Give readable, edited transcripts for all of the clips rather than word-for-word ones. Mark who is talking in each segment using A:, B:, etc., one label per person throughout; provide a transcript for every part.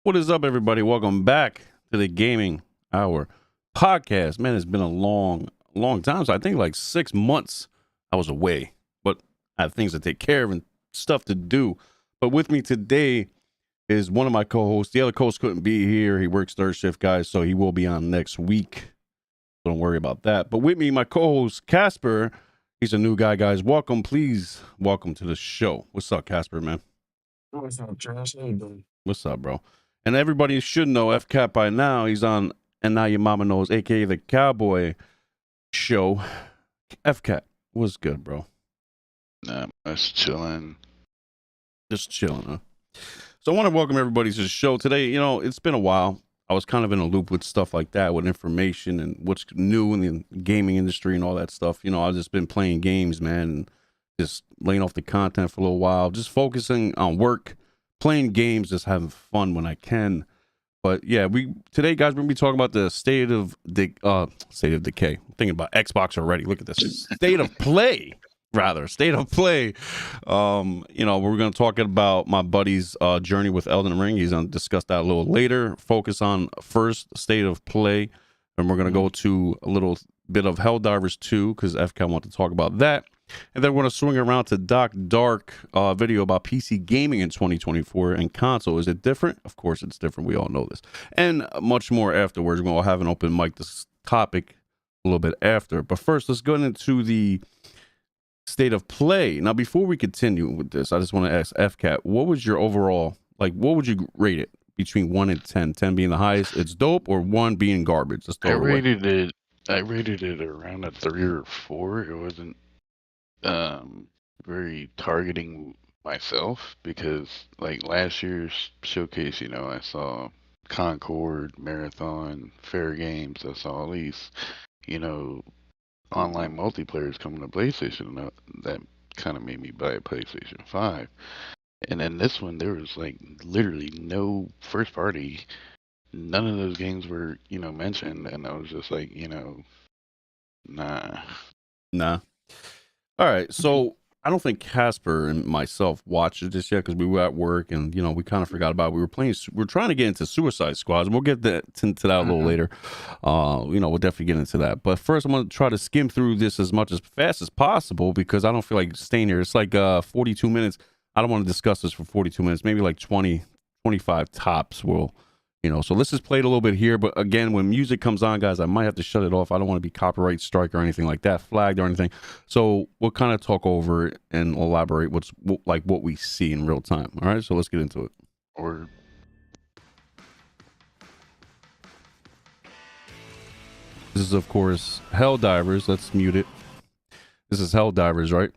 A: What is up, everybody? Welcome back to the Gaming Hour podcast. Man, it's been a long time. So I think like 6 months I was away, but I have things to take care of and stuff to do. But with me today is one of my co-hosts. The other co-host couldn't be here. He works third shift, guys, so he will be on next week. Don't worry about that. But with me, my co-host, Casper. He's a new guy, guys. Welcome to the show. What's up, Casper, man?
B: What's up, Josh? How you doing?
A: What's up, bro? And everybody should know FCat by now. He's on And Now Your Mama Knows, a.k.a. the Cowboy Show. FCat, what's good, bro?
C: Nah, just chilling.
A: Just chilling, huh? So I want to welcome everybody to the show today. You know, it's been a while. I was kind of in a loop with stuff like that, with information and what's new in the gaming industry and all that stuff. You know, I've just been playing games, man, and just laying off the content for a little while, just focusing on work, playing games, just having fun when I can. But yeah, today, guys, we're gonna be talking about the state of decay. I'm thinking about Xbox already. Look at this state of play. You know, we're gonna talk about my buddy's journey with Elden Ring. He's gonna discuss that a little later. Focus on first state of play, and we're gonna go to a little bit of Helldivers 2 because FCAT wanted to talk about that. And then we're going to swing around to Doc Dark video about PC gaming in 2024 and console. Is it different? Of course it's different. We all know this. And much more afterwards. We're going to have an open mic this topic a little bit after. But first, let's go into the state of play. Now, before we continue with this, I just want to ask FCAT, what was your overall, what would you rate it between 1 and 10? 10 being the highest, it's dope, or 1 being garbage?
C: I rated it around a 3 or 4. It wasn't very targeting myself because like last year's showcase, you know, I saw Concord, Marathon, Fair Games. I saw all these, you know, online multiplayers coming to PlayStation. And that kind of made me buy a PlayStation 5. And then this one, there was like literally no first party. None of those games were, you know, mentioned. And I was just like, you know, nah.
A: All right, so I don't think Casper and myself watched this yet because we were at work and, you know, we kind of forgot about it. We were trying to get into Suicide Squads, and we'll get into that a little later. You know, we'll definitely get into that. But first, I'm going to try to skim through this as fast as possible because I don't feel like staying here. It's like 42 minutes. I don't want to discuss this for 42 minutes, maybe like 20, 25 tops. You know, so let's just play it a little bit here. But again, when music comes on, guys, I might have to shut it off. I don't want to be copyright strike or anything like that, flagged or anything. So we'll kind of talk over it and elaborate what we see in real time. All right, so let's get into it.
C: Or
A: this is, of course, Helldivers. Let's mute it. This is Helldivers, right?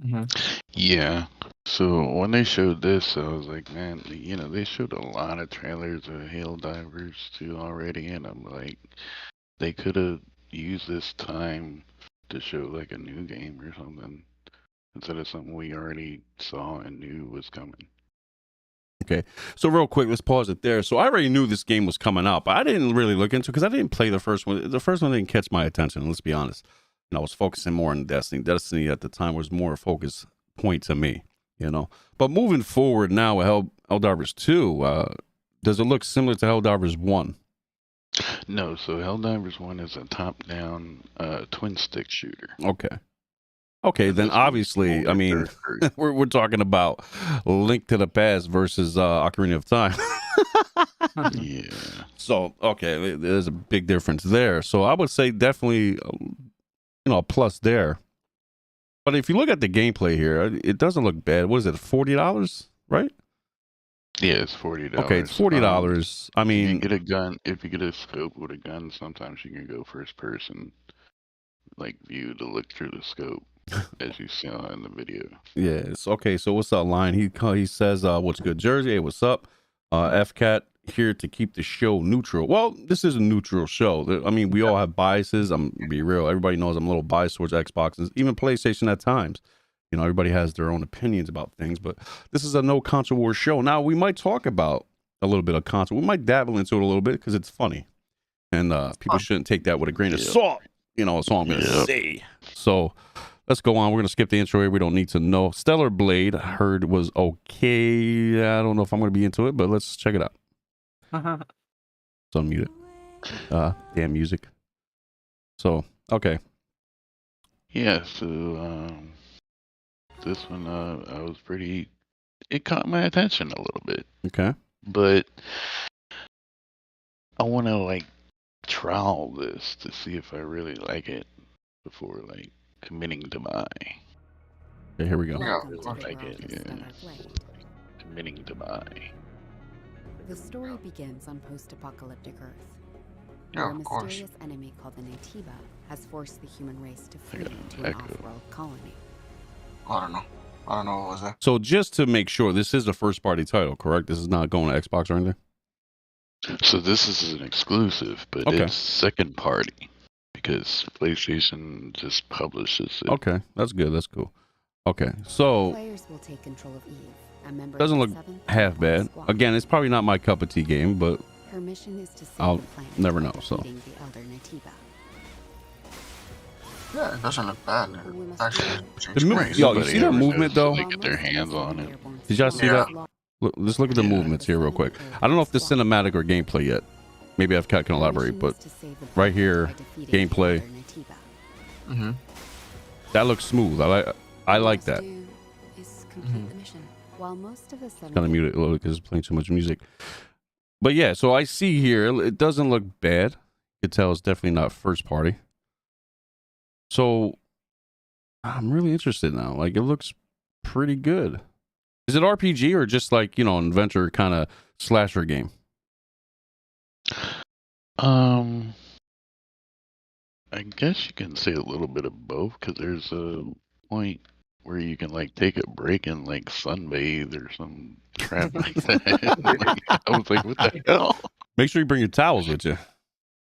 B: Mm-hmm.
C: Yeah. So when they showed this, I was like, man, you know, they showed a lot of trailers of Helldivers 2 already, and I'm like, they could have used this time to show like a new game or something instead of something we already saw and knew was coming.
A: Okay, so real quick, let's pause it there. So I already knew this game was coming out, but I didn't really look into it because I didn't play the first one. The first one didn't catch my attention, let's be honest. And I was focusing more on Destiny. Destiny at the time was more a focus point to me. You know, but moving forward now with Helldivers 2, does it look similar to Helldivers 1?
C: No, so Helldivers 1 is a top-down twin stick shooter.
A: Okay, then obviously, I mean, we're talking about Link to the Past versus Ocarina of Time.
C: Yeah.
A: So, okay, there's a big difference there. So I would say definitely, you know, a plus there. But if you look at the gameplay here, it doesn't look bad. What is it, $40, right?
C: Yeah, it's $40.
A: Okay, it's $40. I mean,
C: if you get a gun, if you get a scope with a gun, sometimes you can go first person, like view to look through the scope, as you saw in the video.
A: Yes. Okay. So what's up, Lion? He says, "What's good, Jersey? Hey, what's up? FCat here to keep the show neutral." Well, this is a neutral show. I mean, we all have biases. I'm be real. Everybody knows I'm a little biased towards Xbox and even PlayStation at times. You know, everybody has their own opinions about things, but this is a no console war show. Now, we might talk about a little bit of console. We might dabble into it a little bit because it's funny, and people shouldn't take that with a grain of salt. You know, that's all I'm gonna say. So let's go on. We're gonna skip the intro here. We don't need to know. Stellar Blade, I heard was okay. I don't know if I'm gonna be into it, but let's check it out. So unmute it. Damn music. So, okay.
C: Yeah, so this one I was it caught my attention a little bit.
A: Okay.
C: But I want to like trial this to see if I really like it before like committing to buy.
A: Okay, here we go.
B: Yeah,
C: Really
B: of course.
C: like it, yeah. Committing to buy.
D: The story begins on post-apocalyptic Earth,
B: Yeah,
D: where a
B: of course.
D: mysterious enemy called the Natiba has forced the human race to flee
C: got an
D: to an
C: echo.
D: off-world colony.
B: I don't know. I don't know what was that.
A: So just to make sure, this is a first party title, correct? This is not going to Xbox or anything?
C: So this is an exclusive, but
A: Okay.
C: it's second party because PlayStation just publishes it.
A: Okay, that's good. That's cool. Okay, so
D: Players will take control of Eve, a member
A: doesn't
D: of
A: look
D: the 7th
A: half
D: Airborne
A: bad.
D: Squad.
A: Again, it's probably not my cup of tea game, but
D: Her mission is to save
A: I'll
D: the planet
A: never
D: by
A: know, so.
D: defeating the Elder Natiba.
B: Yeah, it doesn't look bad.
D: We must
B: Actually,
D: find
B: seems
A: The move-
B: great.
A: yo, you
C: Somebody
A: see that
C: ever
A: movement,
C: knows
A: though?
C: They get their hands on it.
A: Did y'all see
B: Yeah.
A: that? Let's look at the
C: Yeah.
A: movements here real quick. I don't know if this is cinematic or gameplay yet. Maybe I've can elaborate, but right here, gameplay.
B: Mm-hmm.
A: that looks smooth. I like that.
D: Is complete the mission. While most of the
A: Kind of mute it a little because it's playing too much music. But yeah, so I see here, it doesn't look bad. You can tell it's definitely not first party. So I'm really interested now. Like, it looks pretty good. Is it RPG or just like, you know, an adventure kind of slasher game?
C: I guess you can say a little bit of both because there's a point where you can like take a break and like sunbathe or some crap like that. Like, I was like, what the hell?
A: Make sure you bring your towels with you.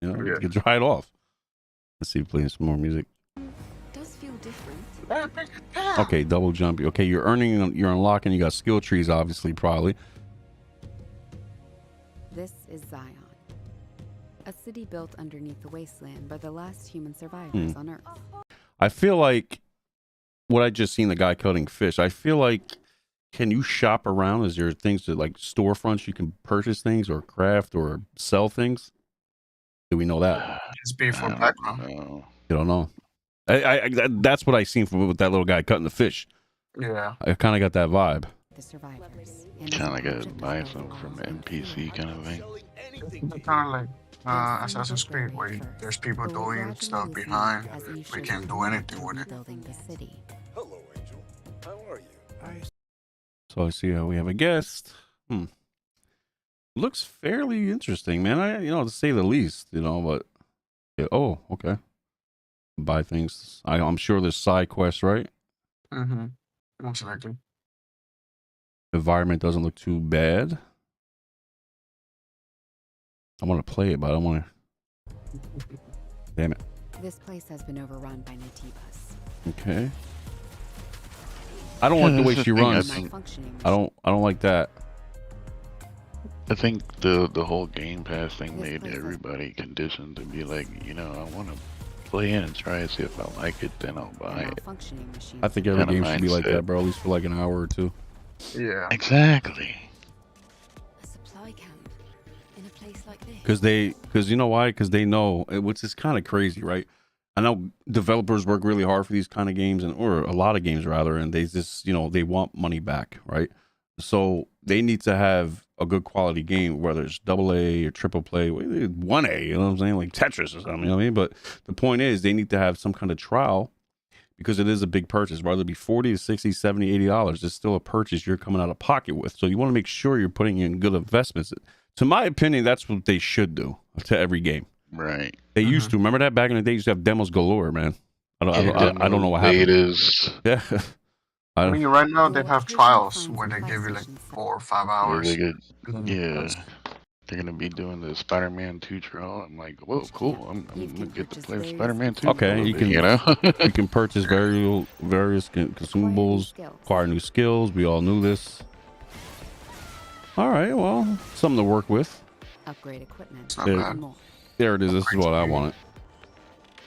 A: You know,
B: Yeah.
A: you can dry it off. Let's see, playing some more music.
D: Does feel different.
A: Okay, double jump. Okay, you're unlocking. You got skill trees, obviously, probably.
D: This is Zion, a city built underneath the wasteland by the last human survivors on Earth.
A: I feel like what I just seen the guy cutting fish. I feel like, can you shop around? Is there things to like storefronts you can purchase things or craft or sell things? Do we know that?
B: It's B for
C: I don't
B: background.
C: know.
A: You don't know. That's what I seen with that little guy cutting the fish.
B: Yeah.
A: I kind of got that vibe.
D: The survivors. and
C: Kind of
D: as
C: gotta
D: object of
C: buy
D: both
C: some from
D: love and
C: NPC
D: fear.
C: kind of thing.
B: It's kind of like Assassin's Creed, where there's people doing stuff behind. We can't do anything with it.
D: Building the city.
E: Hello, Angel. How are you?
A: So I see we have a guest. Looks fairly interesting, man. To say the least, but yeah, oh, okay. Buy things. I'm sure there's side quests, right?
B: Mm-hmm. Most likely.
A: Environment doesn't look too bad. I want to play it, but I don't want to. Damn it.
D: This place has been overrun by Natibas.
A: Okay. I don't like the way
C: that's
A: she
C: the thing,
A: runs.
D: Malfunctioning
A: I don't like that.
C: I think the whole Game Pass thing
D: This
C: made
D: place is-
C: everybody conditioned to be like, I want to play in and try and see if I like it, then I'll buy it.
D: malfunctioning machines.
A: I think every
C: Kinda
A: game should be like
C: mindset.
A: that, bro. At least for like an hour or two.
B: Yeah.
C: Exactly.
D: A supply camp in a place like this.
A: Because you know why? Because they know, which is kind of crazy, right? I know developers work really hard for these kind of games, or a lot of games rather, and they just, they want money back, right? So they need to have a good quality game, whether it's AA or AAA, 1A, you know what I'm saying? Like Tetris or something, you know what I mean? But the point is, they need to have some kind of trial because it is a big purchase, whether it be 40 to 60, 70, $80. It's still a purchase you're coming out of pocket with. So you want to make sure you're putting in good investments. To my opinion, that's what they should do to every game.
C: Right.
A: They used to. Remember that back in the day, you used to have demos galore, man. I don't know what happened.
C: Betas,
A: Yeah.
B: I mean, right now they have trials where they give you like 4 or 5
C: where
B: hours.
C: they get,
B: Mhm.
C: yeah. They're gonna be doing the Spider-Man 2 trial. I'm like, whoa, cool. I'm gonna get to play Spider-Man 2.
A: Okay,
C: for a little
A: you
C: bit,
A: can-
C: you know.
A: You can purchase various consumables, acquire new skills. We all knew this. All right, well, something to work with.
D: Upgrade equipment.
B: It's not
A: Yeah.
B: bad.
D: and more.
A: There it is. This is what I wanted.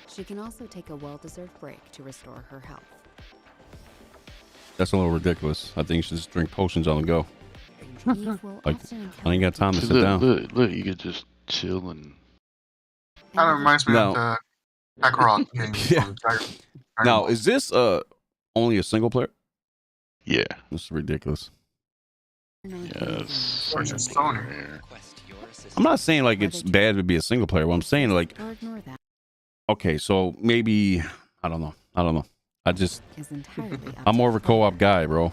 D: She can also take a well-deserved break to restore her health.
A: That's a little ridiculous. I think you should just drink potions on the go. Like, I ain't got time to sit down.
C: Look, you could just chill and.
B: Kind of reminds me
A: No.
B: of the Kakarot game
A: Yeah.
B: from Dragon
A: Now,
B: Ball.
A: is this only a single player?
C: Yeah.
A: This is ridiculous.
C: Yes.
B: Or just Sony.
A: I'm not saying like it's bad to be a single player. What I'm saying like, okay, so maybe I don't know. I'm more of a co-op guy, bro.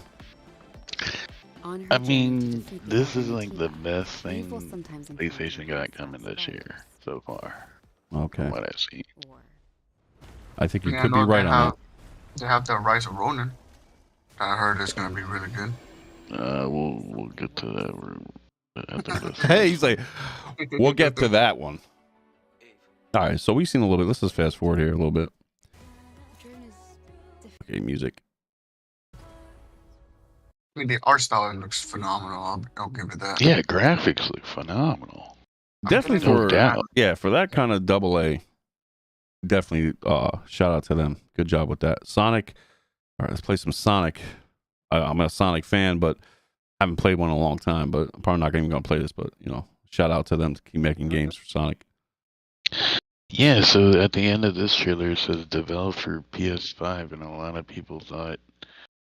C: I mean, this is like the best thing PlayStation got coming this year so far.
A: Okay.
C: From what I've seen.
A: I think you
B: Yeah,
A: could be
B: no,
A: right on that.
B: They have the Rise of Ronin. I heard it's gonna be really good.
C: We'll get to that after this.
A: Hey, he's like, we'll get to that one. All right, so we've seen a little bit. Let's just fast forward here a little bit. Okay, music.
B: I mean, the art style looks phenomenal. I'll give it that.
C: Yeah, graphics look phenomenal.
A: Definitely
C: No
A: for
C: doubt.
A: for that kind of double A. Definitely, shout out to them. Good job with that. Sonic. All right, let's play some Sonic. I'm a Sonic fan, but I haven't played one in a long time. But I'm probably not even gonna play this. But shout out to them to keep making games for Sonic.
C: Yeah, so at the end of this trailer it says developed for PS5, and a lot of people thought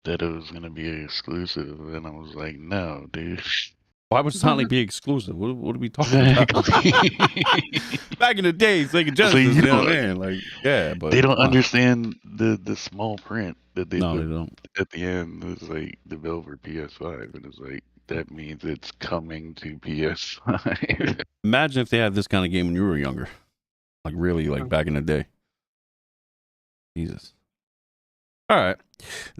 C: that it was gonna be exclusive, and I was like, no, dude.
A: Why would Sonic be exclusive? What are we talking about? Back in the days, Sega Genesis, you know what I mean? Like, yeah, but
C: they don't understand the small print that they
A: No,
C: put
A: they don't.
C: at the end. It's like developed for PS5, and it's like that means it's coming to PS5.
A: Imagine if they had this kind of game when you were younger, like really, like back in the day. Jesus. All right,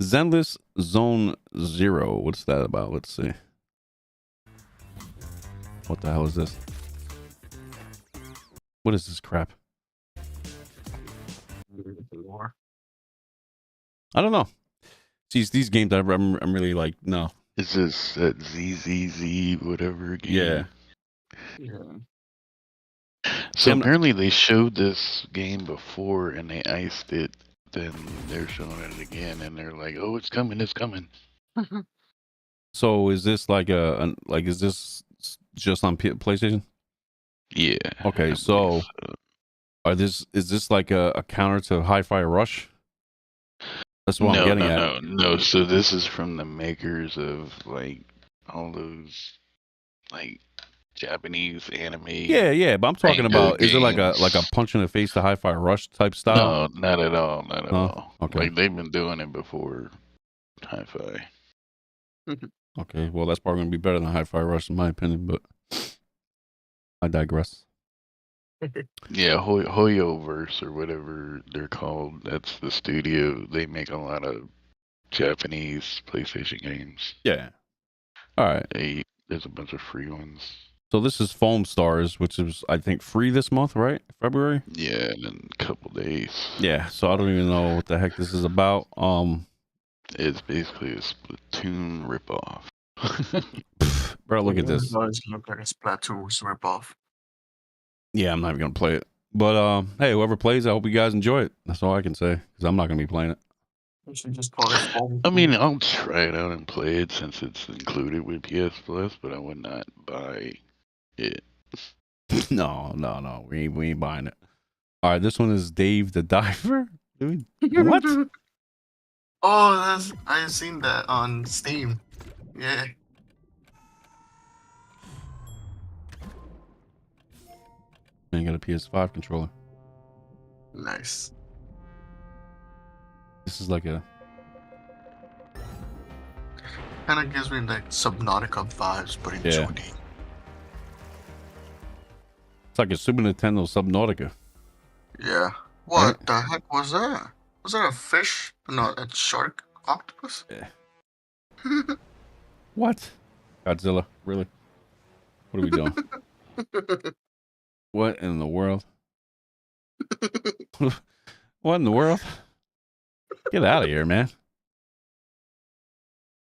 A: Zenless Zone Zero. What's that about? Let's see. What the hell is this? What is this crap? I don't know. These games I'm really like, no.
C: Is this that ZZZ whatever game?
B: Yeah.
C: So apparently they showed this game before and they iced it. Then they're showing it again, and they're like, "Oh, it's coming! It's coming!"
A: So is this like is this just on PlayStation?
C: Yeah.
A: Okay,
C: I
A: so
C: believe
A: is this like a counter to Hi-Fi Rush? That's what I'm getting at.
C: No. So this is from the makers of like all those like Japanese anime.
A: Yeah, but I'm talking about is it like a
C: games.
A: punch in the face to Hi-Fi Rush type style?
C: No, not at all. Not at all.
A: Okay.
C: Like they've been doing it before Hi-Fi.
A: Okay, well that's probably gonna be better than Hi-Fi Rush in my opinion, but I digress.
C: Yeah, Hoyoverse or whatever they're called. That's the studio. They make a lot of Japanese PlayStation games.
A: Yeah. All right.
C: There's a bunch of free ones.
A: So this is Foam Stars, which is I think free this month, right? February?
C: Yeah, in a couple days.
A: Yeah, so I don't even know what the heck this is about.
C: It's basically a Splatoon ripoff.
A: Bro, look at this.
B: It does look like a Splatoon ripoff.
A: Yeah, I'm not even gonna play it. But hey, whoever plays, I hope you guys enjoy it. That's all I can say, because I'm not gonna be playing it.
B: You should just call it Foam.
C: I mean, I'll try it out and play it since it's included with PS Plus, but I would not buy it.
A: No. We ain't buying it. All right, this one is Dave the Diver. Dude, what?
B: Oh, I seen that on Steam. Yeah.
A: Man, got a PS5 controller.
B: Nice.
A: This is like a
B: Kind of gives me like Subnautica vibes, but in
A: Yeah.
B: 2D.
A: it's like a Super Nintendo Subnautica.
B: Yeah. What the heck was that? Was that a fish? No, a shark? Octopus?
A: Yeah. What? Godzilla, really? What are we doing? What in the world? What in the world? Get out of here, man.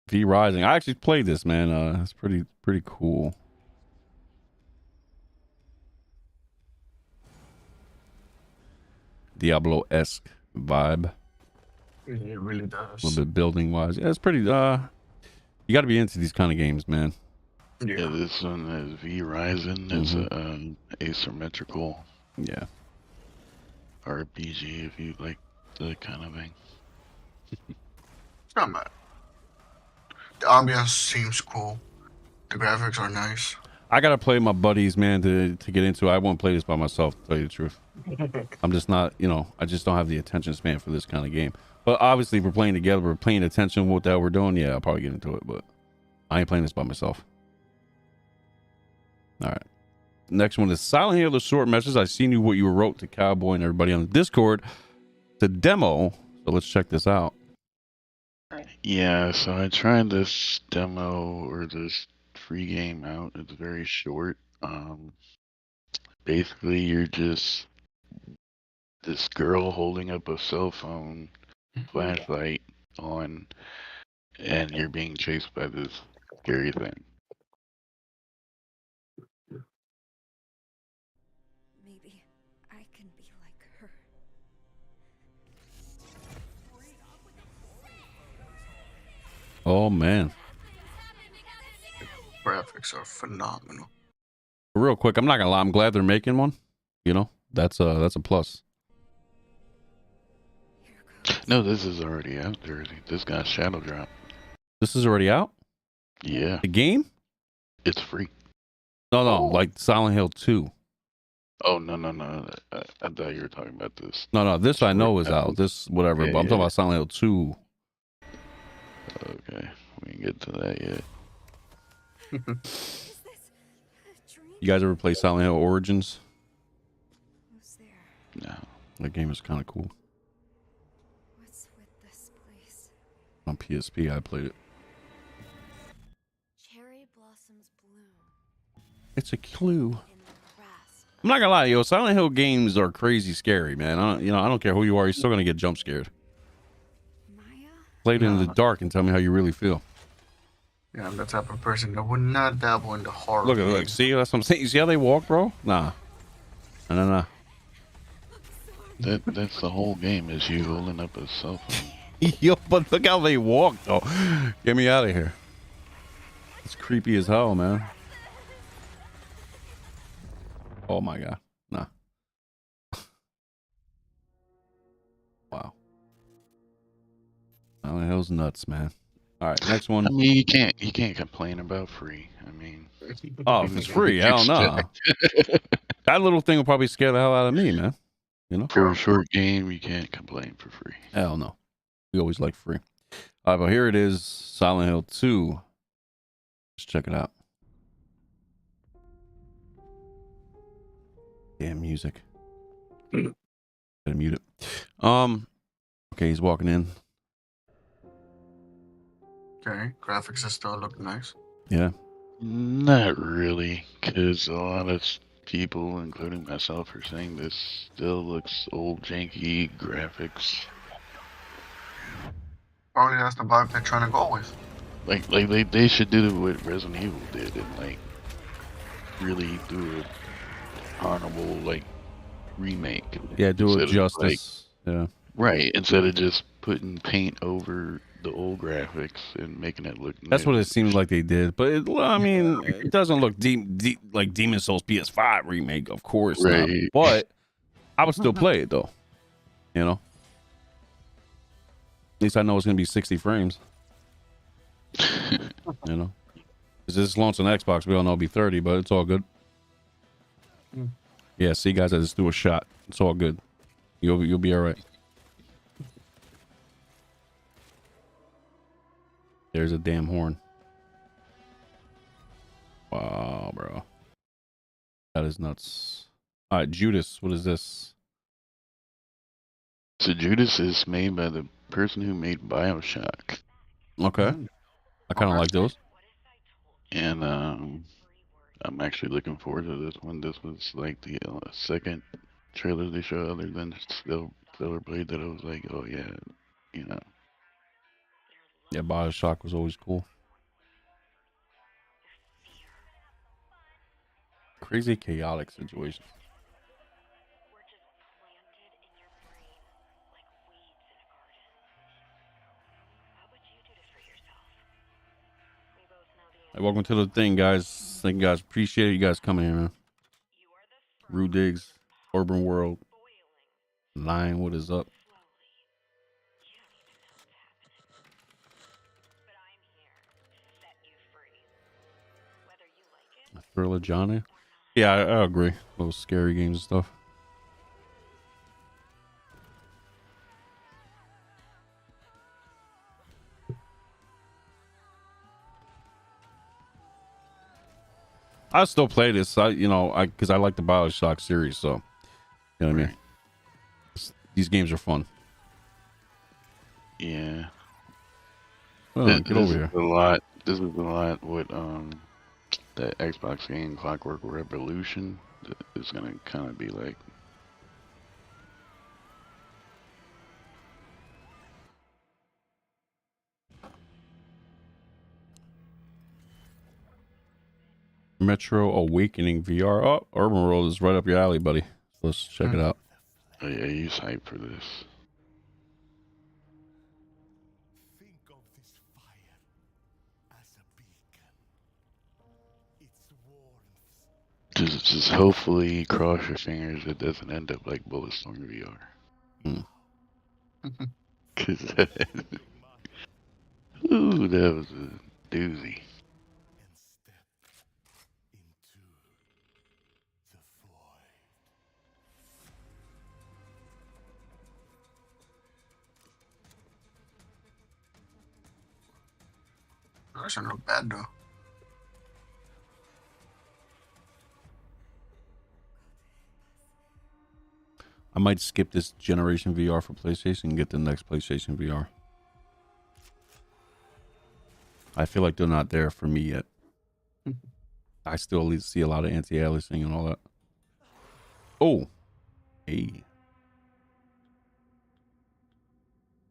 A: V Rising. I actually played this, man. It's pretty cool. Diablo-esque vibe.
B: It really
A: A
B: does.
A: little bit building wise. Yeah, it's pretty you gotta be into these kind of games, man.
C: Yeah,
B: Yeah.
C: this one is V Ryzen. It's a asymmetrical
A: Yeah.
C: RPG if you like the kind of thing.
B: It's not bad. The ambiance seems cool. The graphics are nice.
A: I gotta play my buddies, man, to get into it. I won't play this by myself, to tell you the truth. I'm just not, I just don't have the attention span for this kind of game. But obviously, if we're playing together, we're paying attention to what the hell we're doing. Yeah, I'll probably get into it, but I ain't playing this by myself. All right. Next one is Silent Hill, the short message. I seen what you wrote to Cowboy and everybody on the Discord. It's a demo, so let's check this out.
C: Yeah, so I tried this demo or this free game out. It's very short. Basically, you're just this girl holding up a cell phone flashlight on, and you're being chased by this scary thing.
D: Maybe I can be like her.
A: Oh man.
B: Graphics are phenomenal.
A: Real quick, I'm not gonna lie, I'm glad they're making one. That's a plus.
C: No, this is already out there. This got Shadow Drop.
A: This is already out?
C: Yeah,
A: The game?
C: it's free.
A: No, like Silent Hill 2.
C: Oh, no. I thought you were talking about this.
A: No, this I know is out. This whatever, but I'm talking about Silent Hill 2.
C: Okay, we didn't get to that yet.
D: Is this a dream?
A: You guys ever play Silent Hill Origins?
D: Who's there?
C: No.
A: That game is kind of cool.
D: What's with this place?
A: On PSP, I played it.
D: Cherry blossoms bloom
A: It's a clue.
D: in the grasp.
A: I'm not gonna lie, Silent Hill games are crazy scary, man. I don't care who you are, you're still gonna get jump scared.
D: Maya?
A: Play it in the dark and tell me how you really feel.
B: Yeah, I'm the type of person that would not dabble in the horror.
A: Look,
B: games.
A: see, that's what I'm saying. You see how they walk, bro? Nah.
C: That's the whole game, is you holding up a cell phone.
A: Yo, but look how they walk, though. Get me out of here. It's creepy as hell, man. Oh my god. Nah. Wow. Silent Hill's nuts, man. All right, next one.
C: I mean, you can't complain about free. I mean,
A: Oh, if it's free, hell no. That little thing will probably scare the hell out of me, man.
C: For a short game, you can't complain for free.
A: Hell no. We always like free. All right, but here it is, Silent Hill 2. Let's check it out. Damn music. Gotta mute it. Okay, he's walking in.
B: Okay, graphics still look nice.
A: Yeah.
C: Not really, because a lot of people, including myself, are saying this still looks old, janky graphics.
B: Probably that's the vibe they're trying to go with.
C: Like they should do what Resident Evil did and really do a honorable remake.
A: Yeah, do it
C: Instead of,
A: justice. Yeah.
C: Right, instead of just putting paint over the old graphics and making it look
A: That's
C: new.
A: what it seems like they did. But it doesn't look deep like Demon Souls PS5 remake, of course. Not.
C: Right.
A: But I would still play it though. At least I know it's gonna be 60 frames. Because this launched on Xbox, we all know it'll be 30, but it's all good. Yeah, see guys, I just threw a shot. It's all good. You'll be all right. There's a damn horn. Wow, bro. That is nuts. All right, Judas, what is this?
C: So Judas is made by the person who made BioShock.
A: Okay. I kind of like those.
C: And I'm actually looking forward to this one. This was the second trailer they showed other than Stellar Blade that I was like, oh yeah,
A: Yeah, BioShock was always cool. Crazy chaotic situation. Welcome to the thing, guys. Thank you guys. Appreciate you guys coming here, man. Rue Diggs, Urban World, Lion, what is up? Thriller Johnny. Yeah, I agree. Those scary games and stuff. I still play this. Because I like the BioShock series, so you know what I mean. These games are fun.
C: Yeah.
A: Oh, get over here.
C: This is a lot what that Xbox game Clockwork Revolution is gonna kind of be like.
A: Metro Awakening VR. Oh, Urban World is right up your alley, buddy. Let's check it out.
C: Oh, yeah, you hyped for this.
E: Think of this fire as a beacon. Its warmth.
C: Just hopefully cross your fingers it doesn't end up like Bulletstorm VR. Cause ooh, that was a doozy.
E: And step into the void.
B: Those are not bad though.
A: I might skip this generation VR for PlayStation and get the next PlayStation VR. I feel like they're not there for me yet. I still at least see a lot of anti-aliasing and all that. Oh, hey.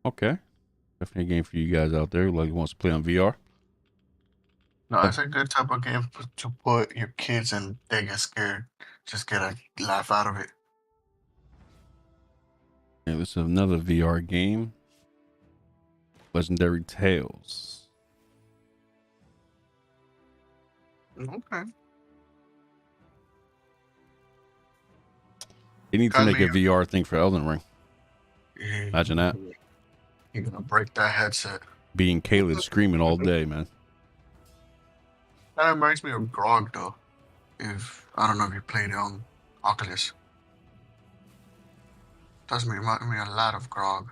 A: Okay, definitely a game for you guys out there who wants to play on VR.
B: No, it's a good type of game to put your kids in. They get scared. Just get a laugh out of it.
A: Yeah, this is another VR game. Legendary Tales.
B: Okay.
A: They need to make a VR thing for Elden Ring.
B: Yeah.
A: Imagine that.
B: You're gonna break that headset.
A: Being Caleb screaming all day, man.
B: That reminds me of Grog though. If I don't know if you played it on Oculus. Does remind me a lot of Grog.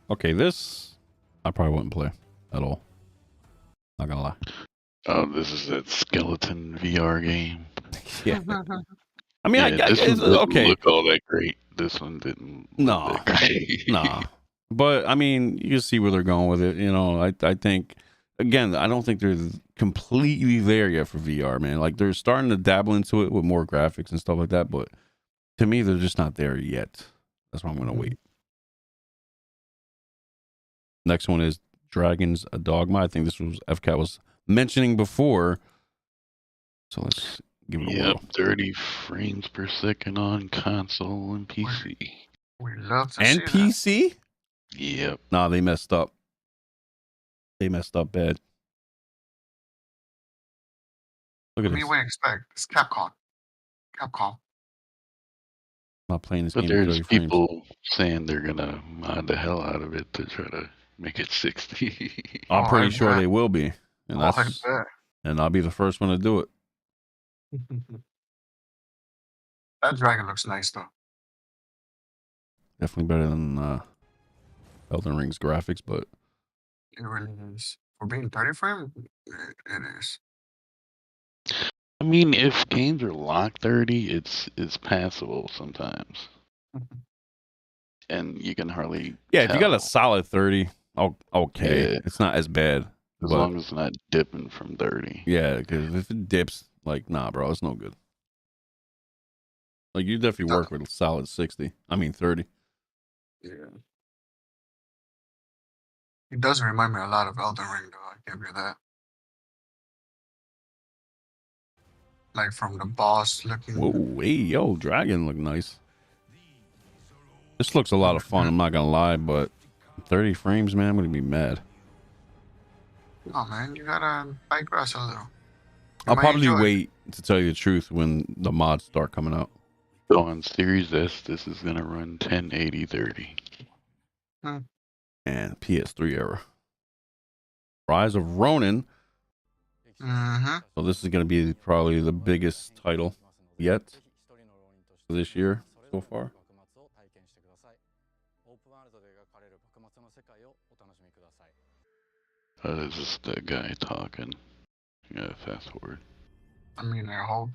A: Okay, this I probably wouldn't play at all. Not gonna lie.
C: Oh, this is that skeleton VR game.
A: Yeah. I mean,
C: Yeah, this one didn't
A: okay.
C: look all that great. This one didn't look that great.
A: Nah. But I mean, you can see where they're going with it. You know, I think again, I don't think they're completely there yet for VR, man. Like they're starting to dabble into it with more graphics and stuff like that, but to me, they're just not there yet. That's why I'm gonna wait. Next one is Dragon's Dogma. I think this was FCAT was mentioning before. So let's give it a whirl.
C: 30 frames per second on console and PC.
B: We love to
A: And
B: see
A: PC?
C: Yep.
A: Nah, they messed up. They messed up bad. Look
B: that.
A: at
B: What do
A: this.
B: you expect? It's Capcom. Capcom.
A: I'm not playing this
C: But
A: game at 30
C: there's
A: frames.
C: people saying they're gonna mod the hell out of it to try to make it 60.
A: I'm
B: Oh,
A: pretty
B: I
A: sure
B: bet.
A: they will be. And
B: I
A: that's
B: bet.
A: and I'll be the first one to do it.
B: That dragon looks nice though.
A: Definitely better than Elden Ring's graphics, but
B: It really is. For being 30 frame, it is.
C: I mean, if games are locked 30, it's passable sometimes, and you can hardly.
A: yeah, if you got a
C: tell.
A: solid 30, okay.
C: Yeah.
A: It's not as bad.
C: As
A: But
C: long as it's not dipping from 30.
A: yeah, because if it dips, like, nah, bro, it's no good. Like, you definitely work with a solid 60. I mean, 30.
B: Yeah. It does remind me a lot of Elden Ring though, I give you that. Like from the boss looking.
A: Whoa, hey, yo, dragon look nice. This looks a lot of fun, I'm not gonna lie, but 30 frames, man, I'm gonna be mad.
B: Oh man, you gotta digress a little. You
A: I'll
B: might
A: probably
B: enjoy it.
A: wait to tell you the truth when the mods start coming out.
C: So on Series S, this is gonna run 1080-30.
A: And PS3 era. Rise of Ronin.
B: Mm-hmm.
A: So this is going to be probably the biggest title yet for this year so far.
C: This is the guy talking. You gotta fast forward.
B: I mean, I hope.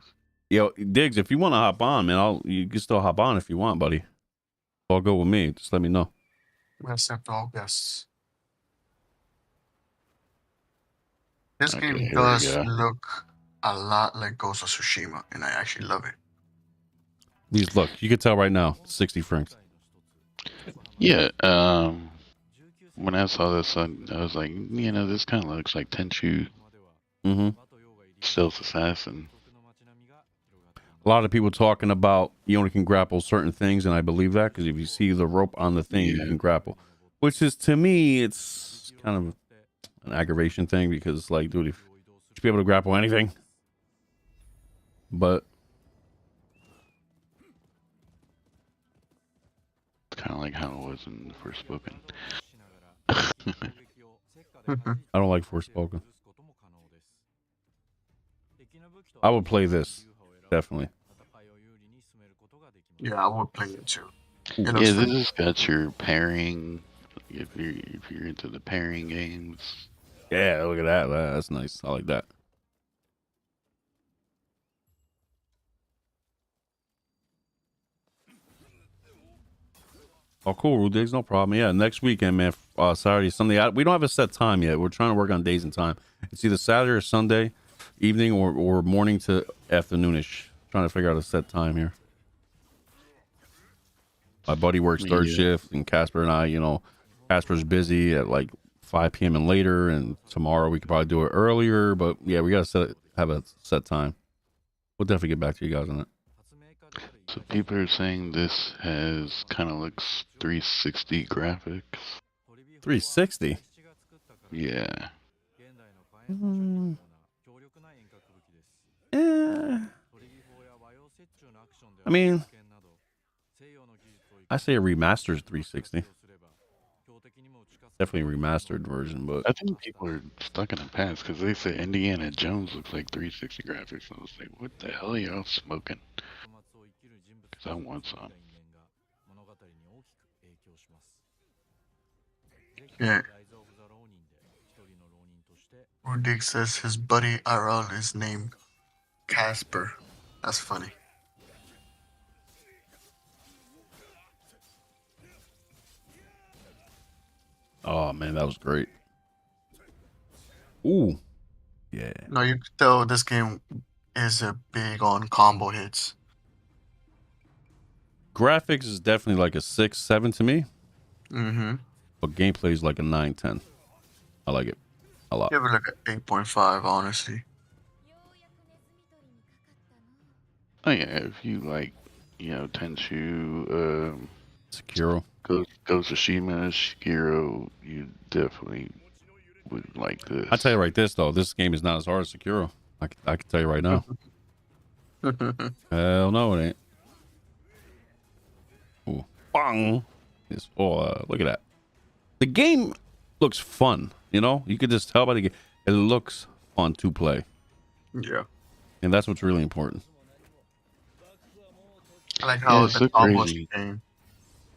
A: Yo, Diggs, if you want to hop on, man, you can still hop on if you want, buddy. All go with me. Just let me know.
B: We accept all guests. This
C: Okay,
B: game
C: here we
B: does
C: go.
B: look a lot like Ghost of Tsushima, and I actually love it.
A: These look, you can tell right now, 60 frames.
C: Yeah, when I saw this, I was like, this kind of looks like Tenchu
A: Mm-hmm.
C: Stealth Assassin.
A: A lot of people talking about you only can grapple certain things, and I believe that because if you see the rope on the thing, you
C: Yeah.
A: can grapple. Which is, to me, it's kind of an aggravation thing because, like, dude, if you should be able to grapple anything. But
C: It's kind of like how it was in Forspoken.
A: I don't like Forspoken. I would play this, definitely.
B: Yeah, I would play it too. It
C: Yeah,
B: looks
C: this
B: fun.
C: has got your pairing. If you're into the pairing games,
A: Yeah, look at that. That's nice. I like that. Oh, cool, Rudigs, no problem. Yeah, next weekend, man. Saturday, Sunday. We don't have a set time yet. We're trying to work on days and time. It's either Saturday or Sunday evening or morning to afternoonish. Trying to figure out a set time here. My buddy works third
C: Yeah.
A: shift, and Casper and I, Casper's busy at like 5 p.m. and later, and tomorrow we could probably do it earlier. But yeah, we gotta have a set time. We'll definitely get back to you guys on it.
C: So people are saying this has kind of looks 360 graphics.
A: 360.
C: Yeah.
A: I mean, I say a remastered 360. Definitely a remastered version, but
C: I think people are stuck in the past because they say Indiana Jones looks like 360 graphics. I was like, what the hell are y'all smoking? Because I want some.
B: Yeah. Rudig says his buddy RL is named Casper. That's funny.
A: oh man, that was great. Ooh, yeah.
B: No, you can tell this game is a big on combo hits.
A: Graphics is definitely like a 6, 7 to me,
B: Mm-hmm.
A: but gameplay is like a 9, 10. I like it a lot.
B: Give it like an 8.5, honestly.
C: Oh yeah, if you like, Tenchu,
A: Sekiro.
C: Ghost of Tsushima, Shikiro, you definitely would like this.
A: I tell you right this though, this game is not as hard as Sekiro. I can tell you right now. Hell no, it ain't. Ooh, bang! Look at that. The game looks fun. You could just tell by the game. It looks fun to play,
B: Yeah.
A: and that's what's really important.
B: I like
C: Yeah,
B: how
C: it's
B: the
C: so
B: combos
C: crazy.
B: game.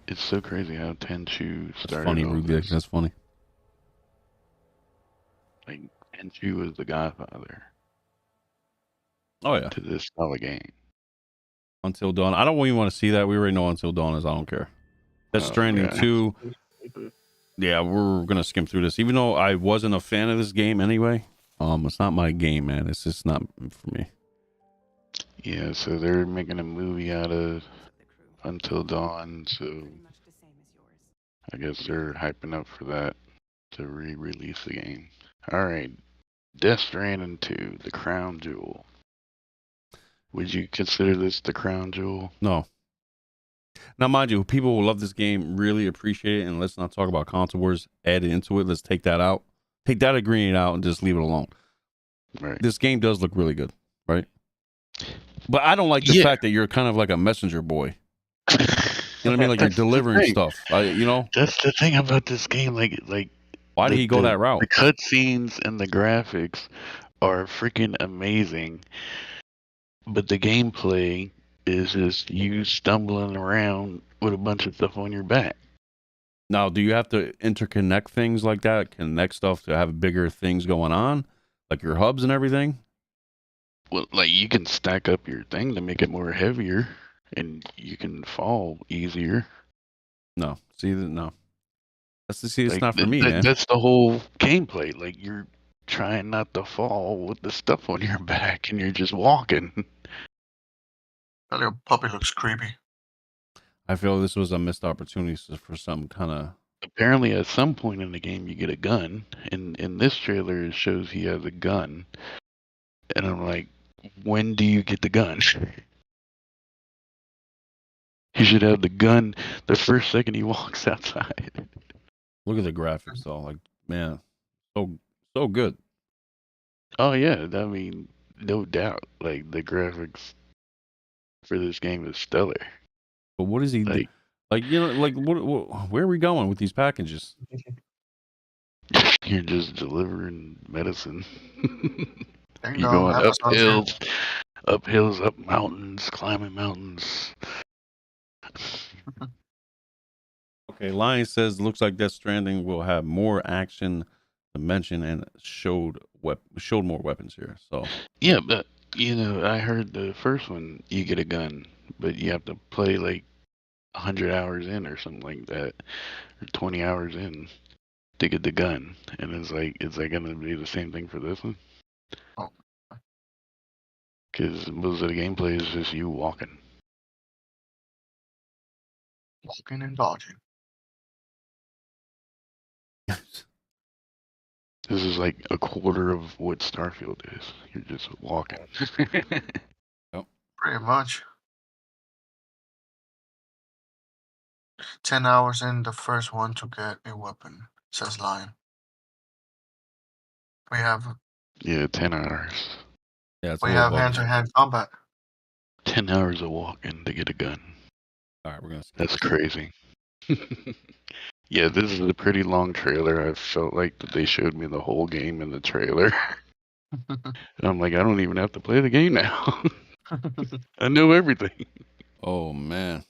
C: It's so crazy how Tenchu
A: That's
C: started
A: funny,
C: all
A: Rubik.
C: this.
A: That's funny.
C: Like, Tenchu was the godfather
A: Oh yeah.
C: to this style of game.
A: Until Dawn. I don't even want to see that. We already know Until Dawn is. I don't care. Death
C: Oh,
A: Stranding
C: yeah.
A: 2. Yeah, we're gonna skim through this. Even though I wasn't a fan of this game anyway, it's not my game, man. It's just not for me.
C: Yeah, so they're making a movie out of Until Dawn, so I guess they're hyping up for that to re-release the game. Alright, Death Stranding 2, the crown jewel. Would you consider this the crown jewel?
A: No. Now, mind you, people who love this game really appreciate it, and let's not talk about console wars added into it. Let's take that out. take that ingredient out and just leave it alone.
C: Right.
A: This game does look really good, right? But I don't like the fact that you're kind of like a messenger boy. You know what I mean? Like you're delivering stuff. You know?
C: That's the thing about this game. Like
A: Why did he go that route?
C: The cutscenes and the graphics are freaking amazing, but the gameplay is just you stumbling around with a bunch of stuff on your back.
A: Now, do you have to interconnect things like that? Connect stuff to have bigger things going on? Like your hubs and everything?
C: Well, like you can stack up your thing to make it more heavier, and you can fall easier.
A: No. No. It's
C: Like,
A: not for me, man.
C: That's the whole gameplay. Like you're trying not to fall with the stuff on your back, and you're just walking.
B: That little puppy looks creepy.
A: I feel this was a missed opportunity for some kind of.
C: Apparently, at some point in the game, you get a gun. In this trailer, it shows he has a gun, and I'm like, when do you get the gun? He should have the gun the first second he walks outside.
A: Look at the graphics, though. Like, man, so good.
C: Oh yeah, I mean, no doubt. Like the graphics for this game is stellar.
A: But what is he
C: like?
A: You know, like what? Where are we going with these packages?
C: You're just delivering medicine.
B: Dang
C: You're
B: dong,
C: going
B: Amazon's
C: up hills, up mountains, climbing mountains.
A: Okay, Lion says looks like Death Stranding will have more action dimension and showed more weapons here. So
C: yeah, but you know, I heard the first one you get a gun, but you have to play like 100 hours in or something like that, or 20 hours in to get the gun. And it's like, is that gonna be the same thing for this one?
B: Oh.
C: Because most of the gameplay is just you walking.
B: walking and dodging.
C: This is like a quarter of what Starfield is. You're just walking.
B: Pretty much. 10 hours in the first one to get a weapon, says Lion. We have
C: Yeah, 10 hours.
A: yeah, it's
B: we have hand-to-hand combat.
C: 10 hours of walking to get a gun.
A: All right, we're gonna.
C: That's crazy. Yeah, this is a pretty long trailer. I felt like that they showed me the whole game in the trailer. And I'm like, I don't even have to play the game now. I know everything.
A: Oh man.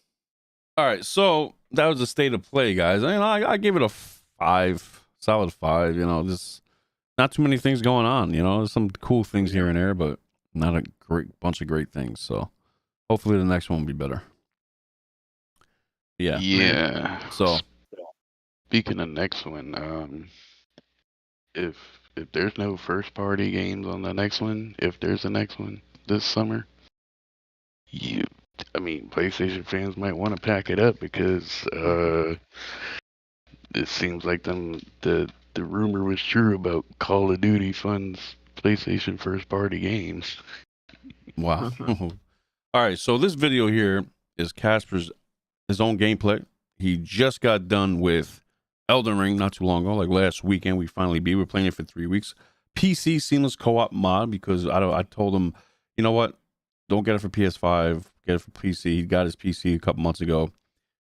A: All right, so that was the state of play, guys. You know, I gave it a 5, solid 5. You know, just not too many things going on. You know, there's some cool things here and there, but not a great bunch of great things. So hopefully the next one will be better. Yeah.
C: Yeah.
A: So
C: speaking of next one, if there's no first party games on the next one, if there's a next one this summer, PlayStation fans might want to pack it up because it seems like the rumor was true about Call of Duty funds PlayStation first party games.
A: wow. All right, so this video here is Casper's his own gameplay. He just got done with Elden Ring not too long ago, like last weekend. We were playing it for 3 weeks. PC seamless co-op mod because I told him, you know what, don't get it for PS5, get it for PC. He got his PC a couple months ago,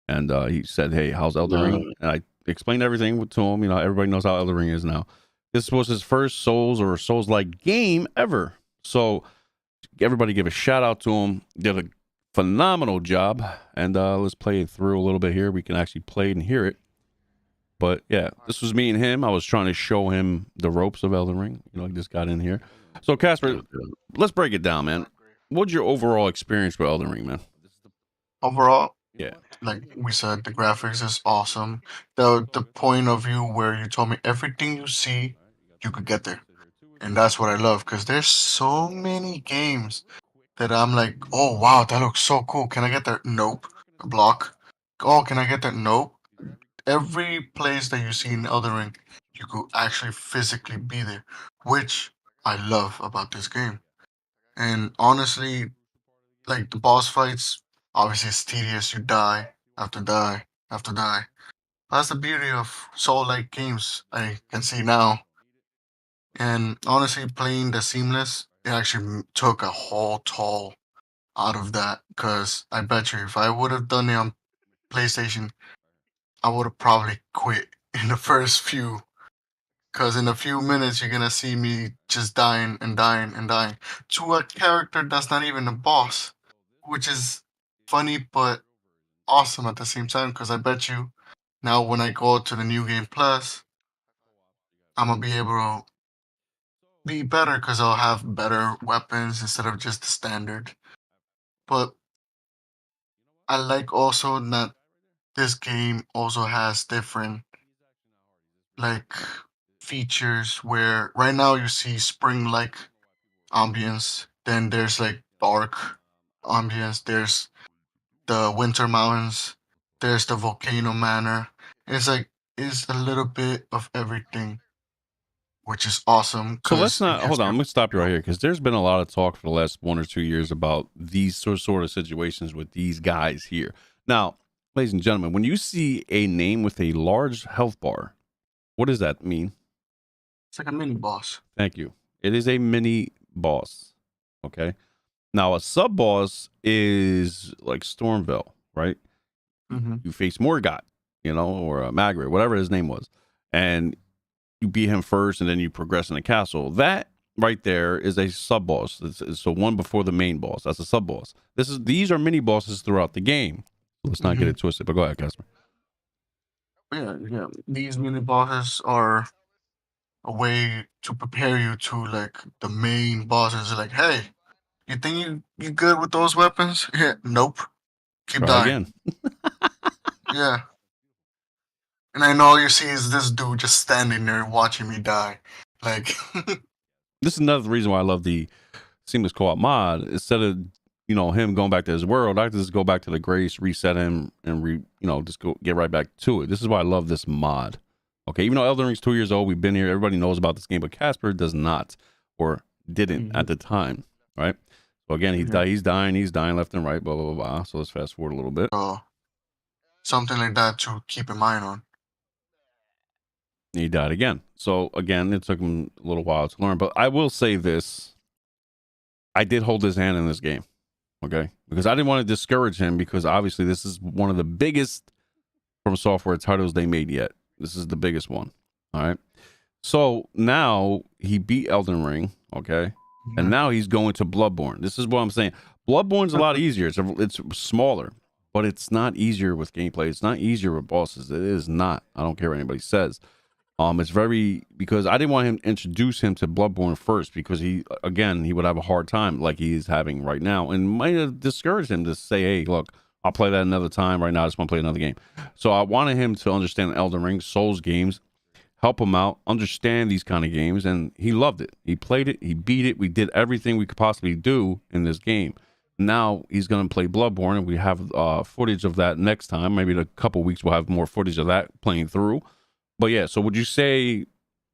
A: and he said, hey, how's Elden Ring? And I explained everything to him. You know, everybody knows how Elden Ring is now. This was his first Souls-like game ever. So everybody give a shout out to him. Did a phenomenal job. And let's play it through a little bit here. We can actually play it and hear it. But yeah, this was me and him. I was trying to show him the ropes of Elden Ring. You know, I just got in here. So Casper, let's break it down, man. What's your overall experience with Elden Ring, man?
B: Overall,
A: yeah,
B: like we said, the graphics is awesome. The point of view where you told me everything you see, you could get there, and that's what I love because there's so many games that I'm like, oh wow, that looks so cool. Can I get there? Nope. Block. Oh, can I get there? Nope. Every place that you see in Elden Ring, you could actually physically be there, which I love about this game. And honestly, like the boss fights, obviously it's tedious. You die after die after die. That's the beauty of soul-like games. I can see now. And honestly, playing the seamless, it actually took a whole toll out of that. Because I bet you, if I would have done it on PlayStation, I would have probably quit in the first few. Because in a few minutes, you're gonna see me just dying and dying and dying to a character that's not even a boss, which is funny but awesome at the same time. Because I bet you now when I go to the New Game Plus, I'm gonna be able to be better because I'll have better weapons instead of just the standard. But I like also that this game also has different like features where right now you see spring like ambience, then there's like dark ambience, there's the winter mountains, there's the volcano manor. It's like it's a little bit of everything, which is awesome
A: So let's
B: because it
A: not
B: gives
A: hold on. I'm
B: you
A: gonna stop you right here because there's been a lot of talk for the last 1 or 2 years about these sort of situations with these guys here. Now, ladies and gentlemen, when you see a name with a large health bar, what does that mean?
B: it's like a mini boss.
A: Thank you. It is a mini boss. Okay. Now a sub boss is like Stormville, right?
B: Mm-hmm.
A: You face Morgott, or Magritte, whatever his name was, and you beat him first, and then you progress in the castle. That right there is a sub boss. It's the one before the main boss. That's a sub boss. These are mini bosses throughout the game. Let's not get
B: Mm-hmm.
A: it twisted. But go ahead, Casper.
B: Yeah. These mini bosses are a way to prepare you to like the main bosses. Like, hey, you think you good with those weapons? Yeah, nope. Keep
A: Try
B: dying.
A: again.
B: Yeah. And I know all you see is this dude just standing there watching me die. Like,
A: This is another reason why I love the seamless co-op mod. Instead of him going back to his world, I can just go back to the grace, reset him, and just go get right back to it. This is why I love this mod. Okay, even though Elden Ring's 2 years old, we've been here. Everybody knows about this game, but Casper does not, or didn't at the time, right? So again, he's dying left and right, blah blah blah blah. So let's fast forward a little bit.
B: so something like that to keep in mind on.
A: He died again. So again, it took him a little while to learn. But I will say this: I did hold his hand in this game, okay? Because I didn't want to discourage him because obviously this is one of the biggest From Software titles they made yet. This is the biggest one. All right. So now he beat Elden Ring, okay? And now he's going to Bloodborne. This is what I'm saying. Bloodborne's a lot easier. It's smaller, but it's not easier with gameplay. It's not easier with bosses. It is not. I don't care what anybody says. It's because I didn't want him to introduce him to Bloodborne first because he would have a hard time like he is having right now and might have discouraged him to say, hey, look, I'll play that another time. Right now, I just want to play another game. So I wanted him to understand Elden Ring, Souls games, help him out, understand these kind of games, and he loved it. He played it, he beat it. We did everything we could possibly do in this game. Now he's going to play Bloodborne, and we have footage of that next time. Maybe in a couple weeks we'll have more footage of that playing through. But yeah, so would you say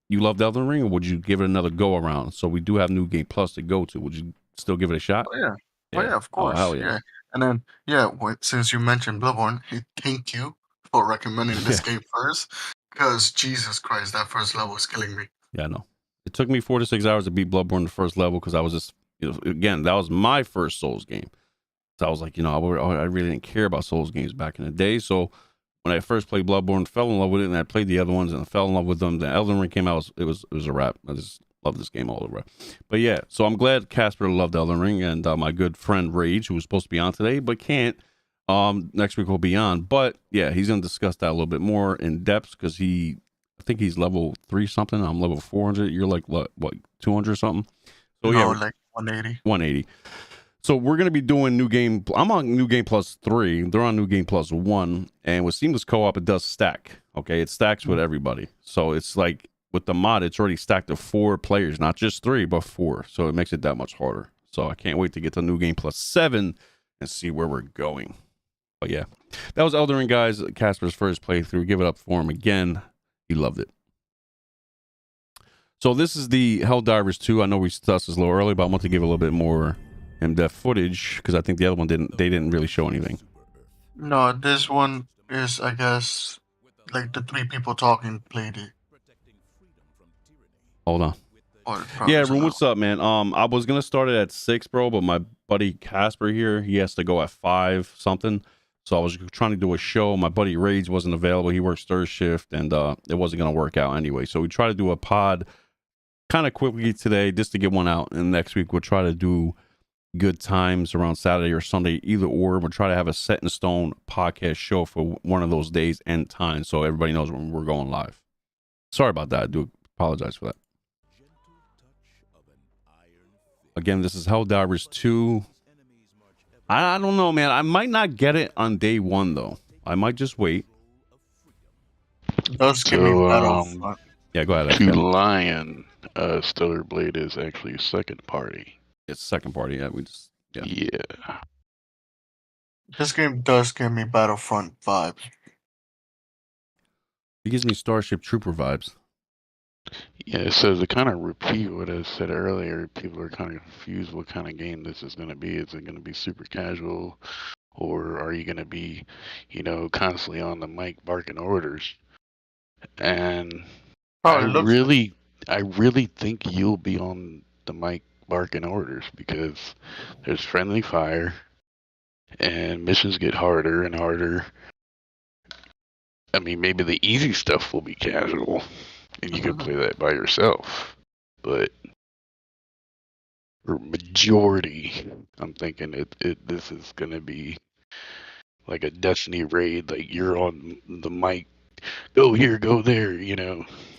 A: you loved Elden Ring, or would you give it another go around? So we do have New Game Plus to go to. Would you still give it a shot?
B: Oh, yeah. Oh, yeah, of course.
A: Hell yeah.
B: And then, since you mentioned Bloodborne, thank you for recommending this game first. Because, Jesus Christ, that first level is killing me.
A: Yeah, I know. It took me 4 to 6 hours to beat Bloodborne the first level because I was just, again, that was my first Souls game. So I was like, I really didn't care about Souls games back in the day. So when I first played Bloodborne, fell in love with it, and I played the other ones and fell in love with them. The Elden Ring came out, it was a wrap. I just love this game all over. But yeah, so I'm glad Casper loved Elden Ring, and my good friend Rage, who was supposed to be on today but can't. Next week will be on. But yeah, he's gonna discuss that a little bit more in depth because I think he's level 3 something. I'm level 400. You're like what 200 something. So
B: No,
A: yeah,
B: like 180.
A: 180. So we're going to be doing New Game. I'm on New Game Plus 3. They're on New Game Plus 1. And with Seamless Co-op, it does stack. Okay, it stacks with everybody. So it's like with the mod, it's already stacked to 4 players, not just 3, but 4. So it makes it that much harder. So I can't wait to get to New Game Plus 7 and see where we're going. But yeah, that was Elden Ring, guys. Casper's first playthrough. Give it up for him again. He loved it. So this is the Helldivers 2. I know we discussed this a little early, but I want to give a little bit more in-depth footage because I think the other one didn't really show anything.
B: No, this one is, I guess, like the 3 people talking played it.
A: Hold on.
B: Or
A: Yeah,
B: probably
A: Arun, what's up, man? I was gonna start it at 6, bro, but my buddy Casper here, he has to go at 5 something. So I was trying to do a show. My buddy Rage wasn't available. He works third shift, and it wasn't gonna work out anyway. So we try to do a pod kind of quickly today, just to get one out. And next week we'll try to do good times around Saturday or Sunday, either or. We'll try to have a set in stone podcast show for one of those days and times, so everybody knows when we're going live. Sorry about that. I do apologize for that. Again, this is Helldivers 2. I don't know, man. I might not get it on day 1, though. I might just wait.
B: Does give me Battlefront.
A: Yeah, go ahead.
C: To Lion, Stellar Blade is actually second party.
A: It's second party. Yeah,
C: Yeah.
B: This game does give me Battlefront vibes.
A: It gives me Starship Trooper vibes.
C: Yeah, it says to kind of repeat what I said earlier. People are kind of confused what kind of game this is going to be. Is it going to be super casual, or are you going to be, constantly on the mic barking orders? And I really think you'll be on the mic barking orders, because there's friendly fire, and missions get harder and harder. I mean, maybe the easy stuff will be casual, and you can play that by yourself. But for majority, I'm thinking this is gonna be like a Destiny raid. Like, you're on the mic, go here, go there.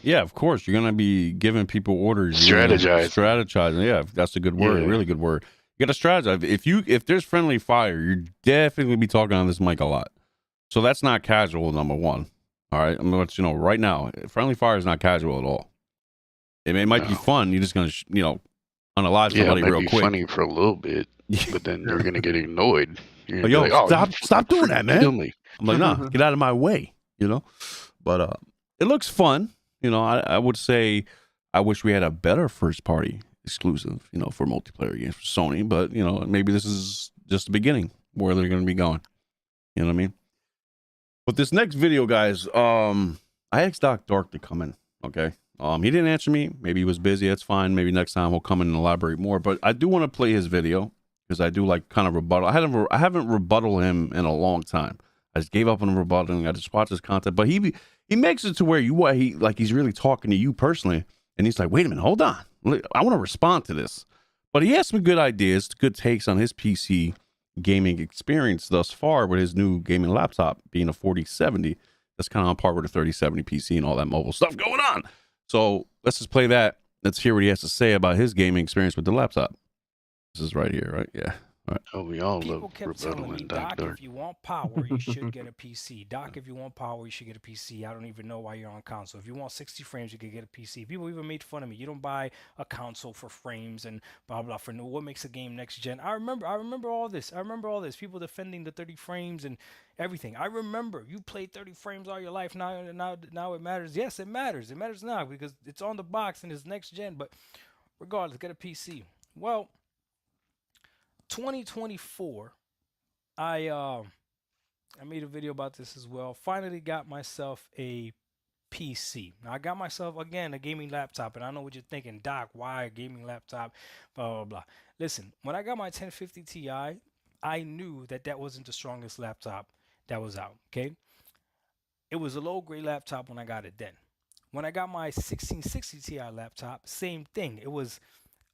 A: Yeah, of course. You're gonna be giving people orders.
C: Strategizing.
A: Yeah, that's a good word.
C: Yeah.
A: Really good word. You gotta strategize. If there's friendly fire, you're definitely gonna be talking on this mic a lot. So that's not casual, number one. All right, I'm gonna let you know right now. Friendly fire is not casual at all. It might be fun. You're just gonna, unalive somebody
C: real quick.
A: Be
C: funny for a little bit, but then you're gonna get annoyed.
A: Like, yo, stop doing that, man.
C: Me.
A: I'm like, nah, get out of my way, But it looks fun. I would say I wish we had a better first party exclusive, for multiplayer games for Sony. But maybe this is just the beginning where they're going to be going. You know what I mean? But this next video, guys, I asked Doc Dark to come in. Okay, he didn't answer me. Maybe he was busy. That's fine. Maybe next time he'll come in and elaborate more. But I do want to play his video, because I do like kind of rebuttal. I haven't rebuttal him in a long time. I just gave up on rebutting. I just watch his content, but he makes it to where he's really talking to you personally, and he's like, wait a minute, hold on, I want to respond to this. But he has some good ideas, good takes on his PC gaming experience thus far with his new gaming laptop being a 4070. That's kind of on par with a 3070 PC and all that mobile stuff going on. So let's just play that. Let's hear what he has to say about his gaming experience with the laptop. This is right here, right? Yeah. All right.
C: Oh, we all
F: People
C: love
F: kept telling me,
C: rebuttaling
F: Doc,
C: Doc.
F: if you want power, you should get a PC. Doc, if you want power, you should get a PC. I don't even know why you're on console. If you want 60 frames, you could get a PC. People even made fun of me. You don't buy a console for frames and blah blah. For what makes a game next gen? I remember all this. People defending the 30 frames and everything. I remember you played 30 frames all your life. Now it matters. Yes, it matters. It matters now because it's on the box and it's next gen. But regardless, get a PC. Well, 2024, I made a video about this as well. Finally got myself a PC. Now I got myself again a gaming laptop, and I know what you're thinking, Doc, why a gaming laptop, blah blah blah. Listen, when I got my 1050 Ti, I knew that wasn't the strongest laptop that was out. Okay, it was a low grade laptop when I got it then. When I got my 1660 Ti laptop, same thing. It was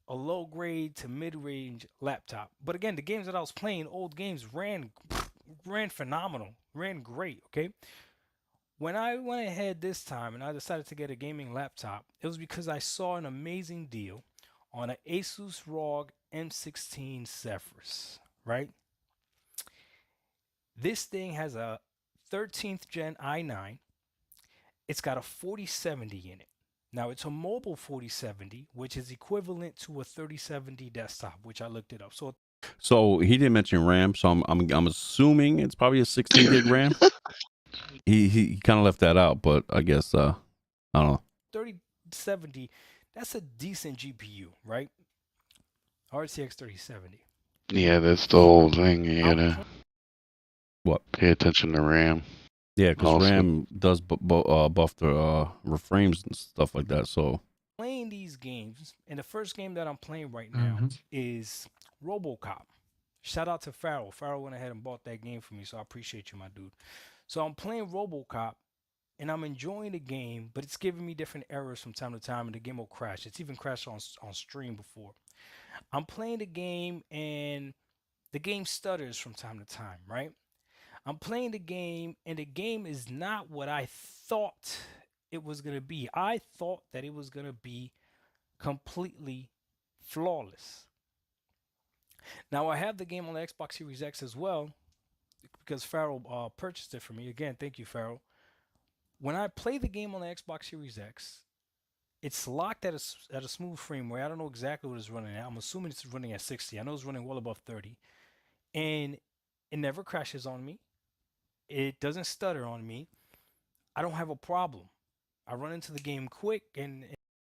F: a low grade to mid range laptop. But again, the games that I was playing, old games, ran phenomenal, ran great. Okay. When I went ahead this time and I decided to get a gaming laptop, it was because I saw an amazing deal on an Asus ROG M16 Zephyrus, right? This thing has a 13th gen i9. It's got a 4070 in it. Now, it's a mobile 4070, which is equivalent to a 3070 desktop, which I looked it up.
A: So he didn't mention RAM, so I'm assuming it's probably a 16 gig RAM. He kind of left that out, but I guess I don't know.
F: 3070, that's a decent GPU, right? RTX 3070.
C: Yeah, that's the whole thing. You gotta pay attention to RAM.
A: Yeah, because RAM does buff the frames and stuff like that. So
F: playing these games, and the first game that I'm playing right now is RoboCop. Shout out to Farrell. Farrell went ahead and bought that game for me, so I appreciate you, my dude. So I'm playing RoboCop, and I'm enjoying the game, but it's giving me different errors from time to time, and the game will crash. It's even crashed on stream before. I'm playing the game, and the game stutters from time to time, right? I'm playing the game, and the game is not what I thought it was going to be. I thought that it was going to be completely flawless. Now, I have the game on the Xbox Series X as well because Farrell purchased it for me. Again, thank you, Farrell. When I play the game on the Xbox Series X, it's locked at a smooth frame rate. I don't know exactly what it's running at. I'm assuming it's running at 60. I know it's running well above 30. And it never crashes on me. It doesn't stutter on me. I don't have a problem. I run into the game quick and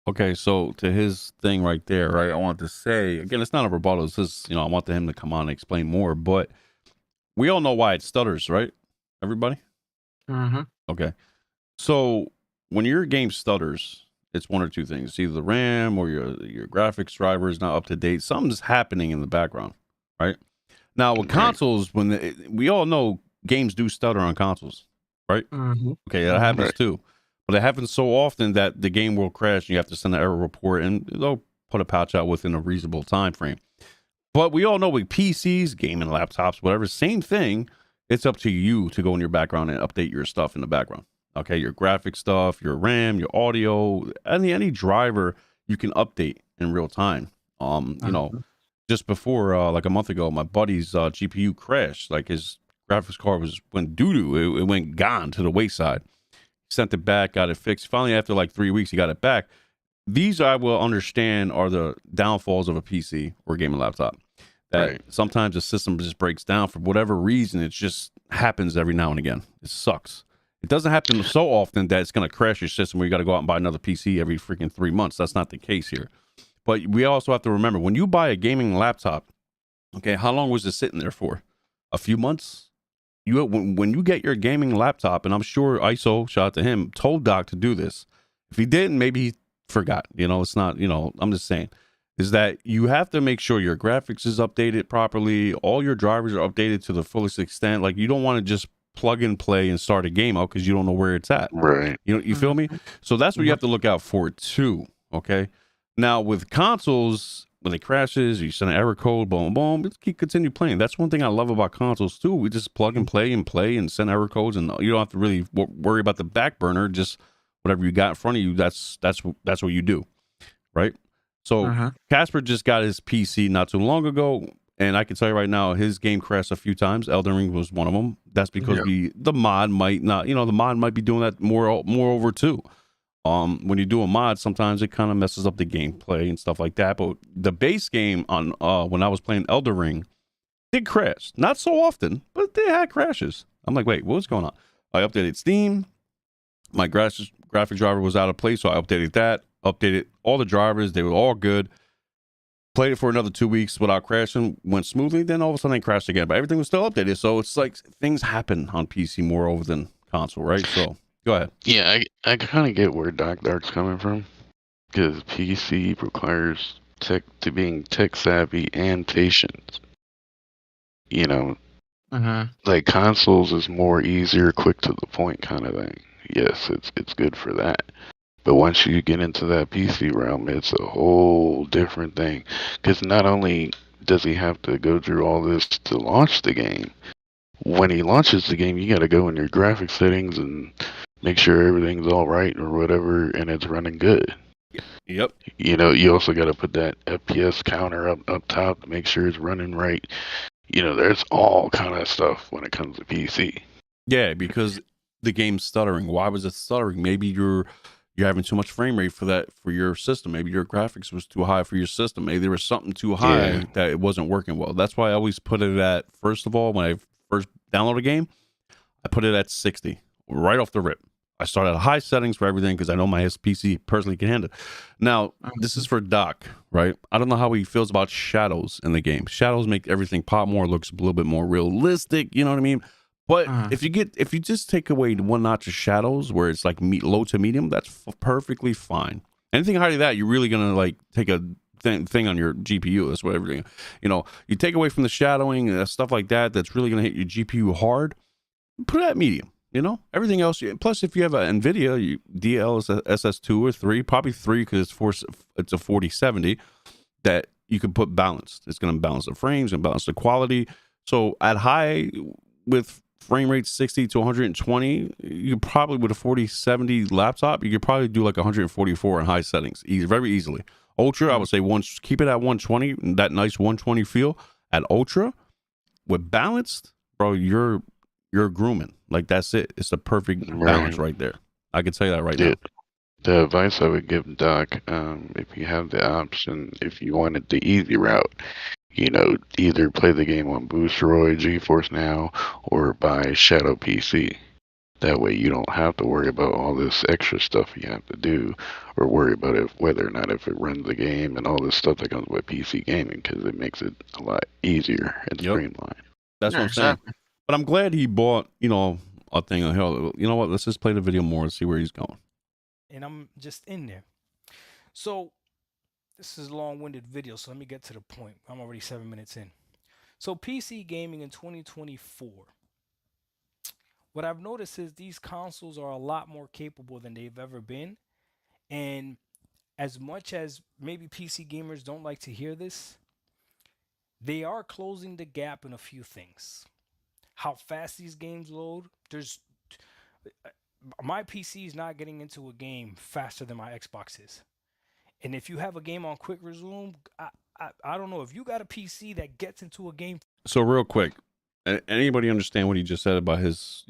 A: Okay, so to his thing right there, right? I want to say again, it's not a rebuttal. It's just I want him to come on and explain more. But we all know why it stutters, right? Everybody. Okay, so when your game stutters, it's one or two things: it's either the RAM or your graphics driver is not up to date. Something's happening in the background, right? Now with consoles, we all know games do stutter on consoles, right? Okay, that happens too. But it happens so often that the game will crash and you have to send an error report and they'll put a patch out within a reasonable time frame. But we all know with PCs, gaming laptops, whatever, same thing. It's up to you to go in your background and update your stuff in the background. Okay, your graphic stuff, your RAM, your audio, any driver you can update in real time. Just before like a month ago, my buddy's GPU crashed. Like his graphics card went doo-doo. It went gone to the wayside. Sent it back, got it fixed. Finally, after like 3 weeks, he got it back. These I will understand are the downfalls of a PC or gaming laptop. That sometimes the system just breaks down for whatever reason. It just happens every now and again. It sucks. It doesn't happen so often that it's going to crash your system where you got to go out and buy another PC every freaking 3 months. That's not the case here. But we also have to remember, when you buy a gaming laptop, okay, how long was it sitting there for? A few months? When you get your gaming laptop, and I'm sure ISO, shout out to him, told Doc to do this. If he didn't, maybe he forgot. It's not, I'm just saying, is that you have to make sure your graphics is updated properly. All your drivers are updated to the fullest extent. Like, you don't want to just plug and play and start a game out because you don't know where it's at.
C: Right.
A: You feel me? So that's what you have to look out for too. Okay. Now with consoles, when it crashes, you send an error code, boom, boom, just continue playing. That's one thing I love about consoles too. We just plug and play and send error codes, and you don't have to really worry about the back burner. Just whatever you got in front of you, that's what you do, right? So Casper just got his PC not too long ago, and I can tell you right now, his game crashed a few times. Elden Ring was one of them. That's because the mod might not, the mod might be doing that more over too. When you do a mod, sometimes it kind of messes up the gameplay and stuff like that. But the base game on when I was playing Elden Ring did crash. Not so often, but they had crashes. I'm like, wait, what's going on? I updated Steam. My graphic driver was out of place, so I updated that. Updated all the drivers. They were all good. Played it for another 2 weeks without crashing. Went smoothly. Then all of a sudden it crashed again. But everything was still updated. So it's like things happen on PC more over than console, right? So go ahead.
C: Yeah, I kind of get where Dark's coming from, because PC requires being tech savvy and patient. Like consoles is more easier, quick to the point kind of thing. Yes, it's good for that. But once you get into that PC realm, it's a whole different thing. Because not only does he have to go through all this to launch the game, when he launches the game, you got to go in your graphics settings and make sure everything's all right or whatever, and it's running good.
A: Yep.
C: You also got to put that FPS counter up top to make sure it's running right. There's all kind of stuff when it comes to PC.
A: Yeah, because the game's stuttering. Why was it stuttering? Maybe you're having too much frame rate for your system. Maybe your graphics was too high for your system. Maybe there was something too high that it wasn't working well. That's why I always put it at, first of all, when I first download a game, I put it at 60 right off the rip. I start at high settings for everything because I know my PC personally can handle it. Now, this is for Doc, right? I don't know how he feels about shadows in the game. Shadows make everything pop more, looks a little bit more realistic, you know what I mean? But if you just take away one notch of shadows where it's like low to medium, that's perfectly fine. Anything higher than that, you're really gonna like take a thing on your GPU. That's what everything. You take away from the shadowing and stuff like that. That's really gonna hit your GPU hard. Put it at medium. Everything else. Plus, if you have an NVIDIA DLSS2 or 3, probably 3 because it's a 4070 that you can put balanced. It's going to balance the frames and balance the quality. So at high with frame rate 60 to 120, you could probably with a 4070 laptop, you could probably do like 144 in high settings, very easily. Ultra, I would say keep it at 120, that nice 120 feel. At ultra, with balanced, bro, you're grooming. Like that's it. It's the perfect balance right there. I could say that right now.
C: The advice I would give Doc, if you have the option, if you wanted the easy route, either play the game on Boosteroid, GeForce Now, or buy Shadow PC. That way you don't have to worry about all this extra stuff you have to do, or worry about whether or not if it runs the game and all this stuff that comes with PC gaming, because it makes it a lot easier and streamlined.
A: That's what I'm saying. But I'm glad he bought, a thing on hell. You know what? Let's just play the video more and see where he's going.
F: And I'm just in there. So this is a long-winded video, so let me get to the point. I'm already 7 minutes in. So PC gaming in 2024. What I've noticed is these consoles are a lot more capable than they've ever been. And as much as maybe PC gamers don't like to hear this, they are closing the gap in a few things. How fast these games load. My PC is not getting into a game faster than my Xbox is. And if you have a game on quick resume, I don't know. If you got a PC that gets into a game.
A: So real quick, anybody understand what he just said about his,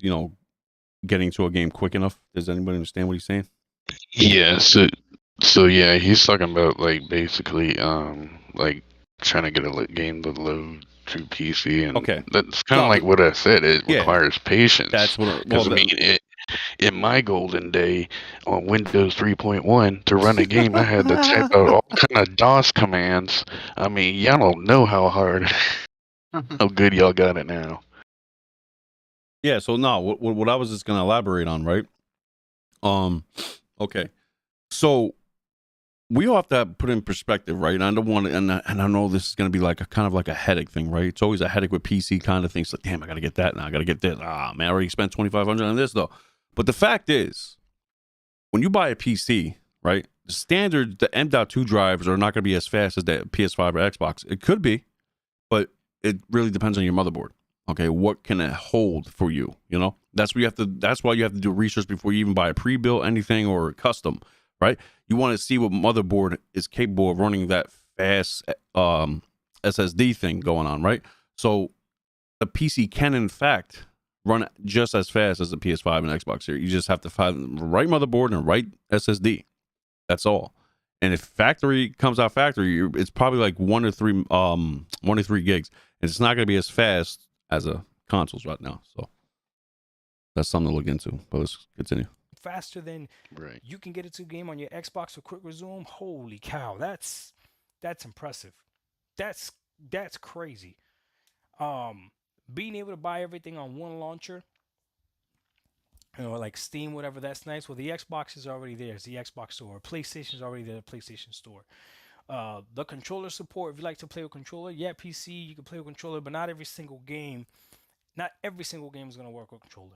A: getting to a game quick enough? Does anybody understand what he's saying?
C: Yeah. So yeah, he's talking about like basically like trying to get a game to load through PC, and that's kind of like what I said. It requires patience.
A: That's what.
C: Because in my golden day on Windows 3.1 to run a game, I had to type out all kind of DOS commands. I mean, y'all don't know how hard, how good y'all got it now.
A: Yeah. So no, what I was just gonna elaborate on, right? Okay. So we all have to put in perspective, right? And I don't want to, and I know this is going to be like a kind of like a headache thing, right? It's always a headache with PC kind of things. Like, damn, I got to get that now. I got to get this. Man, I already spent $2,500 on this though. But the fact is, when you buy a PC, right, the standard, the M.2 drives are not going to be as fast as the PS5 or Xbox. It could be, but it really depends on your motherboard. Okay, what can it hold for you? That's why you have to do research before you even buy a pre-built anything or custom. Right, you want to see what motherboard is capable of running that fast SSD thing going on, right? So the PC can, in fact, run just as fast as the PS5 and Xbox Series. You just have to find the right motherboard and the right SSD. That's all. And if factory comes out factory, it's probably like 1 or 3 gigs, and it's not going to be as fast as a consoles right now. So that's something to look into. But let's continue.
F: Faster than you can get it to a game on your Xbox or quick resume. Holy cow, that's impressive. That's crazy. Being able to buy everything on one launcher, like Steam, whatever, that's nice. Well, the Xbox is already there. It's the Xbox store. PlayStation is already there. The PlayStation store. The controller support. If you like to play with controller, PC you can play with controller, but not every single game. Not every single game is gonna work with controller.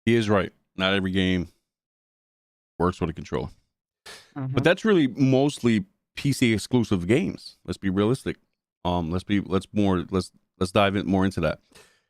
A: He is right. Not every game works with a controller. But that's really mostly PC exclusive games. Let's be realistic. Let's dive in more into that.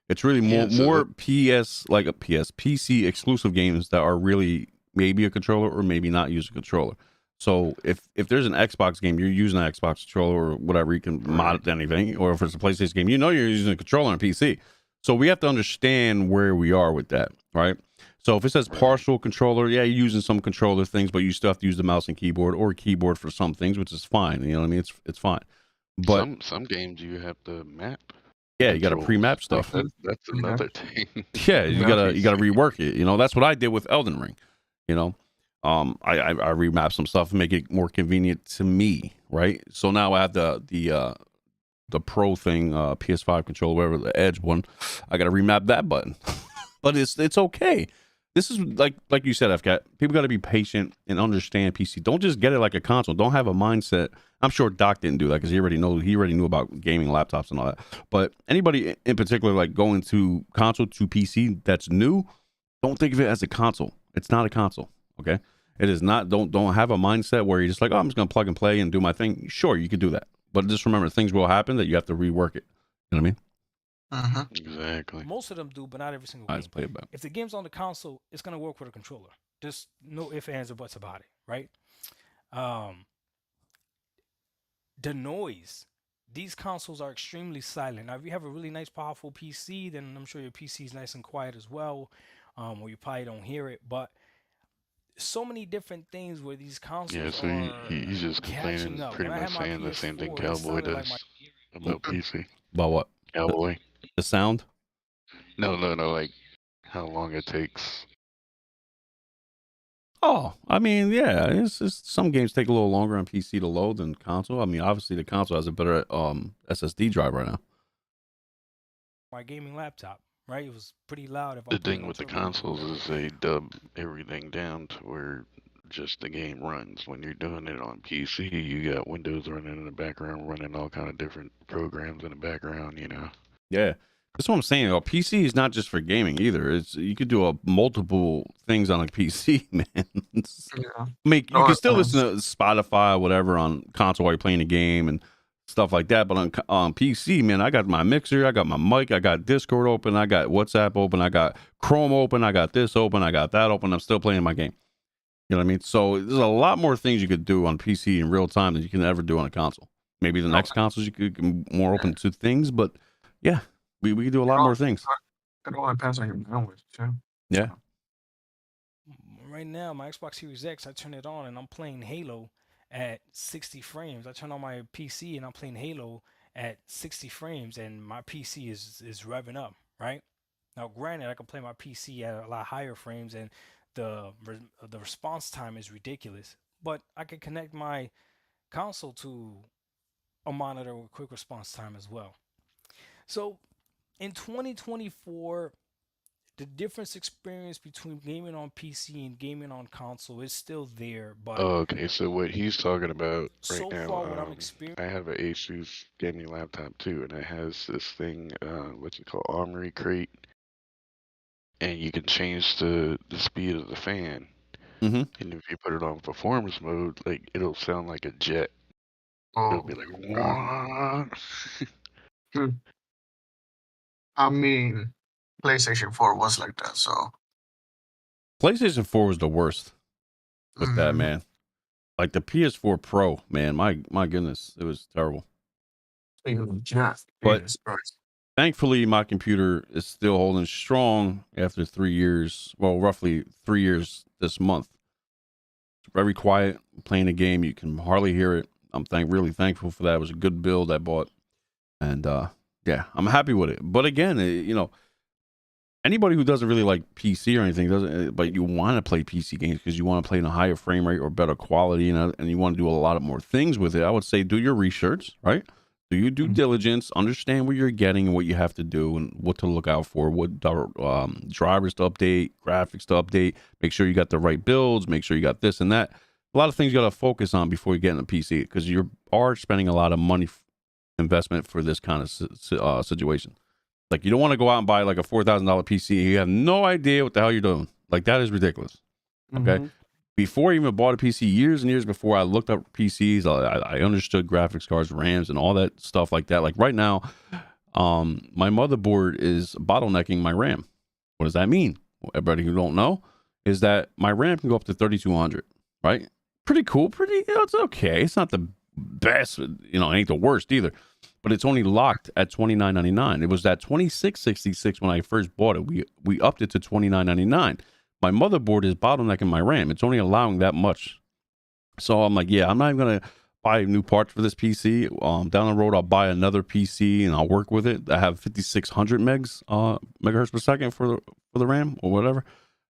A: It's really more PC exclusive games that are really maybe a controller or maybe not use a controller. So if there's an Xbox game, you're using an Xbox controller or whatever, you can mod it to anything. Or if it's a PlayStation game, you're using a controller on PC. So we have to understand where we are with that, right? So if it says partial controller, you're using some controller things, but you still have to use the mouse and keyboard or keyboard for some things, which is fine. You know what I mean? It's fine. But
C: some games you have to map.
A: Yeah, you got to pre-map stuff.
C: That's another thing.
A: Yeah, you gotta rework it. That's what I did with Elden Ring. I remapped some stuff and make it more convenient to me, right? So now I have the Pro thing, PS5 controller, whatever, the Edge one. I got to remap that button, but it's okay. this is like you said, FCAT. People got to be patient and understand PC. Don't just get it like a console. Don't have a mindset. I'm sure Doc didn't do that because he already knew about gaming laptops and all that. But anybody in particular, like going to console to PC that's new, don't think of it as a console. It's not a console. Okay, it is not. Don't have a mindset where you're just like, oh, I'm just gonna plug and play and do my thing. Sure, you could do that, but just remember, things will happen that you have to rework it. You know what I mean?
C: Exactly.
F: Most of them do, but not every single
A: I
F: game.
A: just play it back.
F: If the game's on the console, it's gonna work with a controller. There's no ifs, ands, or buts about it, right? The noise. These consoles are extremely silent. Now, if you have a really nice, powerful PC, then I'm sure your PC is nice and quiet as well, or you probably don't hear it. But so many different things where these consoles
C: Yeah, so
F: are
C: he's just
F: catching
C: complaining,
F: up.
C: pretty
F: When I
C: much
F: had my
C: saying the same thing
F: PS4, it
C: Cowboy
F: sounded like
C: does
F: my
C: about PC.
A: About what?
C: Cowboy.
A: The sound?
C: No, like how long it takes.
A: Oh, I mean, yeah, it's some games take a little longer on PC to load than console. I mean, obviously the console has a better SSD drive right now.
F: my gaming laptop, right? It was pretty loud. If I
C: The
F: put it
C: thing
F: on
C: with the
F: turbo.
C: consoles is they dub everything down to where just the game runs. When you're doing it on PC, you got Windows running in the background, running all kind of different programs in the background, you know.
A: Yeah, that's what I'm saying. A PC is not just for gaming either. It's you could do multiple things on a PC, man.
B: Yeah.
A: You
B: No,
A: can still
B: it
A: listen to Spotify or whatever on console while you're playing a game and stuff like that. But on PC, man, I got my mixer, I got my mic, I got Discord open, I got WhatsApp open, I got Chrome open, I got this open, I got that open. I'm still playing my game. You know what I mean? So there's a lot more things you could do on PC in real time than you can ever do on a console. Maybe the next consoles you could get more open to things, but yeah, we can do a lot more things.
B: It all depends on your bandwidth too.
A: Yeah.
F: Right now, my Xbox Series X, I turn it on and I'm playing Halo at 60 frames. I turn on my PC and I'm playing Halo at 60 frames, and my PC is revving up, right? Now, granted, I can play my PC at a lot higher frames, and the response time is ridiculous. But I can connect my console to a monitor with quick response time as well. So, in 2024, the difference experience between gaming on PC and gaming on console is still there, but
C: Oh, okay, so what he's talking about right
F: so
C: now,
F: far what I'm experiencing,
C: I have an Asus gaming laptop too, and it has this thing, what's it called, Armory Crate, and you can change the speed of the fan,
A: Mhm.
C: and if you put it on performance mode, like it'll sound like a jet. It'll
B: Oh,
C: be like,
B: God.
C: what?
B: I mean, PlayStation 4 was like that, so.
A: PlayStation 4 was the worst with that, man. Like the PS4 Pro, man, my goodness, it was terrible. But thankfully, my computer is still holding strong after 3 years. Well, roughly 3 years this month. It's very quiet, playing a game. You can hardly hear it. I'm really thankful for that. It was a good build I bought. And yeah, I'm happy with it. But again, anybody who doesn't really like PC or anything but you want to play PC games because you want to play in a higher frame rate or better quality, and you want to do a lot of more things with it, I would say do your research, right? Do your due diligence, understand what you're getting and what you have to do and what to look out for, what drivers to update, graphics to update, make sure you got the right builds, make sure you got this and that. A lot of things you got to focus on before you get in a PC because you are spending a lot of money investment for this kind of situation. Like, you don't want to go out and buy like a $4,000 PC. You have no idea what the hell you're doing. Like, that is ridiculous. Okay. Before I even bought a PC, years and years before I looked up PCs, I understood graphics cards, RAMs, and all that stuff like that. Like right now, my motherboard is bottlenecking my RAM. What does that mean? Everybody who don't know is that my RAM can go up to 3,200, right? Pretty cool. It's okay. It's not the best, it ain't the worst either. But it's only locked at $29.99. It was at $26.66 when I first bought it. We upped it to $29.99. My motherboard is bottlenecking my RAM. It's only allowing that much. So I'm like, yeah, I'm not even gonna buy new parts for this PC. Down the road, I'll buy another PC and I'll work with it. I have 5,600 megahertz per second for the RAM or whatever.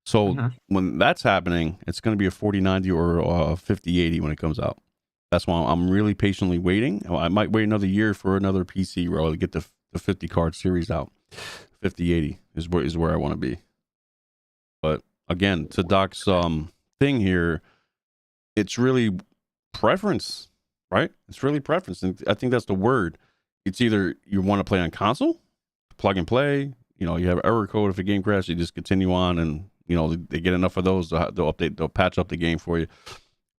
A: So when that's happening, it's gonna be a 4090 or a 5080 when it comes out. That's why I'm really patiently waiting. I might wait another year for another PC where I'll get the 50 card series out. 5080 is where I want to be. But again, to Doc's thing here, it's really preference, right? It's really preference. And I think that's the word. It's either you want to play on console, plug and play, you have error code. If a game crashes, you just continue on, and they get enough of those, they'll patch up the game for you.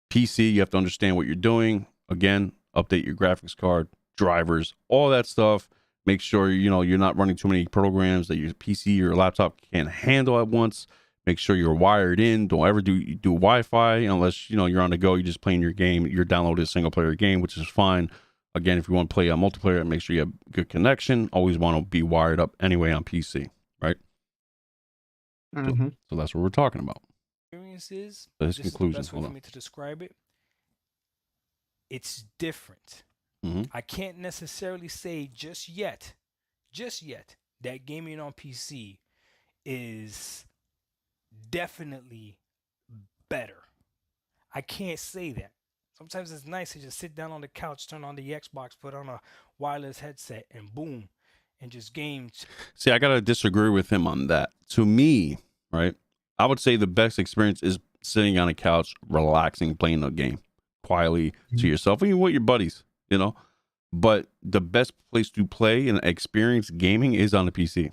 A: PC, you have to understand what you're doing. Again, update your graphics card, drivers, all that stuff. Make sure you're not running too many programs that your PC or laptop can't handle at once. Make sure you're wired in. Don't ever do Wi-Fi unless you're on the go. You're just playing your game. You're downloading a single player game, which is fine. Again, if you want to play a multiplayer, make sure you have good connection. Always want to be wired up anyway on PC, right?
B: Mm-hmm.
A: So that's what we're talking about.
F: Experiences.
A: This
F: This is the
A: conclusion.
F: best way
A: Hold
F: for
A: on.
F: me to describe it. It's different.
A: Mhm.
F: I can't necessarily say just yet, that gaming on PC is definitely better. I can't say that. Sometimes it's nice to just sit down on the couch, turn on the Xbox, put on a wireless headset, and boom, and just game.
A: See, I gotta disagree with him on that. To me, right, I would say the best experience is sitting on a couch, relaxing, playing a game quietly to yourself, even with your buddies. But the best place to play and experience gaming is on the PC.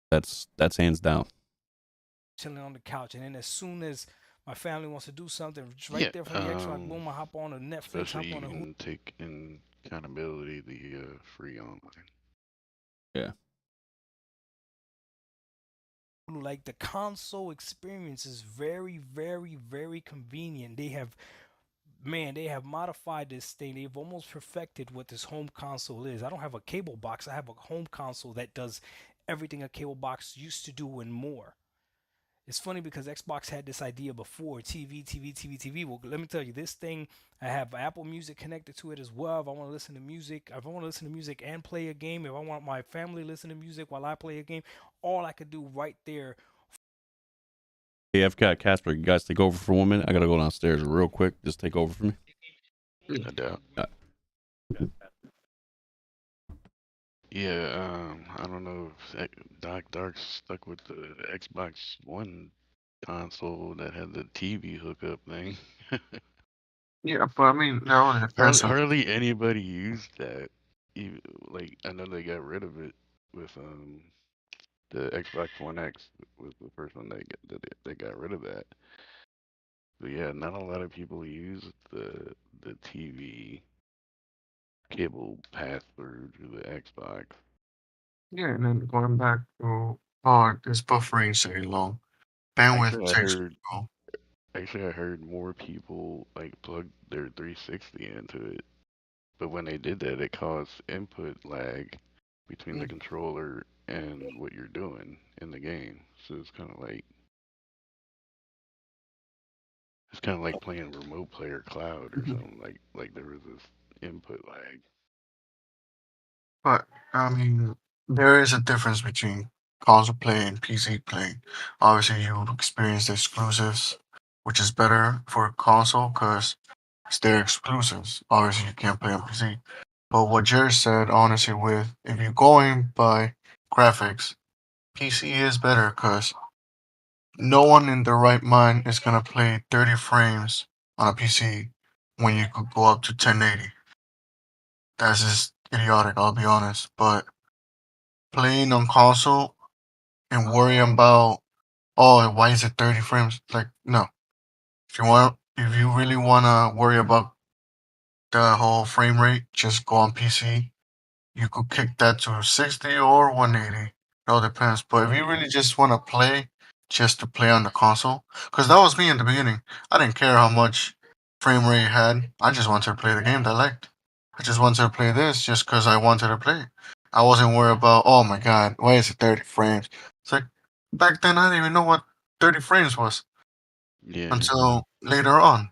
A: That's hands down.
F: Chilling on the couch, and then as soon as my family wants to do something, just
C: Yeah,
F: right there from the Xbox, boom, I hop on a Netflix,
C: especially
F: hop on
C: you
F: a Hulu.
C: can take in accountability the free online.
A: Yeah.
F: Like the console experience is very, very, very convenient. They have modified this thing. They've almost perfected what this home console is. I don't have a cable box. I have a home console that does everything a cable box used to do and more. It's funny because Xbox had this idea before, TV. Well, let me tell you, this thing, I have Apple Music connected to it as well. If I want to listen to music, and play a game, if I want my family to listen to music while I play a game, all I could do right there.
A: Hey, I've got Casper. You guys take over for 1 minute. I gotta go downstairs real quick. Just take over for me.
C: No doubt. Yeah, I don't know if Dark stuck with the Xbox One console that had the TV hookup thing.
B: Yeah, but I mean, that only depends on.
C: Hardly anybody used that. Like I know they got rid of it with the Xbox One X was the first one they got rid of that. But yeah, not a lot of people use the TV cable pass through to the Xbox.
B: Yeah, and then going back to, oh, this buffering so long. Bandwidth
C: Actually, I
B: takes
C: heard
B: control.
C: I heard more people like plug their 360 into it, but when they did that, it caused input lag between the
B: Mm.
C: controller and what you're doing in the game. So it's kind of like playing remote player cloud or
B: Mhm.
C: something. Like there was this input lag.
B: But I mean, there is a difference between console play and PC play. Obviously, you experience the exclusives, which is better for console because it's their exclusives. Obviously, you can't play on PC. But what Jared said, honestly, with if you're going by graphics, PC is better because no one in their right mind is gonna play 30 frames on a PC when you could go up to 1080. That's just idiotic, I'll be honest. But playing on console and worrying about, oh, why is it 30 frames? Like, no. If you really wanna worry about the whole frame rate, just go on PC. You could kick that to 60 or 180. It all depends. But if you really just want to play, just to play on the console, because that was me in the beginning. I didn't care how much frame rate it had. I just wanted to play the game that I liked. I just wanted to play this just because I wanted to play. I wasn't worried about, oh my god, why is it 30 frames? It's like, back then I didn't even know what 30 frames was
C: Yeah,
B: until later on.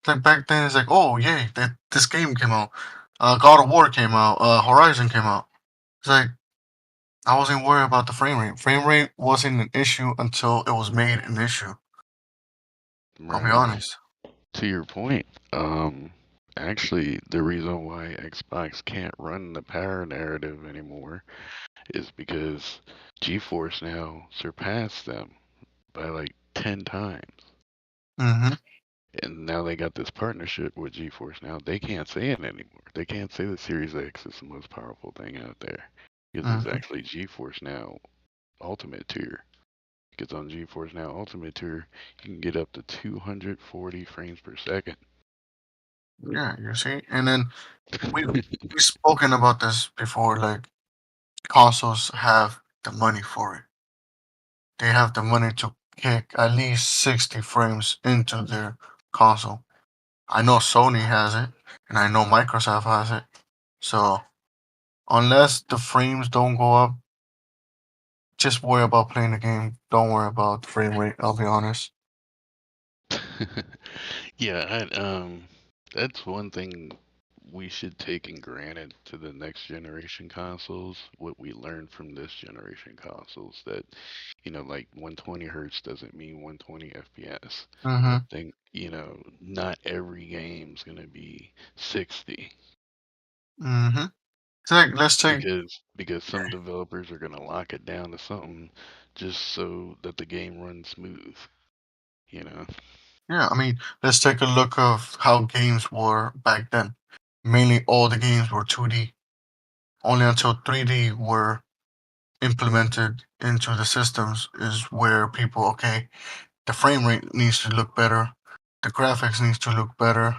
B: Like back then, it's like, oh yay, this game came out. God of War came out. Horizon came out. It's like I wasn't worried about the frame rate. Frame rate wasn't an issue until it was made an issue. I'll be
C: right.
B: honest.
C: To your point, actually, the reason why Xbox can't run the power narrative anymore is because GeForce now surpassed them by like 10 times.
B: Mm-hmm.
C: And now they got this partnership with GeForce Now. They can't say it anymore. They can't say the Series X is the most powerful thing out there. Because it's
B: Mm-hmm.
C: actually GeForce Now Ultimate tier. Because on GeForce Now Ultimate tier, you can get up to 240 frames per second.
B: Yeah, you see, and then we spoken about this before. Like consoles have the money for it. They have the money to kick at least 60 frames into their console. I know Sony has it, and I know Microsoft has it. So unless the frames don't go up, just worry about playing the game. Don't worry about the frame rate. I'll be honest.
C: Yeah, that's one thing we should take in granted to the next generation consoles. What we learned from this generation consoles that, like 120 hertz doesn't mean 120 FPS.
B: Mm-hmm.
C: Think, not every game's gonna be 60
B: Mm-hmm. Let's take.
C: because some developers are gonna lock it down to something just so that the game runs smooth. You know.
B: Yeah, I mean, let's take a look of how games were back then. Mainly, all the games were 2D. Only until 3D were implemented into the systems is where people, okay, the frame rate needs to look better, the graphics needs to look better,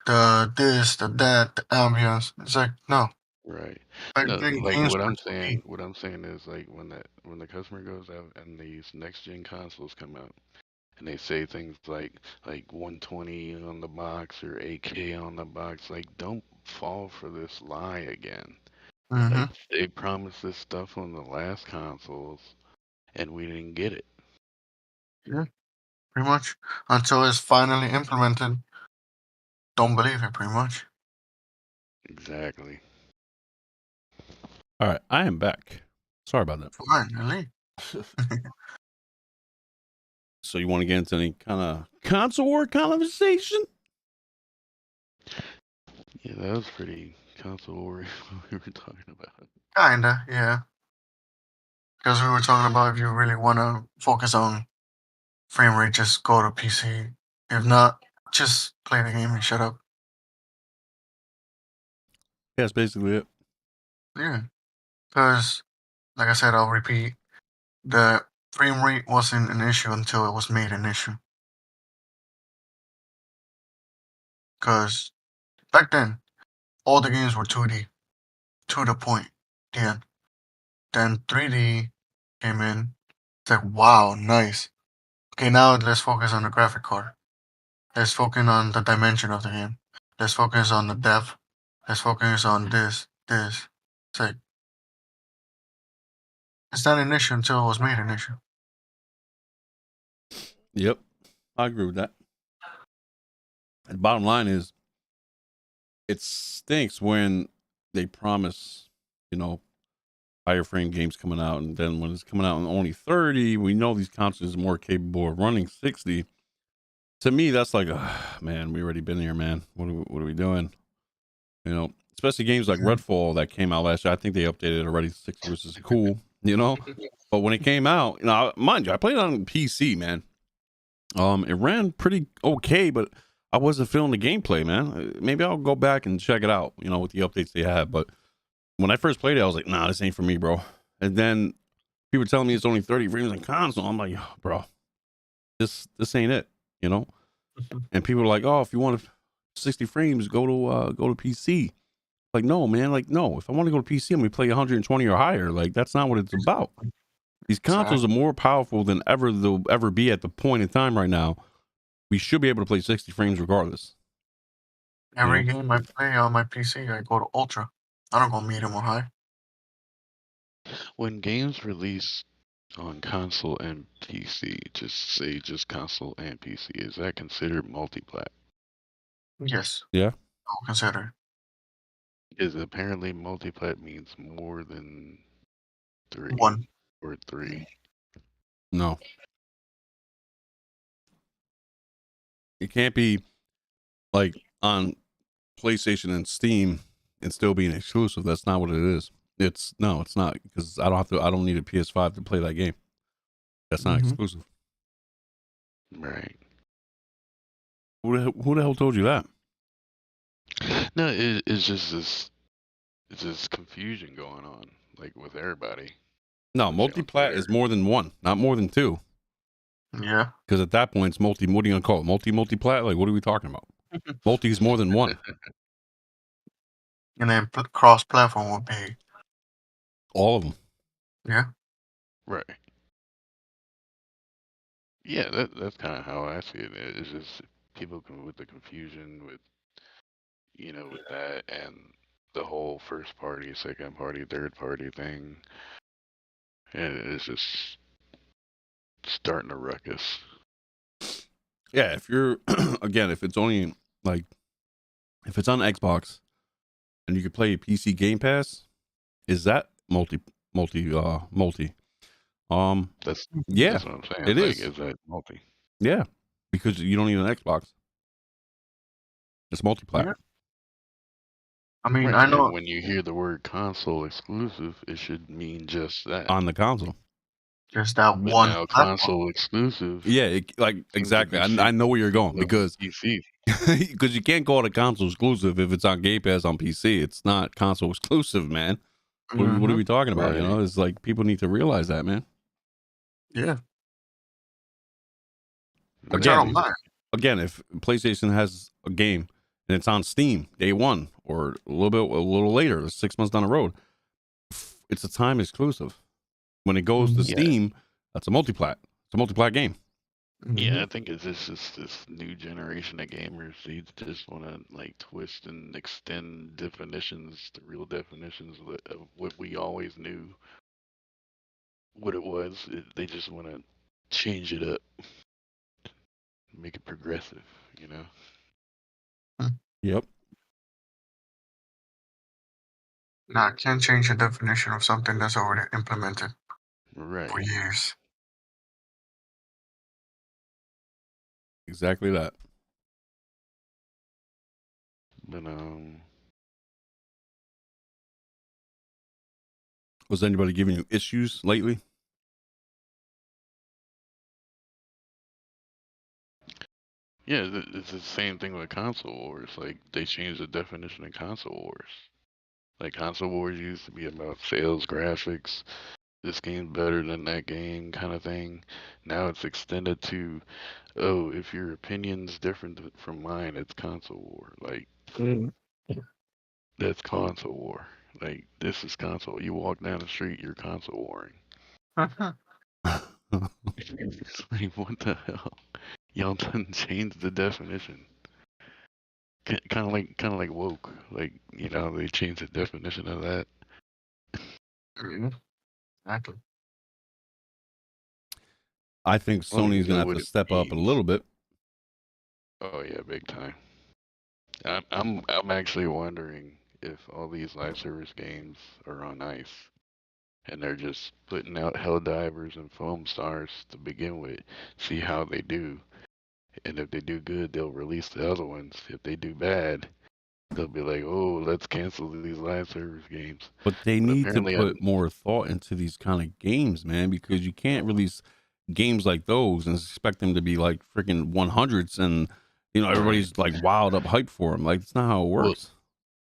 B: the this, the that, the ambience. It's like no,
C: Right.
B: back
C: No,
B: then
C: like
B: games
C: what
B: were
C: I'm
B: 2D.
C: saying, what I'm saying is like when the customer goes out and these next gen consoles come out and they say things like 120 on the box or 8K on the box, like don't fall for this lie again.
B: Mm-hmm.
C: Like they promised this stuff on the last consoles and we didn't get it.
B: Yeah, pretty much until it's finally implemented. Don't believe it, pretty much.
C: Exactly.
A: All right, I am back. Sorry about that.
B: Finally.
A: So you want to get into any kind of console war conversation?
C: Yeah, that was pretty console war we were talking about.
B: Kinda, yeah. Because we were talking about if you really want to focus on frame rate, just go to PC. If not, just play the game and shut up.
A: Yeah, that's basically it.
B: Yeah. Because, like I said, I'll repeat, the frame rate wasn't an issue until it was made an issue. Because back then, all the games were 2D, to the point, the end. Then 3D came in. It's like, wow, nice. Okay, now let's focus on the graphic card. Let's focus on the dimension of the game. Let's focus on the depth. Let's focus on this. It's like, it's not an issue until it was made an issue.
A: Yep, I agree with that. The bottom line is, it stinks when they promise, higher frame games coming out, and then when it's coming out in only 30, we know these consoles are more capable of running 60. To me, that's like, man, we already been here, man. What are we doing? Especially games like Redfall that came out last year. I think they updated it already. 60, which is cool, But when it came out, mind you, I played it on PC, man. It ran pretty okay, but I wasn't feeling the gameplay, man. Maybe I'll go back and check it out, with the updates they have. But when I first played it, I was like, nah, this ain't for me, bro. And then people telling me it's only 30 frames on console. I'm like, bro, this ain't it, And people are like, oh, if you want 60 frames, go to PC. Like, no, man. Like, no. If I want to go to PC, I'm gonna play 120 or higher. Like, that's not what it's about. These consoles are more powerful than ever they'll ever be at the point in time right now. We should be able to play 60 frames regardless.
B: Every game I play on my PC, I go to Ultra. I don't go medium or high.
C: When games release on console and PC, just console and PC, is that considered multi-plat?
B: Yes,
A: Yeah.
B: I'll consider.
C: Because apparently multi-plat means more than 3
B: One.
C: or 3.
A: No. It can't be like on PlayStation and Steam and still being exclusive. That's not what it is. It's not, because I don't need a PS5 to play that game. That's not exclusive.
C: Right.
A: Who the hell told you that?
C: No, it's just this confusion going on, like with everybody.
A: No,
C: Especially on
A: multi-plat
C: Twitter.
A: is more than one, not more than two.
B: Yeah.
A: Because at that point, it's multi. What are you gonna call it? Multi-plat? Like, what are we talking about? Multi is more than one.
B: And then cross-platform would be,
A: All of them.
B: yeah.
C: Right. Yeah, that's kind of how I see it. It's just people come with the confusion with, with that and the whole first party, second party, third party thing. And it's just starting a ruckus.
A: Yeah, if you're again, if it's only like if it's on Xbox and you can play PC Game Pass, is that multi?
C: That's
A: Yeah,
C: that's what I'm saying.
A: it
C: Like,
A: is.
C: that multi?
A: Yeah, because you don't need an Xbox. It's multi-plat
B: Yeah. I mean,
C: Right.
B: I
C: And
B: know.
C: when you hear the word console exclusive, it should mean just that.
A: on the console.
B: Just that
C: But
B: one
C: now
B: platform.
C: console exclusive.
A: Yeah, like
C: seems to
A: exactly.
C: be
A: I know where you're going
C: shifting
A: because
C: PC.
A: because you can't call it a console exclusive if it's on Game Pass on PC. It's not console exclusive, man. What are
B: Mhm.
A: we talking about? You
C: Right.
A: know, it's like people need to realize that, man.
B: Yeah. Which I don't
A: Again,
B: mind.
A: if PlayStation has a game and it's on Steam day one or a little later, 6 months down the road, it's a time exclusive. When it goes to
B: Mhm.
C: Yeah.
A: Steam, that's a multi-plat. It's a multi-plat game.
C: Yeah, I
B: Mhm.
C: think it's just this new generation of gamers. They just want to like twist and extend definitions, the real definitions of what we always knew what it was. They just want to change it up, make it progressive, you know?
A: Yep.
B: Nah, can't change the definition of something that's already implemented for
C: Right.
B: years.
A: Exactly that.
C: But
A: Was anybody giving you issues lately?
C: yeah, it's the same thing with console wars. Like they changed the definition of console wars. Like console wars used to be about sales, graphics, this game's better than that game kind of thing. Now it's extended to, oh, if your opinion's different from mine, it's console war. Like that's console war. Like this is console. You walk down the street, you're console warring. It's like, what the hell? Y'all done changed the definition. Kind of like woke. Like they changed the definition of that.
B: Yeah, exactly.
A: I think
C: I don't
A: Sony's
C: even
A: gonna
C: know
A: have
C: what
A: to
C: it
A: step up a
C: means.
A: little bit.
C: Oh yeah, big time. I'm actually wondering if all these live service games are on ice and they're just putting out Helldivers and Foam Stars to begin with, see how they do. And if they do good, they'll release the other ones. If they do bad, they'll be like, "Oh, let's cancel these live service games."
A: But they
C: But
A: need to
C: apparently,
A: put more thought into these kind of games, man, because you can't release games like those and expect them to be like freaking 100s and everybody's like wild up hype for them. Like it's not how it
C: well,
A: works.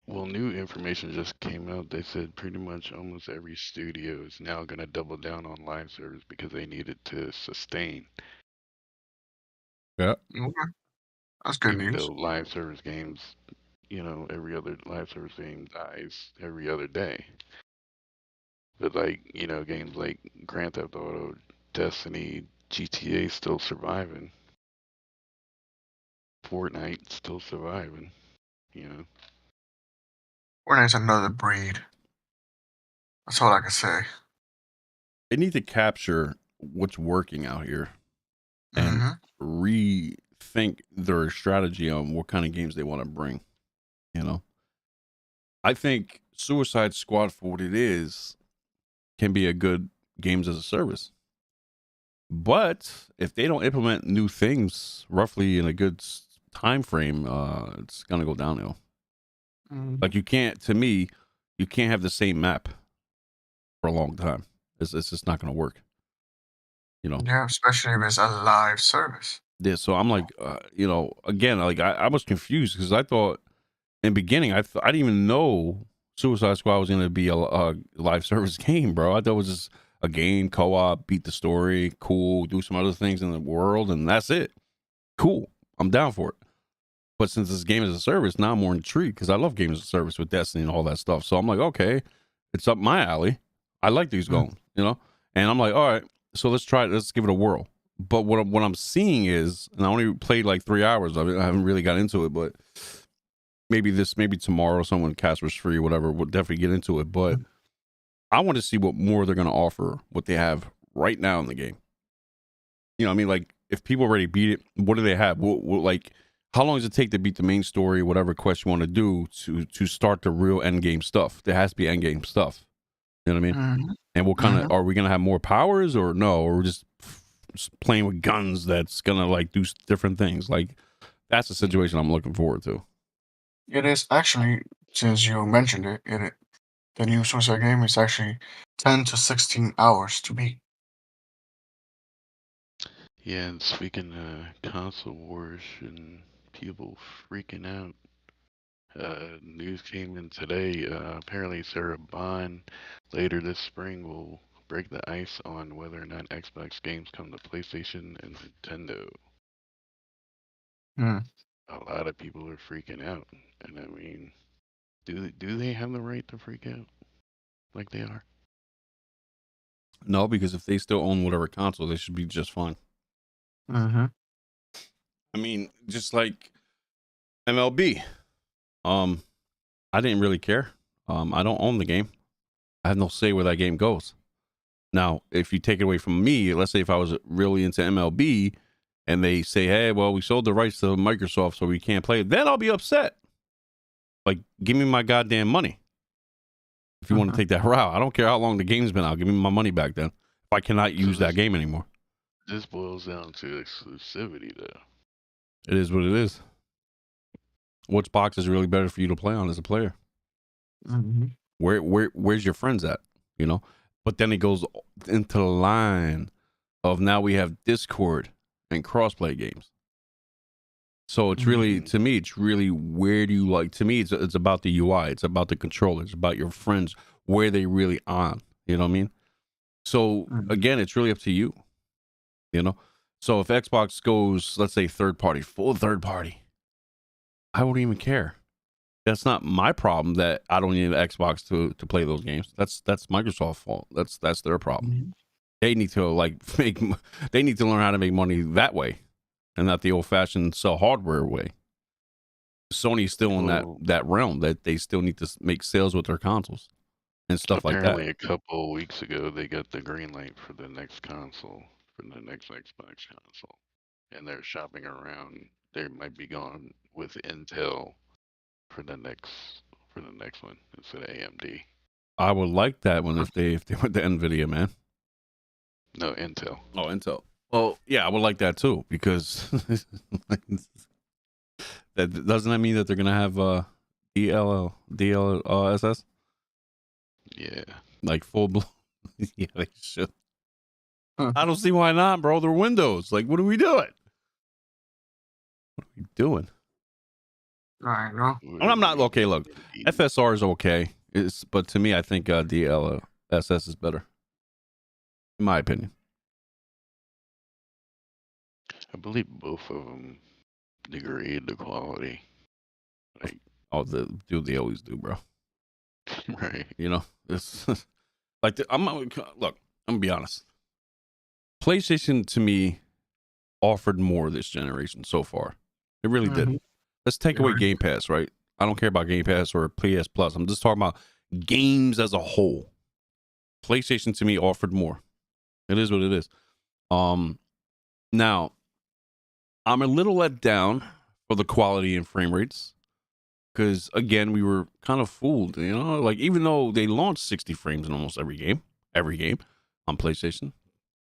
C: new information just came out. They said pretty much almost every studio is now going to double down on live service because they need it to sustain.
A: Yeah.
B: Okay. That's good
C: Even
B: news.
C: though live service games, every other live service game dies every other day. But like, games like Grand Theft Auto, Destiny, GTA still surviving. Fortnite still surviving,
B: Fortnite's another breed. That's all I can say.
A: They need to capture what's working out here and
B: hmm
A: rethink their strategy on what kind of games they want to bring. I think Suicide Squad, for what it is, can be a good games as a service. But if they don't implement new things roughly in a good time frame, it's gonna go downhill. Like you can't have the same map for a long time. It's just not gonna work.
B: Yeah, especially if it's a live service.
A: Yeah, so I'm like, again, like I was confused because I thought in the beginning I didn't even know Suicide Squad was gonna be a live service game, bro. I thought it was just a game, co-op, beat the story, cool, do some other things in the world, and that's it. Cool, I'm down for it. But since this game is a service, now I'm more intrigued because I love games as a service with Destiny and all that stuff. So I'm like, okay, it's up my alley. I like these going, and I'm like, all right, so let's try it. Let's give it a whirl. But what I'm seeing is, and I only played like 3 hours of it. I haven't really got into it, but maybe tomorrow, someone Casper's free, whatever. We'll definitely get into it. But I want to see what more they're going to offer, what they have right now in the game. You know what I mean? Like, if people already beat it, what do they have? Like, how long does it take to beat the main story, whatever quest you want to do, to start the real end game stuff? There has to be end game stuff. You know what I mean?
B: Mm-hmm.
A: And what kind of, are we going to have more powers or no? Or we're just playing with guns that's going to like do different things? Like, that's the situation I'm looking forward to.
B: It is actually, since you mentioned it, the new Suicide game is actually 10 to 16 hours to beat.
C: Yeah, and speaking of console wars and people freaking out, news came in today. Apparently, Sarah Bond later this spring will break the ice on whether or not Xbox games come to PlayStation and Nintendo.
B: Hmm.
C: A lot of people are freaking out, and I mean, do they have the right to freak out like they are?
A: No, because if they still own whatever console, they should be just fine.
B: Mm-hmm.
A: I mean, just like MLB. I didn't really care. I don't own the game. I have no say where that game goes. Now, if you take it away from me, let's say if I was really into MLB and they say, hey, well, we sold the rights to Microsoft so we can't play it, then I'll be upset. Like, give me my goddamn money. If you want to take that route, I don't care how long the game's been out. Give me my money back then. If I cannot use that game anymore.
C: This boils down to exclusivity, though.
A: It is what it is. Which box is really better for you to play on as a player?
B: Mm-hmm.
A: Where's your friends at? But then it goes into the line of now we have Discord and crossplay games. So it's really, to me, it's really where do you like? To me, it's about the UI, it's about the controller, it's about your friends, where they really on. You know what I mean? So again, it's really up to you. So if Xbox goes, let's say full third party, I wouldn't even care. That's not my problem that I don't need an Xbox to play those games. That's Microsoft's fault. That's their problem.
B: Mm-hmm.
A: They need to they need to learn how to make money that way and not the old fashioned sell hardware way. Sony's still in that realm that they still need to make sales with their consoles and stuff like that.
C: Apparently, a couple of weeks ago, they got the green light for the next console, for the next Xbox console, and they're shopping around. They might be going with Intel for the next one instead of AMD.
A: I would like that one if they went to NVIDIA, man.
C: No, Intel.
A: Oh, Intel. Well, yeah, I would like that too because that doesn't that mean that they're gonna have DLSS?
C: Yeah,
A: like full blown. Yeah, they should.
B: Huh.
A: I don't see why not, bro. They're Windows. Like, what are we doing? What are we doing?
B: I know.
A: I'm not okay. Look, FSR is okay. But to me, I think DLSS is better, in my opinion.
C: I believe both of them degrade the quality. Like,
A: They always do, bro.
C: right.
A: It's like I'm gonna be honest. PlayStation to me offered more this generation so far. It really did. Let's take away Game Pass, right? I don't care about Game Pass or PS Plus. I'm just talking about games as a whole. PlayStation to me offered more. It is what it is. Now, I'm a little let down for the quality and frame rates because, again, we were kind of fooled. Like even though they launched 60 frames in almost every game on PlayStation,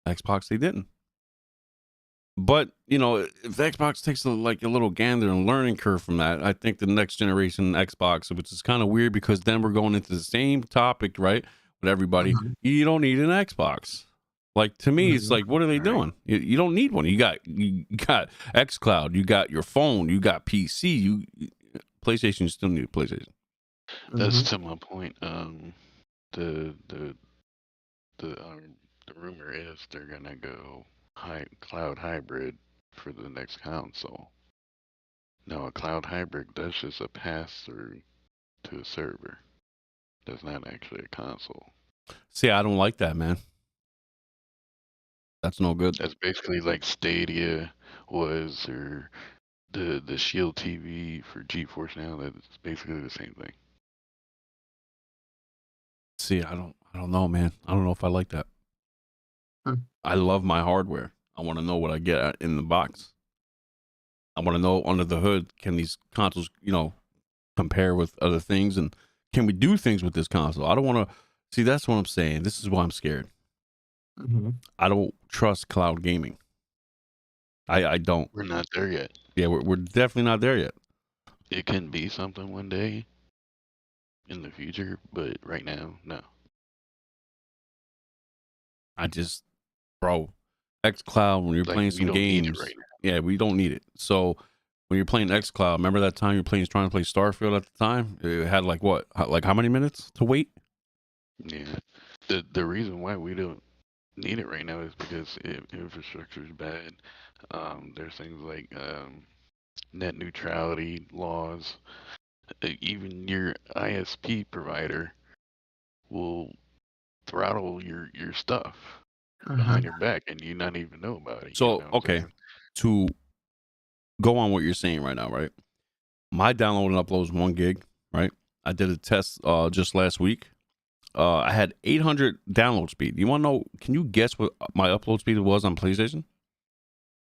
A: Xbox they didn't. But, if Xbox takes a little gander and learning curve from that, I think the next generation Xbox, which is kind of weird because then we're going into the same topic, right? With everybody, you don't need an Xbox. Like, to me, it's like, what are they doing? You don't need one. You got xCloud, you got your phone, you got PC, PlayStation. You still need a PlayStation.
C: That's to my point. The rumor is they're gonna go cloud hybrid for the next console. Now, a cloud hybrid, that's just a pass through to a server. That's not actually a console.
A: See, I don't like that, man. That's no good.
C: That's basically like Stadia was, or the Shield TV for GeForce Now. That's basically the same thing.
A: See, I don't know, man. I don't know if I like that. I love my hardware. I want to know what I get in the box. I want to know under the hood, can these consoles, compare with other things, and can we do things with this console? I don't want to see. That's what I'm saying. This is why I'm scared. I don't trust cloud gaming. I don't.
C: We're not there yet.
A: Yeah, we're definitely not there yet.
C: It can be something one day in the future, but right now, no.
A: Bro, xCloud, when you're playing some games,
C: right
A: yeah, we don't need it. So when you're playing xCloud, remember that time you're trying to play Starfield at the time? It had like what? Like how many minutes to wait?
C: Yeah. The reason why we don't need it right now is because infrastructure is bad. There's things like net neutrality laws. Even your ISP provider will throttle your stuff behind your back, and you not even know about it.
A: So okay, to go on what you're saying right now, right? My download and upload is 1 gig, right? I did a test just last week. I had 800 download speed. You want to know? Can you guess what my upload speed was on PlayStation?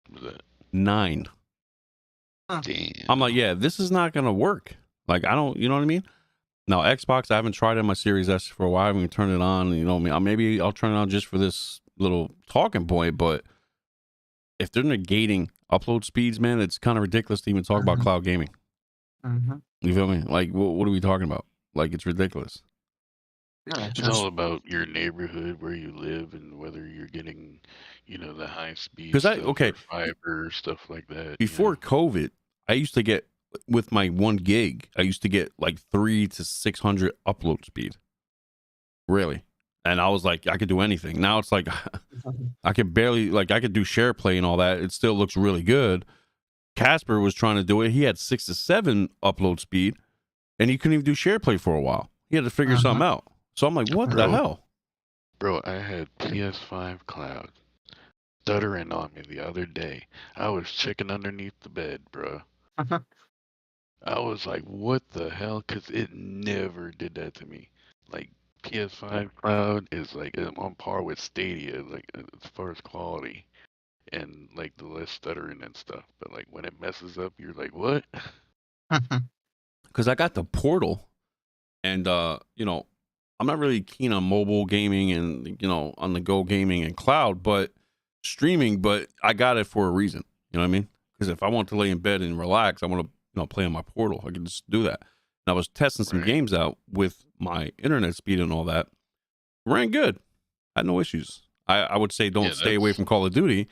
C: What was that?
A: 9.
C: Damn.
A: I'm like, yeah, this is not gonna work. Like, I don't, you know what I mean? Now, Xbox, I haven't tried it on my Series S for a while. I haven't even turned it on. You know what I mean? Maybe I'll turn it on just for this little talking point. But if they're negating upload speeds, man, it's kind of ridiculous to even talk about cloud gaming. You feel me? Like, what are we talking about? Like, it's ridiculous.
B: Yeah,
C: It's all about your neighborhood, where you live, and whether you're getting, the high speed stuff, or fiber, stuff like that.
A: Before COVID, I used to get, with my 1 gig, I used to get like 300 to 600 upload speed. Really. And I was like, I could do anything. Now it's like, I could barely, like, I could do share play and all that. It still looks really good. Casper was trying to do it. He had 6 to 7 upload speed, and he couldn't even do share play for a while. He had to figure something out. So I'm like, what the hell?
C: Bro, I had PS5 Cloud stuttering on me the other day. I was checking underneath the bed, bro. I was like, what the hell? Because it never did that to me. Like, PS5 Cloud is like on par with Stadia, like as far as quality and like the less stuttering and stuff. But like when it messes up, you're like, what?
A: Because I got the Portal, and I'm not really keen on mobile gaming and on the go gaming and cloud, but streaming. But I got it for a reason. You know what I mean? Because if I want to lay in bed and relax, I want to play on my Portal. I can just do that. And I was testing some games out with my internet speed and all that. Ran good. I had no issues. I would say don't stay away from Call of Duty.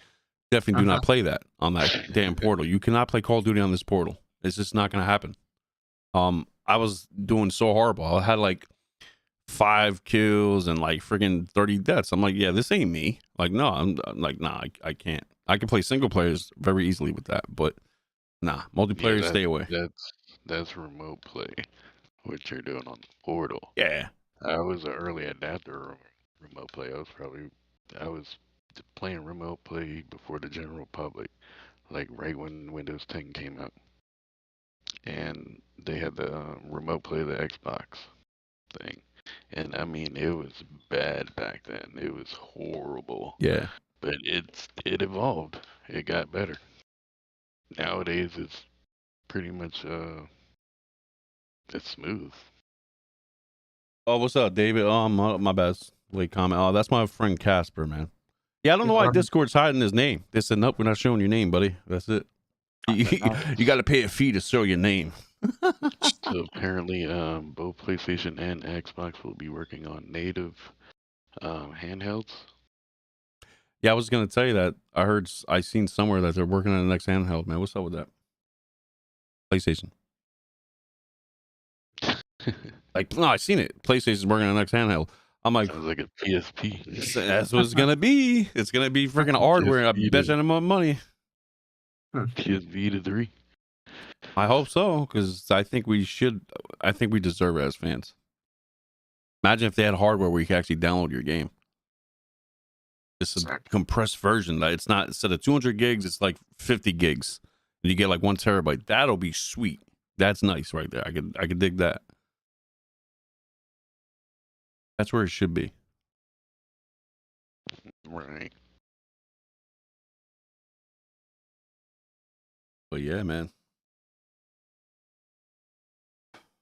A: Definitely do not play that on that damn Portal. You cannot play Call of Duty on this Portal. It's just not going to happen. I was doing so horrible. I had like 5 kills and like friggin' 30 deaths. I'm like, yeah, this ain't me. Like, no, I'm like, nah, I can't. I can play single players very easily with that, but nah, multiplayer, stay away.
C: That's remote play, what you're doing on the Portal.
A: Yeah.
C: I was an early adapter of remote play. I was playing remote play before the general public, like right when Windows 10 came out. And they had the remote play the Xbox thing. And I mean, it was bad back then. It was horrible.
A: Yeah.
C: But it evolved. It got better. Nowadays, it's pretty much it's smooth.
A: Oh, what's up, David? Oh, my bad. Late comment. Oh, that's my friend Casper, man. Yeah, I don't know why Discord's hiding his name. They said, nope, we're not showing your name, buddy. That's it. You got to pay a fee to show your name.
C: So apparently, both PlayStation and Xbox will be working on native handhelds.
A: Yeah, I was gonna tell you that. I seen somewhere that they're working on the next handheld. Man, what's up with that? PlayStation. Like, no, I seen it. PlayStation's working on the next handheld. I'm like,
C: Sounds like a PSP.
A: that's what it's gonna be. It's gonna be freaking hardware. I bet you more money.
C: PSV to 3.
A: I hope so, because I think we should. I think we deserve it as fans. Imagine if they had hardware where you could actually download your game. It's a compressed version. It's not, instead of 200 gigs, it's like 50 gigs. And you get like 1 terabyte. That'll be sweet. That's nice right there. I could dig that. That's where it should be.
C: Right.
A: But yeah, man.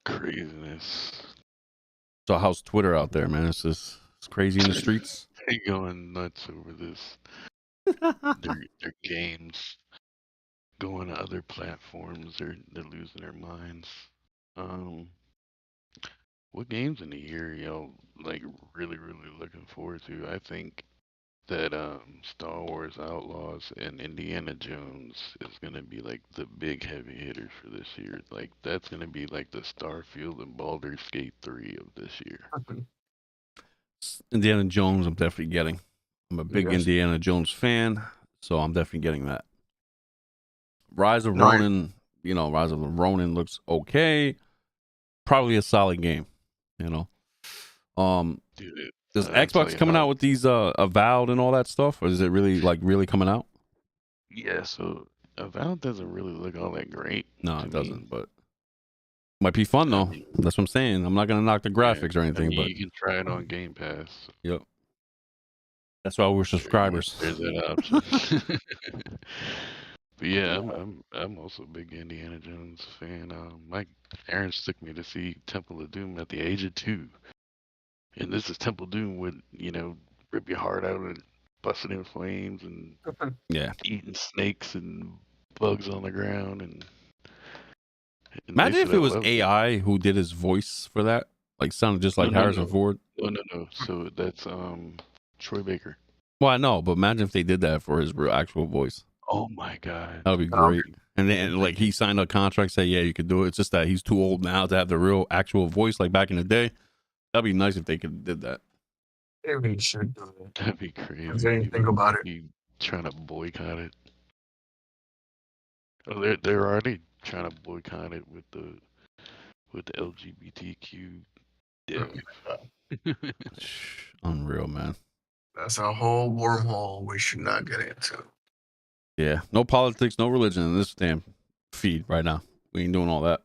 C: Craziness.
A: So how's Twitter out there, man? It's crazy in the streets.
C: They going nuts over this. Their games going to other platforms. They're losing their minds. What games in the year y'all like really looking forward to? I think that Star Wars Outlaws and Indiana Jones is gonna be like the big heavy hitters for this year. Like that's gonna be like the Starfield and Baldur's Gate 3 of this year.
A: Indiana Jones, I'm definitely getting. I'm a big
B: Yes.
A: Indiana Jones fan, so I'm definitely getting that. Rise of Ronin, Rise of the Ronin looks okay. Probably a solid game,
C: Dude,
A: Is
C: I'll tell
A: Xbox
C: you
A: coming
C: how-
A: out with these Avowed and all that stuff, or is it really coming out?
C: Yeah, so Avowed doesn't really look all that great.
A: No,
C: to
A: it
C: me.
A: doesn't, but might be fun though. That's what I'm saying. I'm not gonna knock the graphics or anything, but
C: you can try it on Game Pass.
A: yep. That's why we're subscribers.
C: There's that option. But yeah, I'm also a big Indiana Jones fan. My parents took me to see Temple of Doom at the age of 2, and this is Temple of Doom with rip your heart out and busting in flames and
A: Yeah.
C: eating snakes and bugs on the ground and
A: Imagine if
C: they
A: it was
C: loved
A: AI who did his voice for that. Like sounded just like
C: No,
A: Harrison
C: no.
A: Ford.
C: No. So that's Troy Baker.
A: Well, I know, but imagine if they did that for his real actual voice.
C: Oh my God.
A: That would be great. And then like he signed a contract, say, yeah, you could do it. It's just that he's too old now to have the real actual voice like back in the day. That'd be nice if they could did that.
B: Maybe you should do it.
C: That'd be crazy.
B: If they think about it.
C: You trying to boycott it? Oh, they're already trying to boycott it with the LGBTQ death.
A: Unreal, man.
B: That's a whole wormhole we should not get into.
A: Yeah. No politics, no religion in this damn feed right now. We ain't doing all that.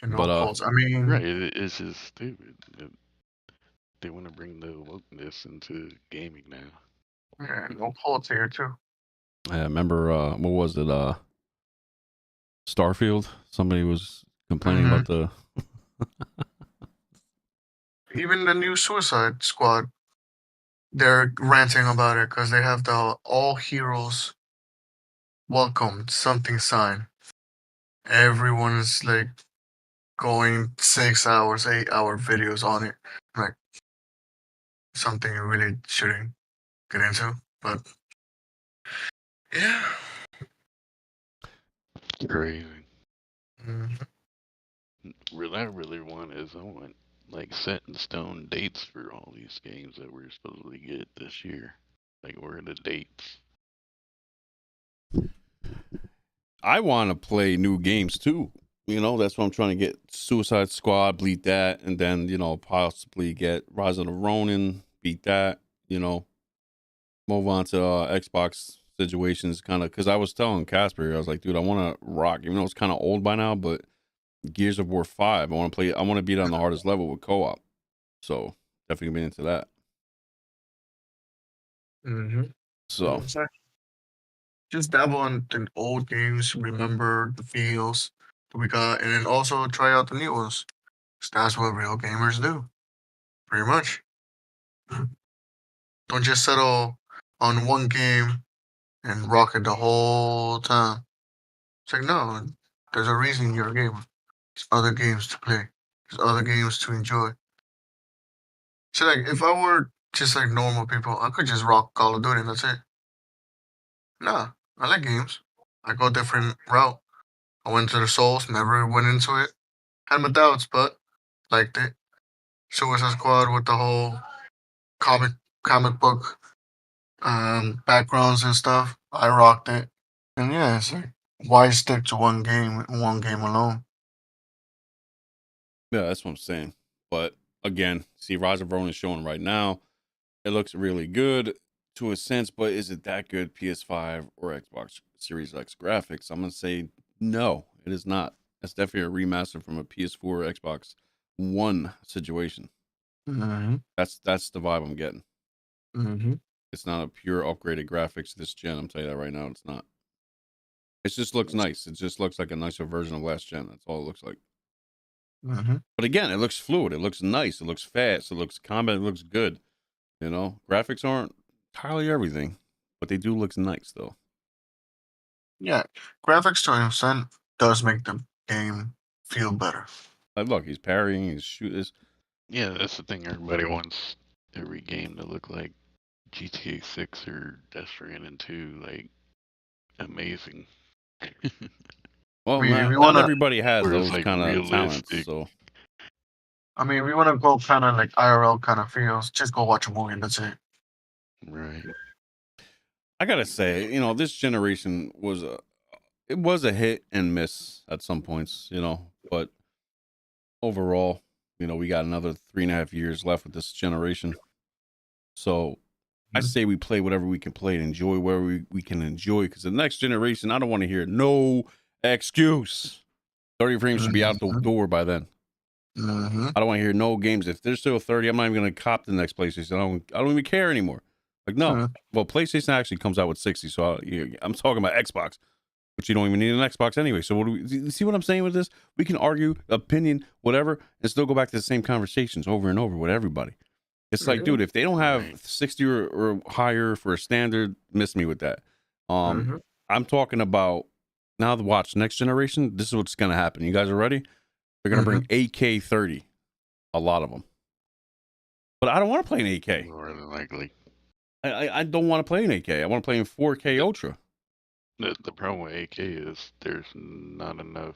B: And
A: But,
B: cults. I mean,
C: Right, it's just stupid. They want to bring the wokeness into gaming now.
B: yeah, no cults here too.
A: I remember what was it? Starfield. Somebody was complaining about the
B: Even the new Suicide Squad, they're ranting about it because they have the all heroes welcome something sign. Everyone is like going 6 hours, 8-hour videos on it. Like something you really shouldn't get into. But yeah.
C: Crazy.
B: Mhm.
C: What I really want is I want like set in stone dates for all these games that we're supposed to get this year. Like where are the dates?
A: I want to play new games too. That's what I'm trying to get. Suicide Squad, beat that, and then possibly get Rise of the Ronin, beat that. Move on to Xbox situations, kind of, because I was telling Casper, I was like, dude, I want to rock, even though it's kind of old by now, but Gears of War 5, I want to play. I want to beat on the hardest level with co-op. So definitely be into that.
B: Mm-hmm.
A: So
B: just dabble in old games, remember the feels that we got, and then also try out the new ones. 'Cause that's what real gamers do, pretty much. Don't just settle on one game and rock it the whole time. It's like, no, there's a reason you're a gamer. There's other games to play. There's other games to enjoy. So like, if I were just like normal people, I could just rock Call of Duty and that's it. Nah, I like games. I go a different route. I went to the Souls, never went into it. Had my doubts, but liked it. Suicide Squad with the whole comic comic book backgrounds and stuff. I rocked it. And yeah, it's like, why stick to one game alone?
A: Yeah, that's what I'm saying. But again, see, Rise of Rome is showing right now. It looks really good to a sense, but is it that good PS5 or Xbox Series X graphics? I'm gonna say no, it is not. It's definitely a remaster from a PS4 or Xbox One situation.
B: Mm-hmm.
A: That's the vibe I'm getting.
B: Mm-hmm.
A: It's not a pure upgraded graphics this gen. I'm telling you that right now. It's not. It just looks nice. It just looks like a nicer version of last gen. That's all it looks like.
B: Mm-hmm.
A: But again, it looks fluid. It looks nice. It looks fast. It looks combat. It looks good. You know, graphics aren't entirely everything, but they do look nice though.
B: Yeah, graphics to an extent does make the game feel better.
A: Like, look, he's parrying. He's shooting.
C: Yeah, that's the thing. Everybody wants every game to look like GTA 6 or Death Stranding 2, like amazing.
A: Well,
B: I mean, if you
A: not
B: wanna,
A: everybody has
C: Or it's
A: those
C: like
A: kind of talents.
C: realistic.
A: So
B: if you wanna go kind of like IRL kind of feels, just go watch a movie and that's it.
C: Right.
A: I gotta say, you know, this generation was a hit and miss at some points. You know, but overall, you know, we got another 3.5 years left with this generation. So I say we play whatever we can play and enjoy where we can enjoy, because the next generation, I don't want to hear no excuse. 30 frames should be out the door by then.
B: Mm-hmm.
A: I don't want to hear no games. If they're still 30, I'm not even going to cop the next PlayStation. I don't even care anymore. Like, no.
B: Mhm.
A: Well, PlayStation actually comes out with 60, so I'm talking about Xbox, but you don't even need an Xbox anyway. So what do you see what I'm saying with this? We can argue, opinion, whatever, and still go back to the same conversations over and over with everybody. It's like, dude, if they don't have
C: Right.
A: 60 or higher for a standard, miss me with that.
B: Mhm.
A: I'm talking about now. Watch next generation. This is what's gonna happen. You guys are ready? They're gonna bring AK-30, a lot of them. But I don't want to play an AK.
C: More than likely.
A: I don't want to play an AK. I want to play in 4K Ultra.
C: The problem with AK is there's not enough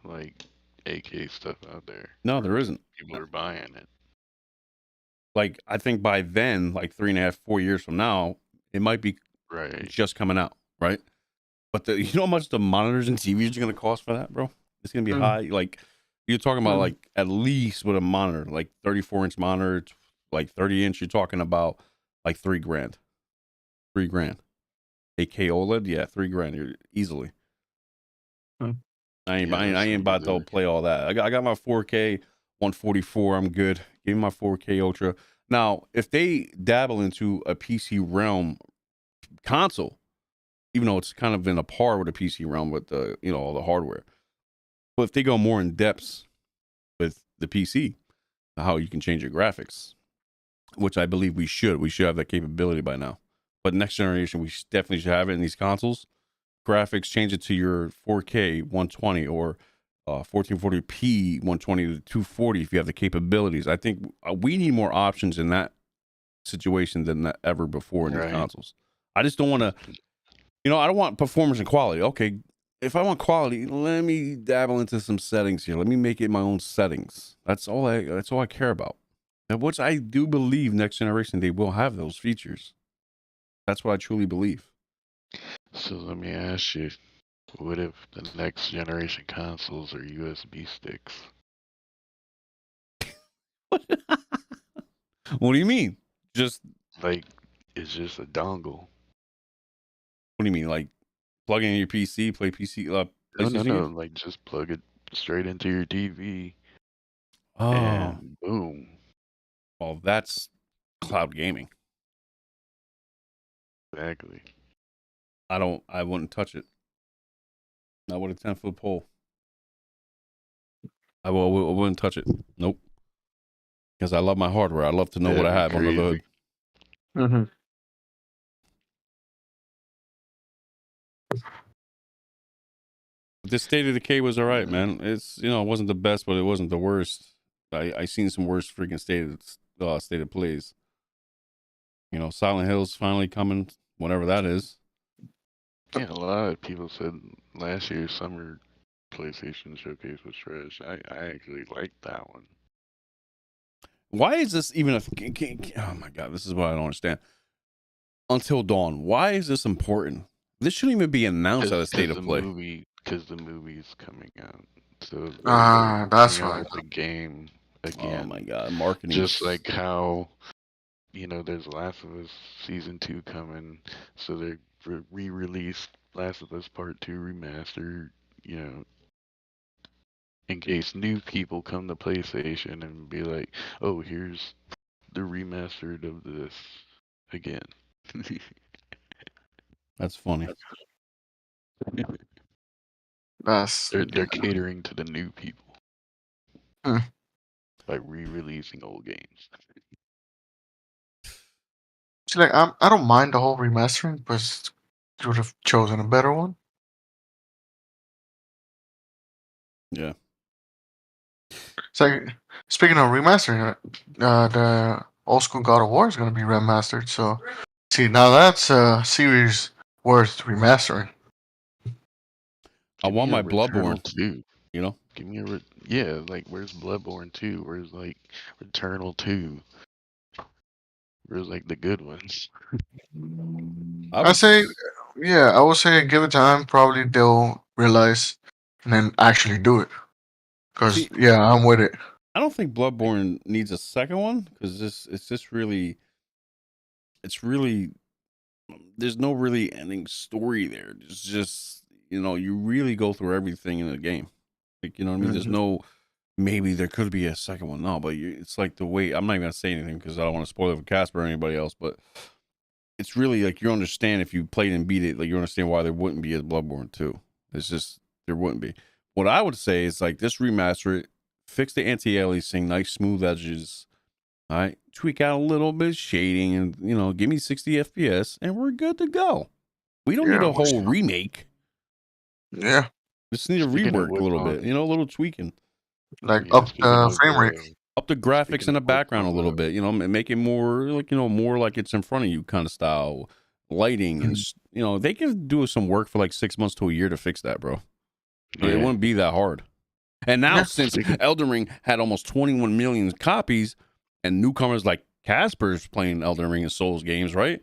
C: like AK stuff out there.
A: No, there isn't.
C: People are buying it.
A: Like, I think by then, like 3.5, 4 years from now, it might be
C: Right.
A: just coming out, right? But you know how much the monitors and TVs are going to cost for that, bro? It's going to be high. Like, you're talking about like at least with a monitor, like 34-inch monitor, like 30-inch. You're talking about like $3,000, $3,000. AK OLED, yeah, $3,000 easily. I ain't about to play all that. I got my 4K 144. I'm good. Give me my 4K Ultra. Now, if they dabble into a PC realm console, even though it's kind of in a par with a PC realm with the all the hardware, but if they go more in depth with the PC, how you can change your graphics, which I believe we should have that capability by now. But next generation, we definitely should have it in these consoles. Graphics, change it to your 4K 120 or 1440p 120 to 240 if you have the capabilities. I think we need more options in that situation than ever before in these consoles. I just don't want to, I don't want performance and quality. Okay, if I want quality, let me dabble into some settings here. Let me make it my own settings. That's all I care about. And which I do believe next generation they will have those features. That's what I truly believe.
C: So let me ask you, what if the next generation consoles are USB sticks?
A: What do you mean? Just
C: like it's just a dongle.
A: What do you mean? Like plug in your PC, play PC?
C: No. Like just plug it straight into your TV.
A: Oh,
C: and boom.
A: Well, that's cloud gaming.
C: Exactly.
A: I wouldn't touch it. Not with a 10-foot pole. I wouldn't touch it. Nope. Because I love my hardware. I love to know what I have on the hood.
B: Mm-hmm.
A: This State of Decay was all right, man. It's it wasn't the best, but it wasn't the worst. I seen some worse freaking state of plays. Silent Hill's finally coming, whatever that is.
C: Yeah, a lot of people said last year's summer PlayStation Showcase was trash. I actually liked that one.
A: Why is this even a? Oh my god, this is what I don't understand. Until Dawn, why is this important? This shouldn't even be announced at a state of play.
C: Because the movie's coming out, so they're
B: That's
C: coming out
B: right.
C: with the game
A: Oh
C: again.
A: my god, marketing.
C: Just like how, there's Last of Us Season 2 coming, so they re-released Last of Us Part 2 Remastered, in case new people come to PlayStation and be like, oh, here's the remastered of this again.
A: That's funny.
C: They're catering to the new people by re-releasing old games.
B: See, like I don't mind the whole remastering, but you would have chosen a better one.
A: Yeah.
B: It's like, speaking of remastering, the old school God of War is going to be remastered. So, see, now that's a series worth remastering.
A: I want my Bloodborne
C: too.
A: Give
C: me like where's Bloodborne 2? Where's like Returnal 2? Where's like the good ones?
B: I would say give it time. Probably they'll realize and then actually do it. Because I'm with it.
A: I don't think Bloodborne needs a second one because it's really there's no really ending story there. It's just you really go through everything in the game. Like, you know what I mean? There's no maybe there could be a second one. No, but it's like the way I'm not even gonna say anything because I don't want to spoil it for Casper or anybody else. But it's really like you understand if you played and beat it, like you understand why there wouldn't be a Bloodborne 2. It's just there wouldn't be. What I would say is like just remaster it, fix the anti-aliasing, nice smooth edges. All right, tweak out a little bit of shading, and give me 60 FPS, and we're good to go. We don't need a whole remake.
B: Yeah,
A: just need to rework a little bit, a little tweaking,
B: like up the frame rate,
A: up the graphics in the background a little bit. Make it more like more like it's in front of you kind of style, lighting, and they can do some work for like 6 months to a year to fix that, bro. Yeah. It wouldn't be that hard. And now since Elden Ring had almost 21 million copies. And newcomers like Casper's playing Elden Ring and Souls games, right?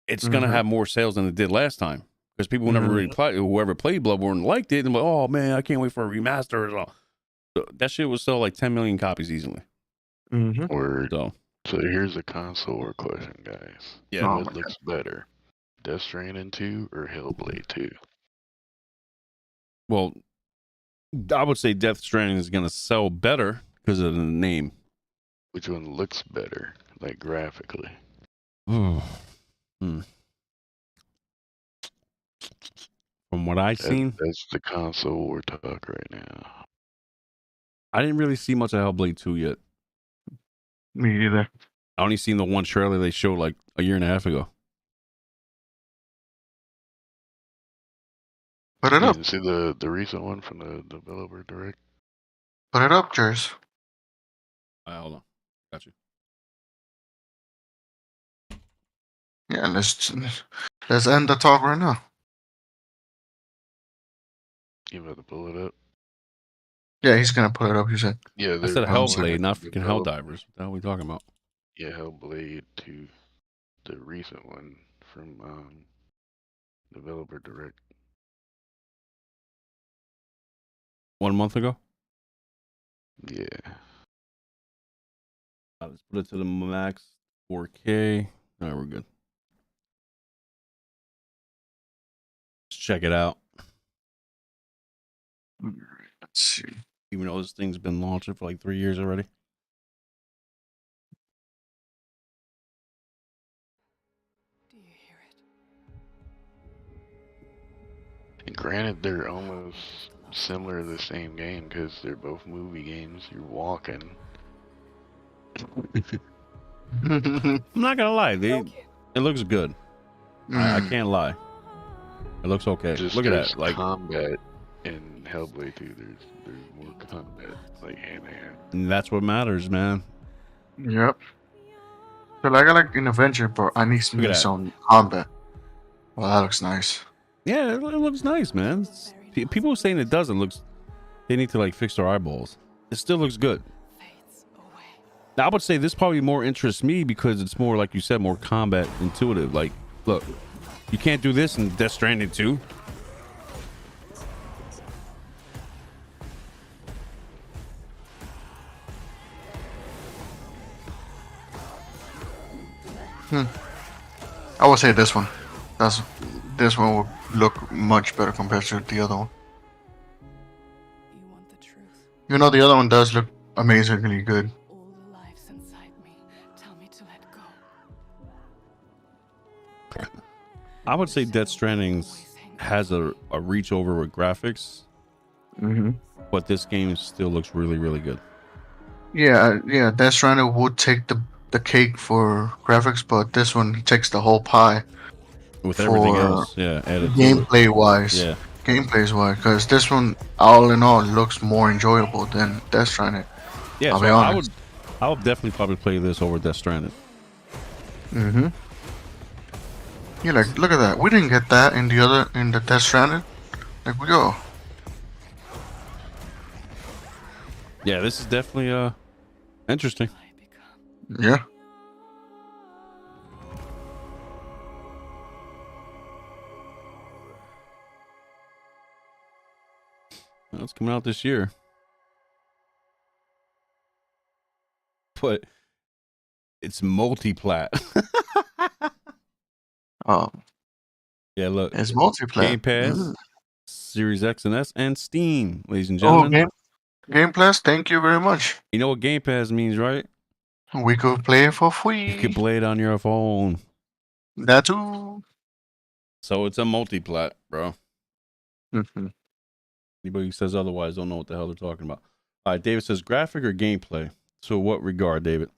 A: It's gonna have more sales than it did last time because people who never really played, whoever played Bloodborne liked it, and like, oh man, I can't wait for a remaster. So that shit would sell like 10 million copies easily.
C: Word. So here's a console question, guys.
A: Yeah,
C: what looks better, Death Stranding 2 or Hellblade 2?
A: Well, I would say Death Stranding is gonna sell better because of the name.
C: Which one looks better, like graphically?
A: From what I've seen,
C: that's the console war talk right now.
A: I didn't really see much of Hellblade 2 yet.
B: Me either.
A: I only seen the one trailer they showed like a year and a half ago.
B: Put it up.
C: You see the recent one from the developer direct?
B: Put it up, Jers.
A: Hold on. Got you.
B: Yeah, let's end the talk right now.
C: You about to pull it up?
B: Yeah, he's gonna put it up. You said.
C: Yeah,
A: I said Hellblade, not freaking Helldivers. What the hell are we talking about?
C: Yeah, Hellblade 2, the recent one from developer direct.
A: 1 month ago.
C: Yeah.
A: Let's put it to the max 4K. All right, we're good. Let's check it out.
B: Let's see.
A: Even though this thing's been launching for like 3 years already.
D: Do you hear it?
C: And granted, they're almost similar to the same game because they're both movie games. You're walking.
A: I'm not gonna lie, it looks good. I can't lie. It looks okay. Look at that, like
C: combat in Hellblade 2. There's more combat, like hand to hand.
A: And that's what matters, man.
B: Yep. So like I like an adventure, but I need some combat. Well, that looks nice.
A: Yeah, it looks nice, man. People saying it doesn't looks. They need to like fix their eyeballs. It still looks good. Now, I would say this probably more interests me because it's more, like you said, more combat intuitive. Like, look, you can't do this in Death Stranding 2.
B: I would say this one. This one would look much better compared to the other one.
G: You want the truth?
B: You know, the other one does look amazingly good.
G: All the lives inside me tell me to let go.
A: I would say Death Stranding has a reach over with graphics, but this game still looks really, really good.
B: Yeah. Death Stranding would take the cake for graphics, but this one takes the whole pie
A: With everything
B: for
A: else, yeah, added to it.
B: gameplay wise.
A: Yeah.
B: Gameplays wise, because this one, all in all, looks more enjoyable than Death Stranding.
A: Yeah,
B: I'll
A: so
B: be honest.
A: I would definitely probably play this over Death Stranding.
B: You're like, look at that. We didn't get that in the Death Stranding. Like, yo,
A: Yeah, this is definitely interesting.
B: yeah.
A: Well, it's coming out this year, but it's multi-plat. Yeah, look,
B: It's multiplayer.
A: Game Pass, Series X and S, and Steam, ladies and
B: Oh,
A: gentlemen.
B: Game Pass. Thank you very much.
A: You know what Game Pass means, right?
B: We could play it for
A: You
B: free.
A: can play it on your phone.
B: That too.
A: So it's a multi-plat, bro.
B: Mm-hmm.
A: Anybody who says otherwise don't know what the hell they're talking about. All right, David says graphic or gameplay. So what regard, David?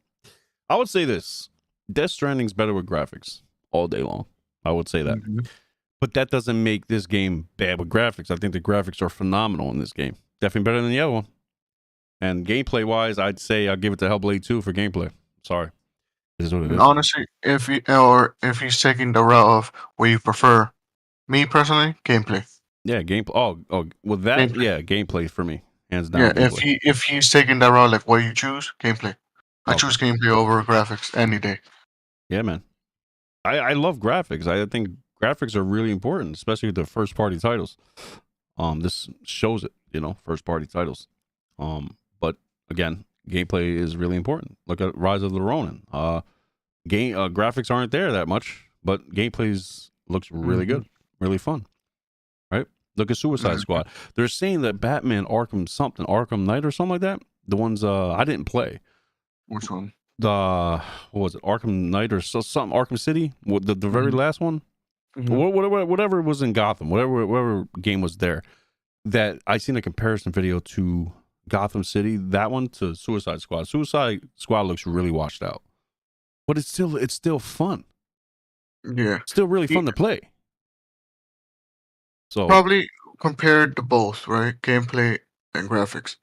A: I would say this. Death Stranding's better with graphics all day long. I would say that. But that doesn't make this game bad with graphics. I think the graphics are phenomenal in this game. Definitely better than the other one. And gameplay-wise, I'd say I'll give it to Hellblade 2 for gameplay. Sorry. This is what it is.
B: Honestly, if he's taking the route of where you prefer, me personally, gameplay.
A: Yeah, gameplay. Oh, with that,
B: Gameplay.
A: yeah, gameplay for me. Hands down.
B: Yeah,
A: gameplay.
B: if he's taking that route, like what you choose, gameplay. I
A: Okay.
B: choose gameplay over graphics any day.
A: Yeah, man. I love graphics. I think graphics are really important, especially with the first party titles. This shows it, first party titles. But again, gameplay is really important. Look at Rise of the Ronin. Graphics aren't there that much, but gameplays looks really good, really fun. Right? Look at Suicide Squad. They're saying that Batman Arkham Knight or something like that. The ones I didn't play.
B: Which one?
A: What was it, Arkham Knight or something, Arkham City, the very last one, whatever was in Gotham, whatever game was there, that I seen a comparison video to Gotham City, that one to Suicide Squad. Suicide Squad looks really washed out, but it's still fun.
B: Yeah.
A: Still really fun to play. So
B: Probably compared to both, right? Gameplay and graphics.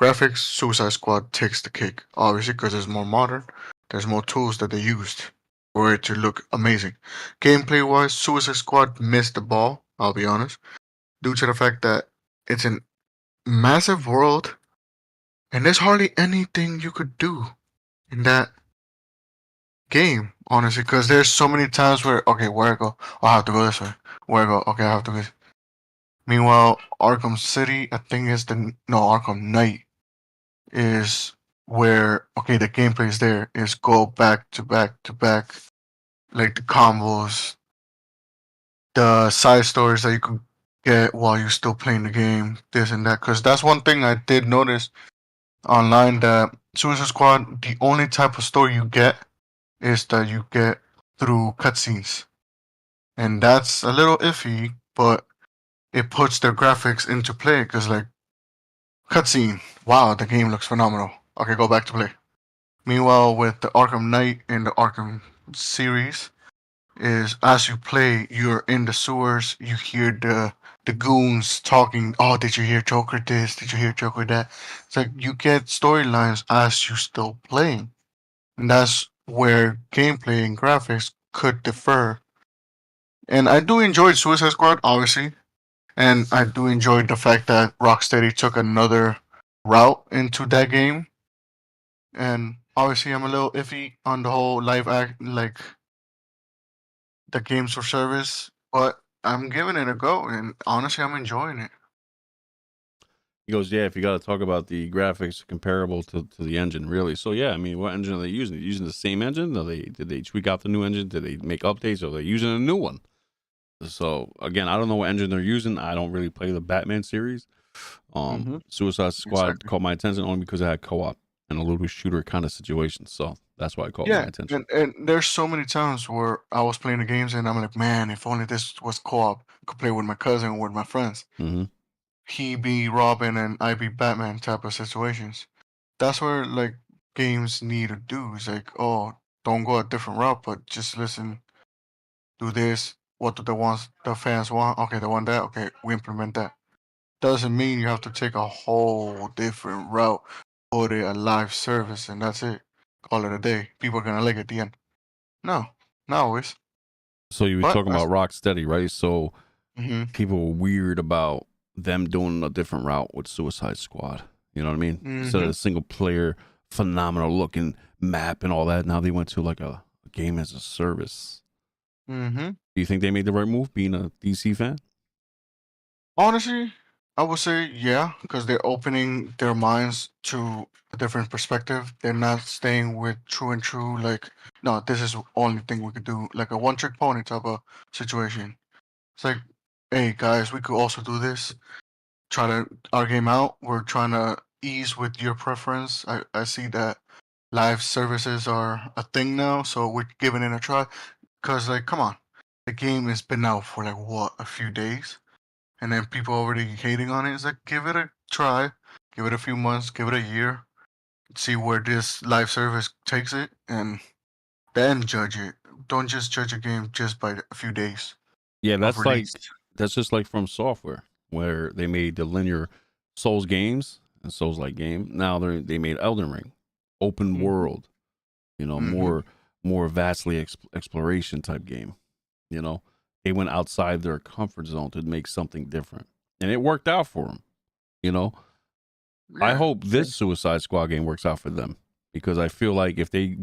B: Graphics, Suicide Squad takes the cake, obviously, because it's more modern. There's more tools that they used for it to look amazing. Gameplay wise, Suicide Squad missed the ball, I'll be honest, due to the fact that it's a massive world and there's hardly anything you could do in that game, honestly, because there's so many times where, okay, where I go? Oh, I have to go this way. Where I go? Okay, I have to go. Meanwhile, Arkham City, I think is Arkham Knight is where, okay, the gameplay is there, is go back to back to back, like the combos, the side stories that you could get while you're still playing the game, this and that. Because that's one thing I did notice online, that Suicide Squad, the only type of story you get is that you get through cutscenes. And that's a little iffy, but it puts their graphics into play, because, like, cutscene, wow, the game looks phenomenal. Okay, go back to play. Meanwhile, with the Arkham Knight and the Arkham series, is as you play, you're in the sewers, you hear the goons talking, oh, did you hear Joker this? Did you hear Joker that? It's like you get storylines as you still playing. And that's where gameplay and graphics could differ And I do enjoy Suicide Squad, obviously, and I do enjoy the fact that Rocksteady took another route into that game. And obviously, I'm a little iffy on the whole live act, like the games for service, but I'm giving it a go, and honestly, I'm enjoying it.
A: He goes, yeah, if you got to talk about the graphics comparable to the engine, really. So, yeah, I mean, what engine are they using? Are they using the same engine? Did they tweak out the new engine? Did they make updates? Or are they using a new one? So, again, I don't know what engine they're using. I don't really play the Batman series. Suicide Squad
B: Exactly.
A: caught my attention only because it had co-op and a little shooter kind of situation. So, that's why it caught my
B: Yeah,
A: attention.
B: and there's so many times where I was playing the games and I'm like, man, if only this was co-op, I could play with my cousin or with my friends.
A: Mm-hmm.
B: He be Robin and I be Batman type of situations. That's where like games need to do. It's like, oh, don't go a different route, but just listen, do this. What do the fans want? Okay, they want that. Okay, we implement that. Doesn't mean you have to take a whole different route, put it a live service, and that's it. Call it a day. People are gonna like it at the end. No, not always.
A: So, you were
B: But
A: talking about Rocksteady, right? So,
B: mm-hmm,
A: people were weird about them doing a different route with Suicide Squad. You know what I mean? Instead of
B: mm-hmm,
A: a single player, phenomenal looking map and all that, now they went to like a game as a service.
B: mm-hmm.
A: Do you think they made the right move being a DC fan?
B: Honestly, I would say yeah, because they're opening their minds to a different perspective. They're not staying with true and true. Like, no, this is the only thing we could do. Like a one-trick pony type of situation. It's like, hey guys, we could also do this. Try to our game out. We're trying to ease with your preference. I see that live services are a thing now, so we're giving it a try. Cause like, come on, the game has been out for like what, a few days, and then people already hating on it. It's like, give it a try, give it a few months, give it a year, see where this live service takes it, and then judge it. Don't just judge a game just by a few days
A: Yeah,
B: of release.
A: that's just like From Software, where they made the linear Souls games and Souls like game. Now they made Elden Ring, open
B: Mm-hmm.
A: world,
B: Mm-hmm.
A: more vastly exploration type game. You know, they went outside their comfort zone to make something different, and it worked out for them. You know, I
B: Yeah.
A: hope this Suicide Squad game works out for them because I feel like if they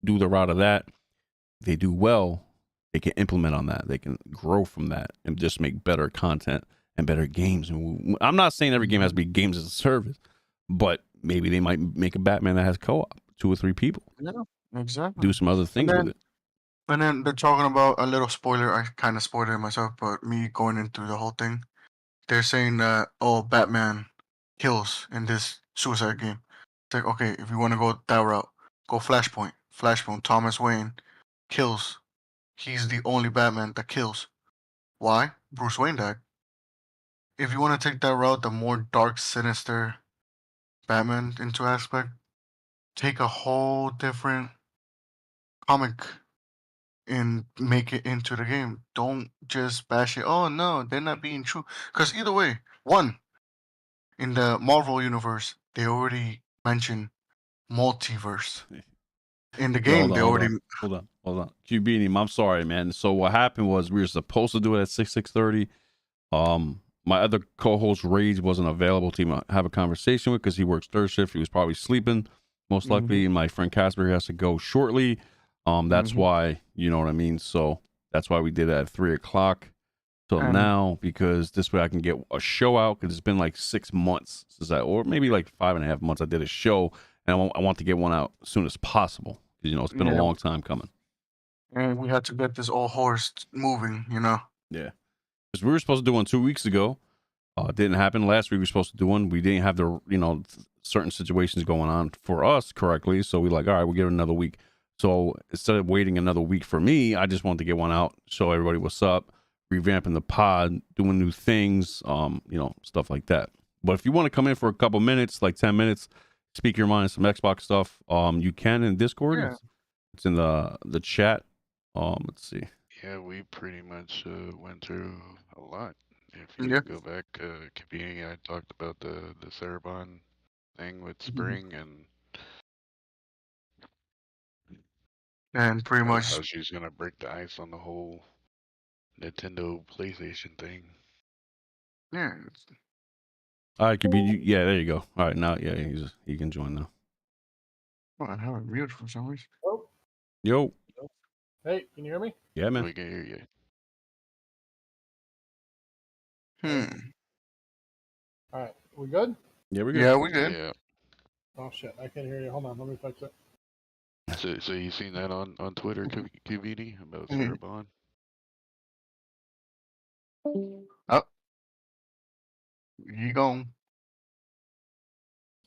A: do the route of that, they do well, they can implement on that. They can grow from that and just make better content and better games. And I'm not saying every game has to be games as a service, but maybe they might make a Batman that has co-op, 2 or 3 people,
B: Yeah, exactly.
A: do some other
B: And
A: things with
B: then
A: it.
B: and then they're talking about a little spoiler. I kind of spoiled it myself, but me going into the whole thing, they're saying that Batman kills in this Suicide game. It's like, okay, if you want to go that route, go Flashpoint. Flashpoint. Thomas Wayne kills. He's the only Batman that kills. Why? Bruce Wayne died. If you want to take that route, the more dark, sinister Batman into aspect, take a whole different comic and make it into the game. Don't just bash it. Oh no, they're not being true. Because either way, one, in the Marvel universe, they already mentioned multiverse. In the
A: Yo,
B: game, they already.
A: hold on. QB, I'm sorry, man. So what happened was we were supposed to do it at 6:30. My other co-host Rage wasn't available to even have a conversation with because he works third shift. He was probably sleeping, most likely. And my friend Casper has to go shortly. That's
B: Mhm.
A: why, you know what I mean. So that's why we did it at 3 o'clock till
B: And
A: now, because this way I can get a show out. Because it's been like 6 months since or maybe like 5.5 months I did a show, and I want to get one out as soon as possible. Because it's been a
B: yeah,
A: long time coming.
B: and we had to get this old horse moving.
A: Yeah, because we were supposed to do one 2 weeks ago. It didn't happen. Last week we were supposed to do one. We didn't have the certain situations going on for us correctly. So we like, all right, we'll give it another week. So instead of waiting another week for me, I just wanted to get one out, show everybody what's up, revamping the pod, doing new things, stuff like that. But if you want to come in for a couple minutes, like 10 minutes, speak your mind, some Xbox stuff, you can in Discord.
B: Yeah.
A: It's in the chat. Let's see.
C: Yeah, we pretty much went through a lot. If you
B: Yeah.
C: go back, beginning, I talked about the Cerebon thing with
B: Mhm.
C: Spring and
B: And pretty
C: how
B: much,
C: she's gonna break the ice on the whole Nintendo PlayStation thing.
B: Yeah.
A: All right, yeah, there you go. All right, now, yeah, he can join now.
B: Well, I have it muted for some reason.
H: Oh,
A: Yo,
H: hey, can you hear me?
A: yeah, man.
C: We can hear you.
H: All right, we good?
A: Yeah, we're good.
B: Yeah, we did.
C: Yeah.
H: Oh shit, I can't hear you. Hold on, let me fix it.
C: So you seen that on Twitter, QVD, about
B: Mhm.
C: Sarah Bond?
B: Oh, you gone?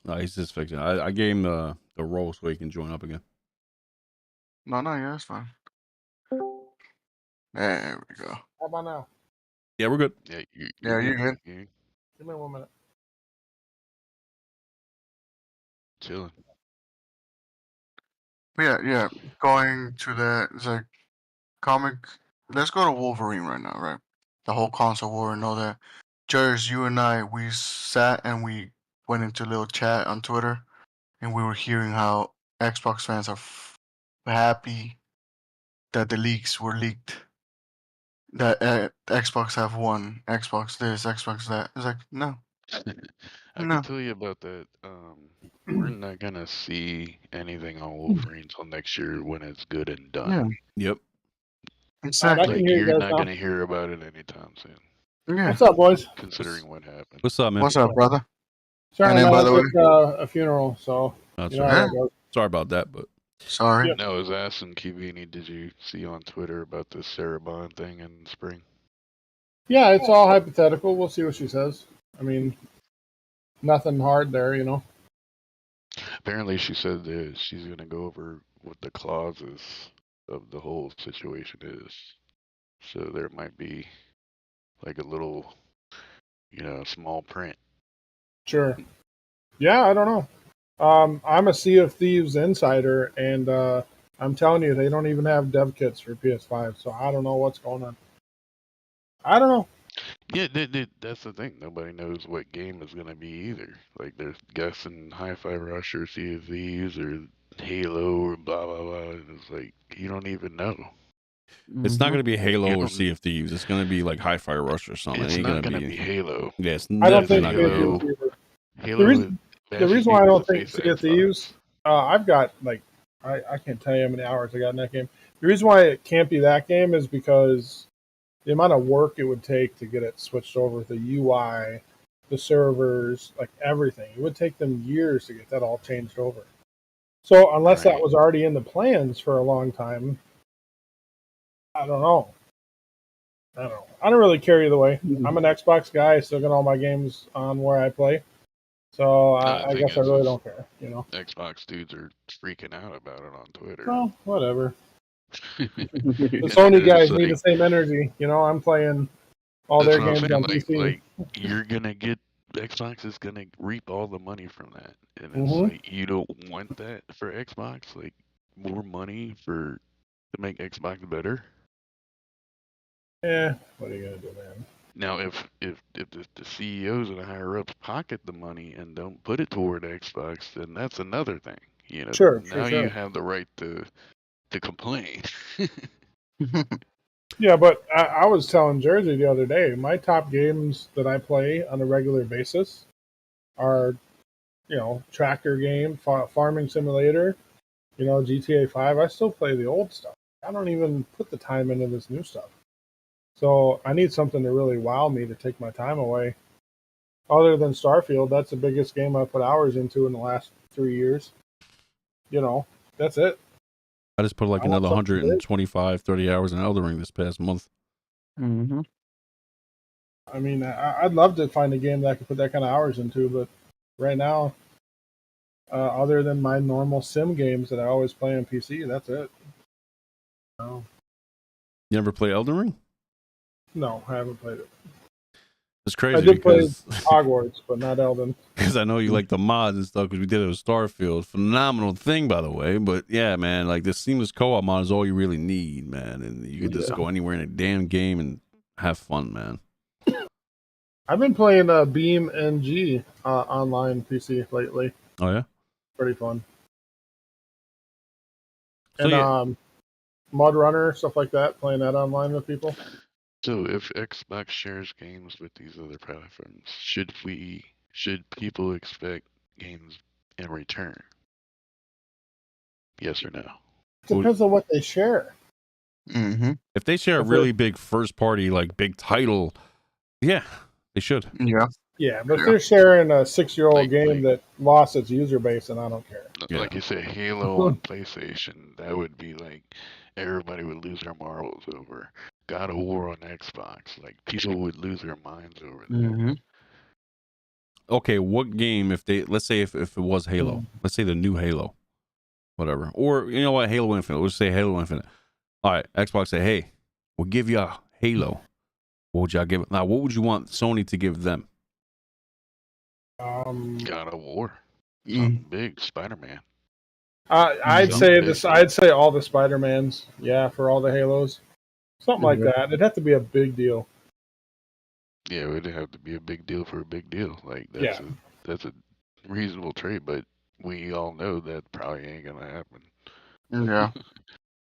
A: No, he's just fixing. I gave him the role so he can join up again.
B: No, yeah, that's fine. There we go.
H: How about now?
A: Yeah, we're good.
C: Yeah,
B: Yeah, you're good.
C: You're
H: Give me 1 minute.
C: chilling.
B: Yeah. Going to the comic. Let's go to Wolverine right now, right? The whole console war and all that. Jers, you and I, we sat and we went into a little chat on Twitter, and we were hearing how Xbox fans are happy that the leaks were leaked. That Xbox have won. Xbox this, Xbox that. It's like, no.
C: I could tell you about that. We're not gonna see anything on Wolverine until next year when it's good and done.
B: Yeah,
A: Yep.
B: exactly.
H: I can
C: Like
H: hear you
C: you're
H: guys
C: not
H: now.
C: gonna hear about it anytime soon,
B: Yeah.
H: What's up, boys?
C: considering what happened.
A: What's up, man?
B: What's up, brother?
H: Sorry,
B: And then,
H: man,
B: by
H: I
B: the way,
H: was at a funeral, so
A: That's
H: you know
A: all
H: how
A: right.
H: that goes.
A: Sorry about that, but
B: sorry.
H: Yeah.
C: No, I was asking Kivini, did you see on Twitter about the Sarah Bond thing in spring?
H: Yeah, it's all hypothetical. We'll see what she says. I mean, nothing hard there, you know.
C: Apparently, she said that she's gonna go over what the clauses of the whole situation is. So there might be like a little, small print.
H: Sure. Yeah, I don't know. I'm a Sea of Thieves insider, and I'm telling you, they don't even have dev kits for PS5, so I don't know what's going on. I don't know.
C: Yeah, that's the thing. Nobody knows what game is gonna be either. Like they're guessing Hi-Fi Rush or Sea of Thieves or Halo or blah blah blah. And it's like you don't even know.
A: it's not going to be Halo
C: You
A: or
C: don't.
A: Sea of Thieves. It's going to be like Hi-Fi Rush or something. It
C: It's
A: ain't
C: not
A: going to
C: gonna be Halo.
A: Yeah, it's
H: I don't
A: definitely
H: think
A: not
H: Sea
A: going
H: of
A: to be
H: Thieves
A: Halo.
H: either.
C: Halo.
H: The reason why I don't think Sea of
C: Xbox.
H: Thieves, I've got like I can't tell you how many hours I got in that game. The reason why it can't be that game is because the amount of work it would take to get it switched over, the UI, the servers, like everything. It would take them years to get that all changed over. So unless that
C: Right.
H: was already in the plans for a long time, I don't know. I don't really care either way. I'm an Xbox guy. I still got all my games on where I play. So
C: No, the
H: I
C: thing
H: guess I
C: is,
H: really don't care, you know.
C: Xbox dudes are freaking out about it on Twitter.
H: Well, whatever. The
C: And
H: Sony
C: it's
H: guys need the
C: like,
H: same energy. You know, I'm playing all
C: that's
H: their
C: what I'm
H: games
C: saying.
H: on PC.
C: Like you're gonna get Xbox is gonna reap all the money from that, and it's
H: Mm-hmm.
C: like you don't want that for Xbox. Like more money to make Xbox better.
H: Yeah, what are you gonna do, man?
C: Now, if the CEOs and the higher ups pocket the money and don't put it toward Xbox, then that's another thing.
H: Sure.
C: Now you have the right to complain.
H: Yeah, but I was telling Jersey the other day, my top games that I play on a regular basis are, tractor game, farming simulator, GTA 5. I still play the old stuff. I don't even put the time into this new stuff. So I need something to really wow me to take my time away. Other than Starfield, that's the biggest game I put hours into in the last 3 years. That's it.
A: I just put like
H: I want
A: another
H: something big.
A: 125, 30 hours in Elden Ring this past month.
B: Mm-hmm.
H: I mean, I'd love to find a game that I could put that kind of hours into, but right now, other than my normal sim games that I always play on PC, that's it. No,
A: You ever play Elden Ring?
H: no, I haven't played it.
A: It's
H: I
A: crazy
H: did play
A: because
H: Hogwarts, but not Elden.
A: I know you like the mods and stuff because we did it with Starfield. Phenomenal thing, by the way. But yeah, man, like this seamless co-op mod is all you really need, man. And you can just go anywhere in a damn game and have fun, man.
H: I've been playing Beam NG online PC lately.
A: Oh yeah,
H: Pretty fun.
A: so
H: And
A: yeah,
H: Mud Runner, stuff like that, playing that online with people.
C: So if Xbox shares games with these other platforms, should people expect games in return? Yes or no?
H: Depends on what they share.
B: Mm-hmm.
A: If they share a
H: If
A: really big first party, like big title, yeah, they should.
B: Yeah.
H: Yeah, but if
B: Yeah.
H: they're sharing a 6-year-old
C: Like-
H: game that lost its user base, then I don't care.
A: Yeah.
C: Like you said, Halo on PlayStation, that would be like everybody would lose their marbles over. God of War on Xbox, like people would lose their minds over that.
B: Mm-hmm.
A: Okay, what game if let's say if it was Halo, let's say the new Halo, whatever, or you know what, Halo Infinite, let's say Halo Infinite. All right, Xbox say, hey, we'll give you a Halo. What would y'all give it? Now, what would you want Sony to give them?
C: God of War,
B: Mm.
C: something big, Spider-Man.
H: I'd
C: Something
H: say
C: big.
H: this. I'd say all the Spider-Mans. Yeah, for all the Halos, something like
B: Mhm.
H: that. It'd have to be a big deal.
C: Yeah, it would have to be a big deal for a big deal. Like
H: Yeah.
C: that's a reasonable trade, but we all know that probably ain't gonna happen.
B: Yeah.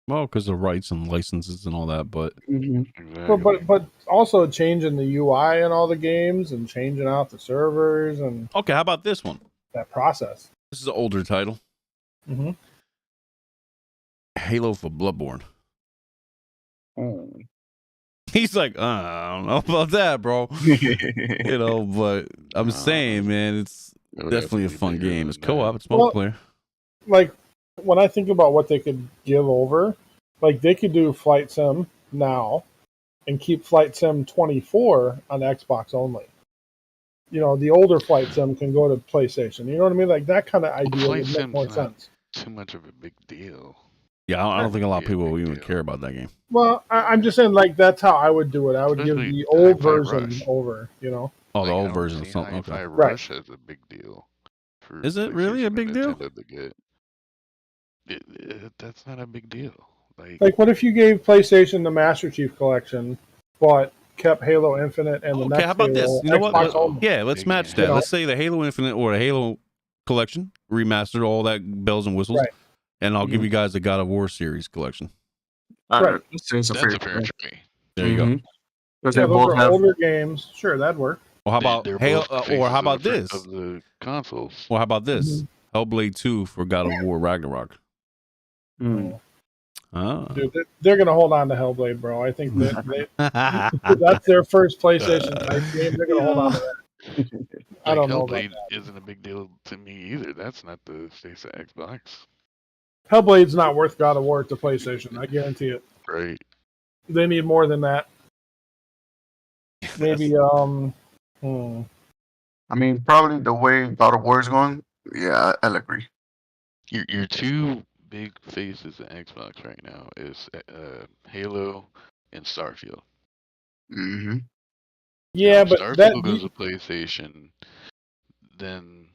A: Well, because of rights and licenses and all that, but
B: Mm-hmm.
C: Exactly.
H: But also changing the UI in all the games and changing out the servers and
A: okay, how about this one?
H: that process.
A: This is an older title,
H: Mm-hmm.
A: Halo for Bloodborne.
B: Oh.
A: He's like, I don't know about that, bro. You know, but I'm saying, man, it's
C: It would have
A: definitely a
C: to be
A: fun
C: bigger
A: game. It's
C: than
A: co-op.
C: that.
A: It's
H: Well,
A: multiplayer.
H: Like when I think about what they could give over, like they could do Flight Sim now and keep Flight Sim 24 on Xbox only. You know, the older Flight Sim can go to PlayStation. You know what I mean? Like that kind of idea
C: Flight
H: would make
C: Sim's
H: more
C: not
H: sense.
C: too much of a big deal.
A: Yeah, I don't think a lot of
C: Yeah,
A: people
C: big
A: will even
C: deal.
A: care about that game.
H: Well, I'm just saying, like that's how I would do it. I would give
C: Especially
H: the old
C: Hi-Fi
H: version
C: Rush.
H: over. You know,
A: Oh, the
C: Like, I
A: old
C: don't
A: version of
C: see
A: something.
C: Hi-Fi
A: Okay.
C: Rush as a big deal. For
A: Is it really a
C: PlayStation
A: big
C: and
A: deal?
C: Nintendo to get. That's not a big deal.
H: like what if you gave PlayStation the Master Chief Collection, but kept Halo Infinite and the
A: Okay,
H: next
A: how about this?
H: Halo
A: You know what?
H: Xbox only?
A: Yeah, let's
C: Big
A: match
C: game.
A: that.
H: You
A: Let's say the Halo Infinite or the Halo Collection remastered, all that bells and whistles,
H: Right.
A: and I'll give you guys the God of War series collection.
B: All
H: Right.
B: right. That's a
C: That's
B: fair
C: a fair trade.
A: There you go.
B: Because
H: Yeah,
B: they
H: those
B: both
H: are
B: have.
H: older games. Sure, that'd work.
A: Well, how about
C: They're
A: Halo?
C: both
A: Or how
C: faces
A: about this?
C: of the consoles.
A: Or how about this? Hellblade 2 for God of War Ragnarok.
B: Mm.
A: Ah.
H: Dude, they're going to hold on to Hellblade, bro. I think that's their first PlayStation type game. They're going to hold on to that. I don't know about
C: Hellblade isn't a big deal to me either. That's not the face of Xbox.
H: Hellblade's not worth God of War to PlayStation. I guarantee it.
C: Right.
H: They need more than that. Maybe,
B: I mean, probably the way God of War is going, yeah, I'll agree.
C: Your two big faces of Xbox right now is Halo and Starfield.
B: Mm-hmm.
H: yeah,
C: Now,
H: but
C: Starfield goes to PlayStation, then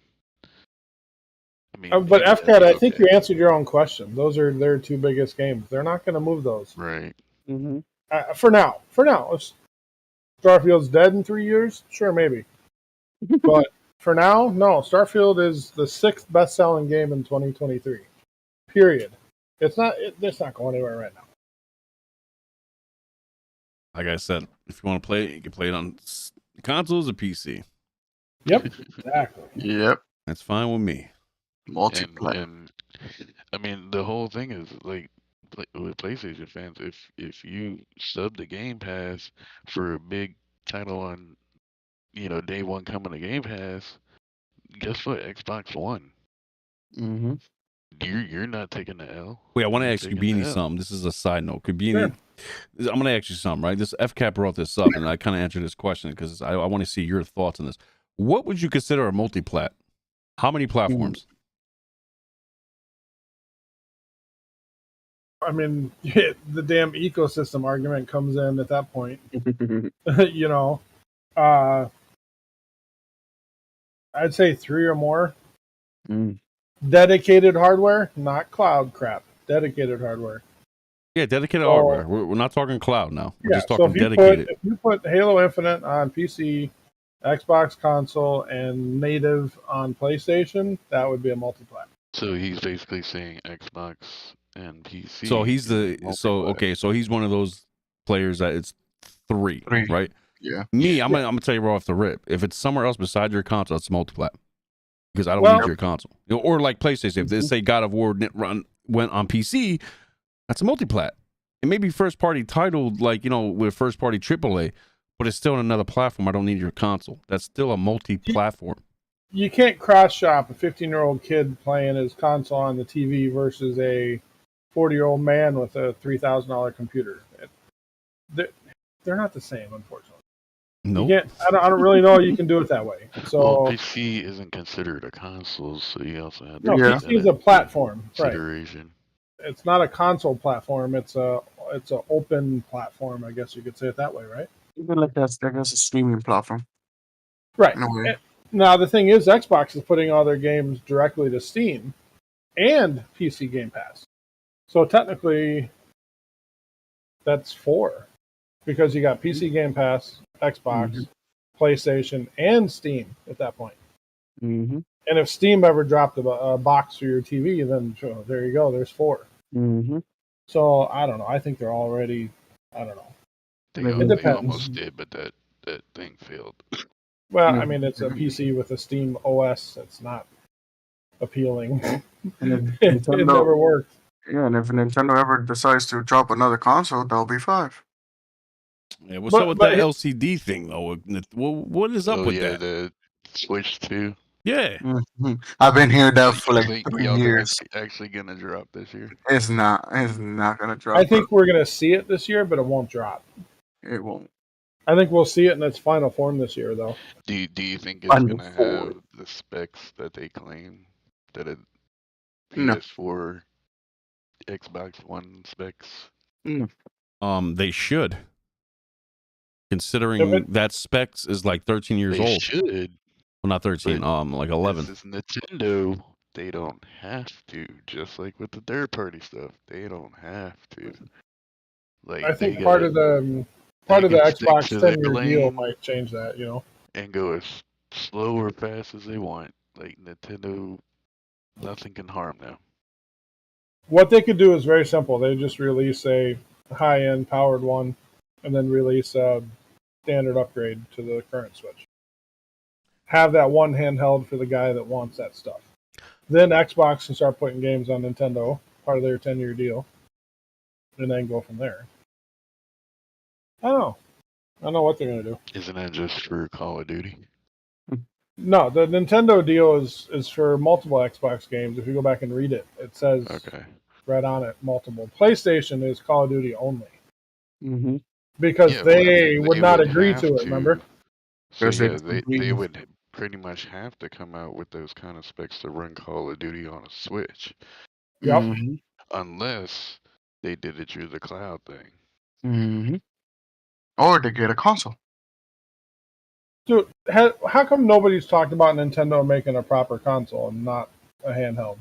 C: I mean,
H: but
C: maybe
H: FCAT,
C: that'd
H: I
C: be
H: think
C: okay.
H: you answered your own question. Those are their two biggest games. They're not going to move those.
C: Right.
B: Mm-hmm.
H: For now. If Starfield's dead in 3 years, sure, maybe. But for now, no. Starfield is the 6th best-selling game in 2023. Period. It's not going anywhere right now.
A: Like I said, if you want to play it, you can play it on consoles or PC.
H: Yep, exactly.
B: Yep.
A: That's fine with me.
B: Multiplayer.
C: And I mean, the whole thing is like with PlayStation fans, if you sub the Game Pass for a big title on, day one coming to Game Pass, guess what? Xbox One.
B: Mm-hmm.
C: You're not taking the L.
A: Wait, I want to
C: You're
A: ask you,
C: taking the
A: Beanie,
C: L.
A: something. This is a side note. Beanie,
H: Sure.
A: I'm going to ask you something, right? This FCAT brought this up, and I kind of answered this question because I want to see your thoughts on this. What would you consider a multi-plat? How many platforms?
H: I mean, the damn ecosystem argument comes in at that point. You know, I'd say 3 or more.
B: Mm.
H: Dedicated hardware, not cloud crap. Dedicated hardware.
A: Yeah, dedicated
H: So-
A: hardware. We're not talking cloud now. We're just
H: so
A: talking
H: if you
A: dedicated.
H: if you put Halo Infinite on PC, Xbox console, and native on PlayStation, that would be a multi-plat.
C: So he's basically saying Xbox and PC.
A: So he's
C: is
A: so
C: multi-plat.
A: okay. So he's one of those players that it's 3, right?
B: Yeah.
A: Me, I'm gonna tell you right off the rip. If it's somewhere else besides your console, it's multi-plat. Because I don't
H: Well-
A: need your console. Or like PlayStation, if they say God of War went on PC, that's a multi-plat. It may be first-party titled, like, with first-party AAA, but it's still on another platform. I don't need your console. That's still a multi-platform.
H: You can't cross-shop a 15-year-old kid playing his console on the TV versus a 40-year-old man with a $3,000 computer. They're not the same, unfortunately.
A: Nope.
H: You can't, I don't really know you can do it that way. So
C: Well, PC isn't considered a console, so you also have to
H: no,
C: take
H: PC
C: that
H: is a
C: into
H: platform, right?
C: consideration.
H: It's not a console platform. It's a open platform. I guess you could say it that way, right?
B: Even like that's a streaming platform.
H: Right.
B: In a way.
H: Now the thing is, Xbox is putting all their games directly to Steam and PC Game Pass. So technically, that's 4 because you got PC Game Pass, Xbox, PlayStation, and Steam at that point.
B: Mm-hmm.
H: And if Steam ever dropped a box for your TV, then sure, there you go. There's 4.
B: Mm-hmm.
H: So I don't know. I think they're already. I don't know.
C: They
H: depends.
C: almost did, but that thing failed.
H: Well,
B: Yeah.
H: I mean, it's a PC with a Steam OS. It's not appealing.
B: And if
H: it
B: Nintendo,
H: never worked.
B: yeah, and if Nintendo ever decides to drop another console, that'll be 5.
A: Yeah, what's
H: But-
A: up with
H: but
A: that
H: it-
A: LCD thing, though? What is up with that?
C: The Switch 2.
A: Yeah.
B: Mm-hmm. I've been hearing that for like
C: think
B: 3
C: y'all think
B: years.
C: it's actually gonna drop this year?
B: It's not gonna drop.
H: I think we're gonna see it this year, but it won't drop.
B: it won't.
H: I think we'll see it in its final form this year, though.
C: Do you think it's
B: Under
C: gonna
B: four.
C: have the specs that they claim that it
B: No.
C: PS4, Xbox One specs?
A: They should.
H: If
A: Considering
H: it-
A: that specs is like 13 years
C: They
A: old.
C: should.
A: Well, not 13, like 11.
C: This is Nintendo. They don't have to. Just like with the third-party stuff, they don't have to. Like
H: I think
C: they
H: part
C: gotta-
H: of the
C: they can stick
H: Xbox
C: to their
H: 10-year deal
C: lane
H: might change that.
C: and go as slow or fast as they want. Like Nintendo, nothing can harm them.
H: What they could do is very simple. They just release a high-end powered one, and then release a standard upgrade to the current Switch. Have that one handheld for the guy that wants that stuff. Then Xbox can start putting games on Nintendo, part of their 10-year deal, and then go from there. I don't know what they're going to do.
C: Isn't that just for Call of Duty?
H: No, the Nintendo deal is for multiple Xbox games. If you go back and read it, it says
C: Okay.
H: right on it, multiple. PlayStation is Call of Duty only.
B: Mm-hmm.
H: Because
C: Yeah, but I
H: they
C: mean,
H: would
C: they
H: not
C: would
H: agree
C: have
H: to it,
C: to.
H: remember?
C: So
B: Because
C: yeah,
B: it's
C: they
B: completely-
C: would pretty much have to come out with those kind of specs to run Call of Duty on a Switch,
H: Yep.
B: Mm-hmm.
C: unless they did it through the cloud thing.
B: Mm-hmm. Or to get a console.
H: Dude, how come nobody's talked about Nintendo making a proper console and not a handheld?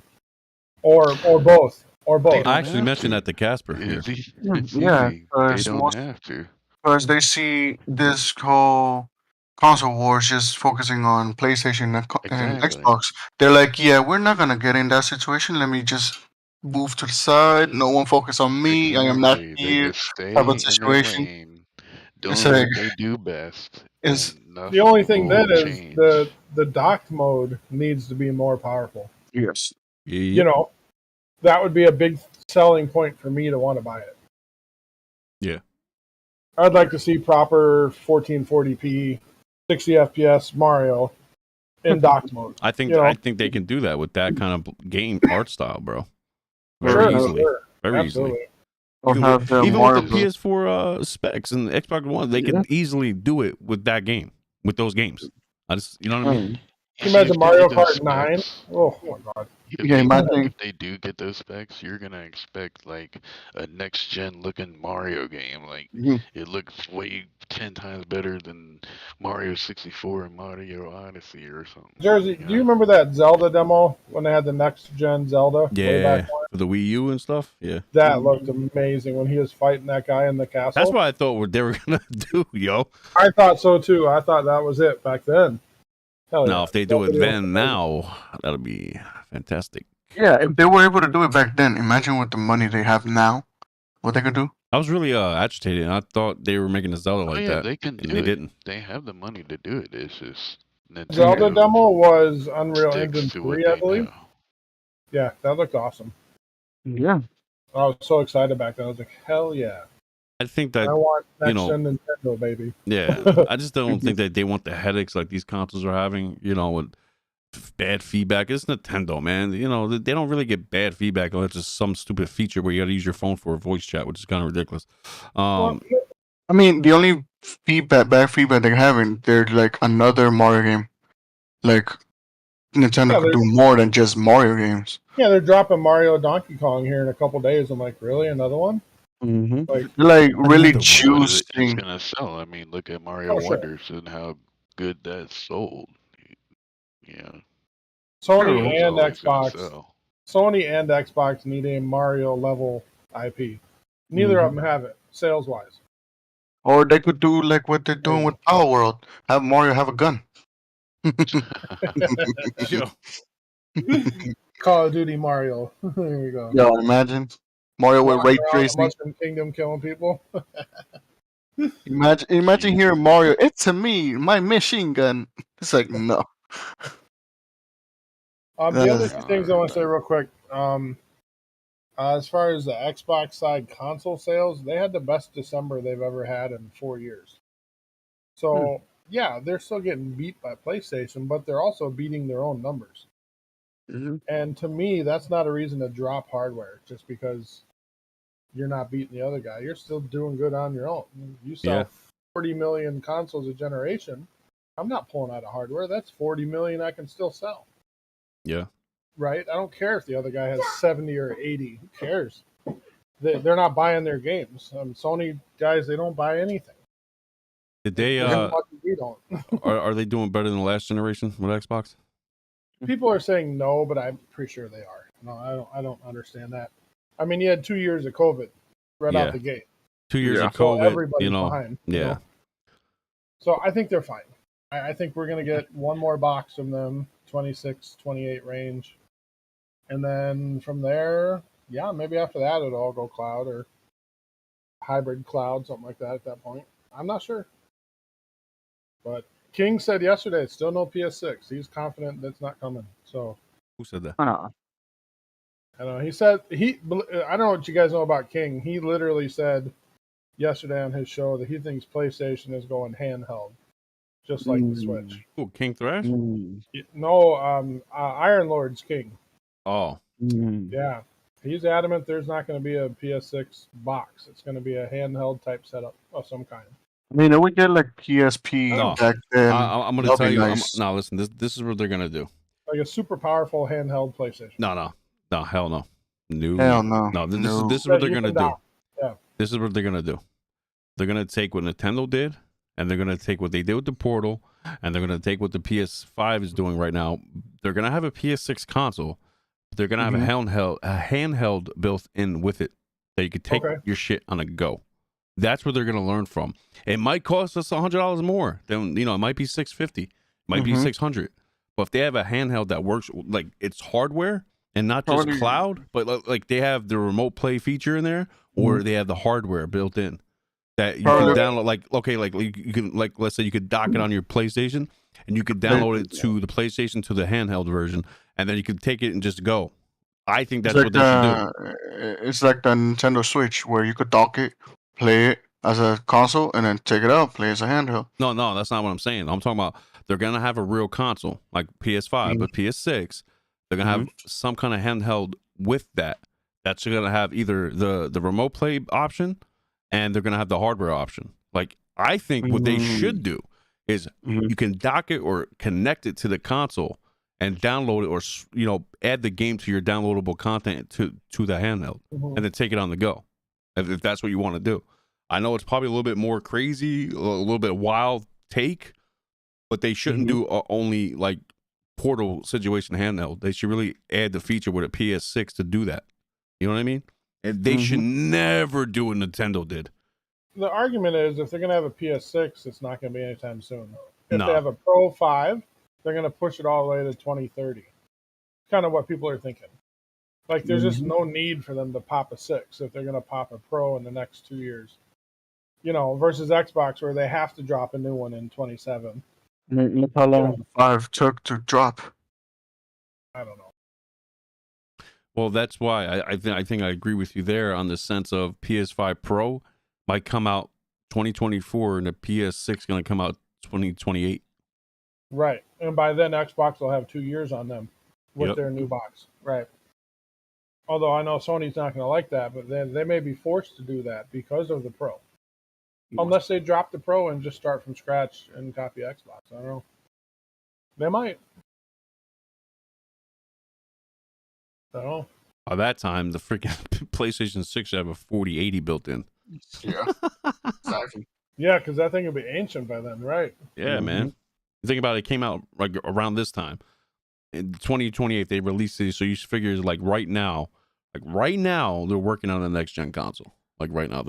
H: Or both. Or
C: They
H: both.
C: don't
A: I actually
C: have
A: mentioned
C: to.
A: that to Casper here.
C: It's easy.
B: Yeah,
C: It's
B: yeah,
C: easy. They
B: because
C: don't
B: most-
C: have to.
B: Because they see this whole console wars just focusing on PlayStation and
C: Exactly.
B: Xbox. They're like, yeah, we're not gonna get in that situation. Let me just move to the side. No one focus on me. I am not
C: Exactly. They
B: here.
C: just stay
B: type of
C: in their
B: situation.
C: lane, doing
B: It's
C: what
B: like-
C: they do best.
B: It's-
C: and nothing
H: The only thing
C: will
H: then is
C: change.
H: the docked mode needs to be more powerful.
B: Yes.
H: You know, that would be a big selling point for me to want to buy it.
A: Yeah.
H: I'd like to see proper 1440p, 60 FPS Mario in docked mode.
A: I think
H: You know.
A: I think they can do that with that kind of game art style, bro. Very
H: Sure,
A: easily.
H: sure.
A: Very
H: Absolutely.
A: easily.
B: Or
A: You
B: have
A: can-
B: the
A: even
B: Mario
A: with the PS4 specs and the Xbox One, they
B: Yeah.
A: can easily do it with that game, with those games. You know what I mean?
H: Can you imagine
C: if they
H: Mario
C: get those
H: Kart 9?
C: specs-
H: Oh my god.
C: If
B: Yeah,
C: they,
B: imagine-
C: if they do get those specs, you're gonna expect like a next gen looking Mario game. Like
B: Mhm.
C: it looks way 10 times better than Mario 64 and Mario Odyssey or something.
H: Jersey, do you remember that Zelda demo when they had the next gen Zelda? way
A: Yeah.
H: back when?
A: For the Wii U and stuff. Yeah.
H: That looked amazing when he was fighting that guy in the castle.
A: That's what I thought what they were gonna do, yo.
H: I thought so too. I thought that was it back then. Hell
A: Now
H: yeah.
A: if they do
H: That
A: it
H: video
A: then
H: was
A: now, that'll be fantastic.
B: Yeah, if they were able to do it back then, imagine with the money they have now. What they could do?
A: I was really agitated. I thought they were making a Zelda
C: Oh
A: like
C: yeah,
A: that,
C: they can
A: and
C: do
A: they
C: it.
A: didn't.
C: They have the money to do it. It's just
H: Zelda
C: Nintendo
H: demo was Unreal
C: sticks
H: Engine
C: to what
H: 3, I
C: they
H: believe.
C: know.
H: Yeah, that looked awesome.
I: Yeah.
H: I was so excited back then. I was like, hell yeah.
A: I think that
H: I want
A: you
H: next
A: know,
H: gen Nintendo, baby.
A: yeah. I just don't think that they want the headaches like these consoles are having. With bad feedback. It's Nintendo, man. They don't really get bad feedback unless it's some stupid feature where you got to use your phone for a voice chat, which is kind of ridiculous.
H: Well,
B: I mean, the only bad feedback they're having, they're like another Mario game. Like Nintendo
H: Yeah,
B: could do more than just Mario games.
H: yeah, they're dropping Mario Donkey Kong here in a couple days. I'm like, really? Another one?
I: Mm-hmm.
H: Like,
B: They're like really
A: Another one.
C: But it's
B: choosing.
C: gonna sell. I mean, look at Mario
H: oh, sure.
C: Wonders and how good that sold. Yeah,
H: Sony
C: it's
H: and
C: always gonna
H: Xbox.
C: sell.
H: Sony and Xbox need a Mario level IP. Neither of them have it, sales wise.
B: Or they could do like what they're doing with Power World. Have Mario have a gun.
A: Yo,
H: Call of Duty Mario. There we go.
B: Yo, imagine Mario with ray
H: Walking around the
B: tracing.
H: Mushroom Kingdom killing people.
B: Imagine hearing Mario. It's a me, my machine gun. It's like no.
H: The other
B: Uh,
H: two things I want to say real quick. As far as the Xbox side console sales, they had the best December they've ever had in 4 years. So yeah, they're still getting beat by PlayStation, but they're also beating their own numbers.
I: Mm-hmm.
H: And to me, that's not a reason to drop hardware just because you're not beating the other guy. You're still doing good on your own. You sell
A: Yeah.
H: 40 million consoles a generation. I'm not pulling out of hardware. That's 40 million I can still sell.
A: yeah.
H: Right? I don't care if the other guy has 70 or 80. Who cares? They're not buying their games. Sony guys, they don't buy anything.
A: Did they?
H: As much as we don't.
A: Are they doing better than the last generation with Xbox?
H: People are saying no, but I'm pretty sure they are. No, I don't understand that. I mean, you had 2 years of COVID right
A: Yeah.
H: out the gate.
A: 2 years
I: Yeah.
A: of
H: So
A: COVID.
H: everybody's behind.
A: Yeah.
H: So I think they're fine. I think we're going to get one more box from them, 26, 28 range. And then from there, yeah, maybe after that it'll all go cloud or hybrid cloud, something like that at that point. I'm not sure. But King said yesterday, still no PS6. He's confident that's not coming. So
A: Who said that?
H: I don't know. He said I don't know what you guys know about King. He literally said yesterday on his show that he thinks PlayStation is going handheld, just like the Switch.
A: Oh, King Thrash?
H: No, Iron Lord's King.
A: Oh,
H: Yeah, he's adamant there's not going to be a PS6 box. It's going to be a handheld type setup of some kind.
B: I mean, if we get like PSP
A: No.
B: back then,
A: I'm going to
B: that'll
A: tell
B: be
A: you.
B: nice.
A: Now, listen. This is what they're going to do.
H: Like a super powerful handheld PlayStation.
A: No, hell no.
B: Hell no.
A: No, this
B: No.
A: is what they're
H: You
A: going to
H: can
A: do.
H: dock. Yeah.
A: This is what they're going to do. They're going to take what Nintendo did, and they're going to take what they did with the Portal, and they're going to take what the PS5 is doing right now. They're going to have a PS6 console. They're going to have a handheld built in with it that you could take your shit on a go. That's what they're going to learn from. It might cost us $100 more. Then it might be $650. It might be $600. But if they have a handheld that works, like it's hardware and not just cloud, but like they have the remote play feature in there, or they have the hardware built in that you can download. Like you can, like, let's say you could dock it on your PlayStation, and you could download it to the PlayStation to the handheld version, and then you could take it and just go. I think that's what they should do.
B: It's like the Nintendo Switch where you could dock it, play it as a console, and then take it out, play as a handheld.
A: No, that's not what I'm saying. I'm talking about they're gonna have a real console like PS5, but PS6, they're gonna have some kind of handheld with that. That's gonna have either the remote play option, and they're gonna have the hardware option. Like I think what they should do is you can dock it or connect it to the console and download it, or add the game to your downloadable content to the handheld, and then take it on the go, if that's what you want to do. I know it's probably a little bit more crazy, a little bit wild take, but they shouldn't do only like Portal situation handheld. They should really add the feature with a PS6 to do that. You know what I mean? And they should never do what Nintendo did.
H: The argument is if they're going to have a PS6, it's not going to be anytime soon. If
A: No.
H: they have a Pro 5, they're going to push it all the way to 2030. Kind of what people are thinking. Like, there's just
I: Mhm.
H: no need for them to pop a 6 if they're going to pop a Pro in the next 2 years. You know, versus Xbox where they have to drop a new one in 27.
I: Look how long.
H: know.
B: 5 took to drop.
H: I don't know.
A: Well, that's why I think I agree with you there on the sense of PS5 Pro might come out 2024 and the PS6 going to come out 2028.
H: Right. And by then, Xbox will have 2 years on them with
A: Yep.
H: their new box. Right. Although I know Sony's not going to like that, but they may be forced to do that because of the Pro. Unless they drop the Pro and just start from scratch and copy Xbox. I don't know. They might. I don't know.
A: By that time, the freaking PlayStation 6 should have a 4080 built in.
B: Yeah, exactly.
H: Yeah, because that thing will be ancient by then, right?
A: Yeah, man. Think about it. It came out like around this time. In 2028, they released it. So you figure like right now, they're working on the next gen console. Like right now,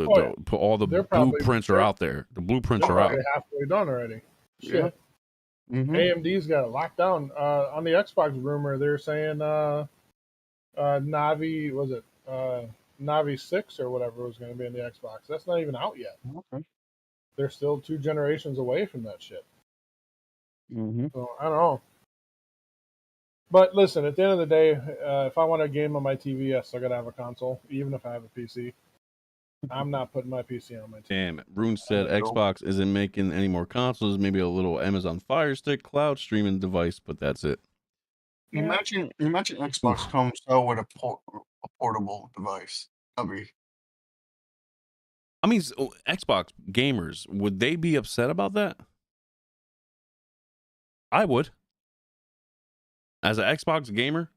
A: all the
H: They're probably-
A: blueprints are out there. The blueprints
H: They're
A: are out.
H: probably halfway done already. Shit.
B: Yeah.
I: Mhm.
H: AMD's got it locked down. On the Xbox rumor, they're saying Navi, was it Navi 6 or whatever was going to be in the Xbox. That's not even out yet.
I: Okay.
H: They're still 2 generations away from that shit.
I: Mhm.
H: So I don't know. But listen, at the end of the day, if I want a game on my TV, yes, I got to have a console, even if I have a PC. I'm not putting my PC on my TV.
A: Damn it. Rune said
B: There you go.
A: Xbox isn't making any more consoles. Maybe a little Amazon Fire Stick cloud streaming device, but that's it.
H: Yeah.
B: Imagine Xbox comes out with a portable device. That'd be
A: I mean, Xbox gamers, would they be upset about that? I would. As an Xbox gamer,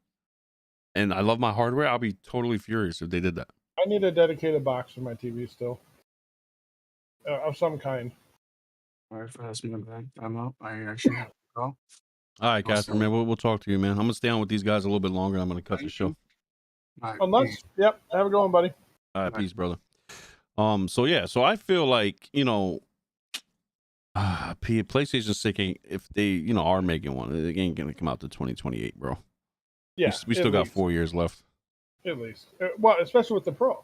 A: and I love my hardware, I'll be totally furious if they did that.
H: I need a dedicated box for my TV still, of some kind.
B: all right. That's my bad. I'm out. I actually have to go.
A: All right, Casper, man, we'll talk to you, man. I'm going to stay on with these guys a little bit longer. I'm going to cut the
B: Thank
A: show.
B: you. All right,
H: Unless,
B: peace.
H: yep, have a good one, buddy.
A: All right,
B: Right.
A: peace, brother. So I feel like, PlayStation 6 ain't, if they, are making one, it ain't going to come out to 2028, bro.
H: Yeah,
A: We still
H: at
A: got
H: least.
A: 4 years left.
H: At least. Well, especially with the Pro.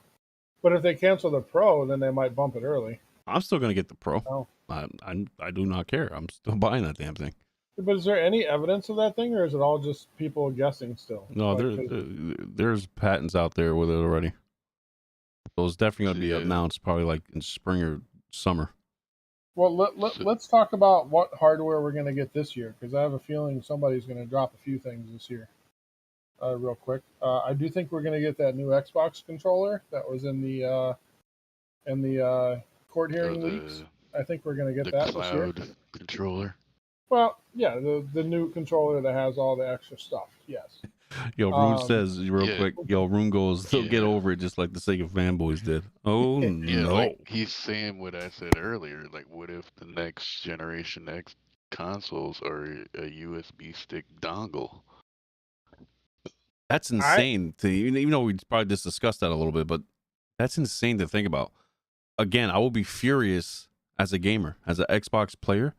H: But if they cancel the Pro, then they might bump it early.
A: I'm still going to get the Pro.
H: Oh.
A: I do not care. I'm still buying that damn thing.
H: But is there any evidence of that thing, or is it all just people guessing still?
A: No,
H: Like,
A: there's patents out there with it already. So it's definitely going to be
C: Yeah.
A: announced probably like in spring or summer.
H: well, let's talk about what hardware we're going to get this year, because I have a feeling somebody's going to drop a few things this year. Real quick, I do think we're going to get that new Xbox controller that was in the court hearing leaks. I think we're going to
C: The
H: get that this year.
C: cloud controller.
H: Well, yeah, the new controller that has all the extra stuff. Yes.
A: Yo, Rune
H: Um,
A: says real
C: yeah.
A: quick. Yo, Rune goes, they'll get
C: Yeah.
A: over it just like the Sega fanboys did. Oh
C: Yeah,
A: no!
C: like he's saying what I said earlier. Like, what if the next generation X consoles are a USB stick dongle?
A: That's insane. Even though we probably just discussed that a little bit, but that's insane to think about. Again, I will be furious as a gamer, as an Xbox player.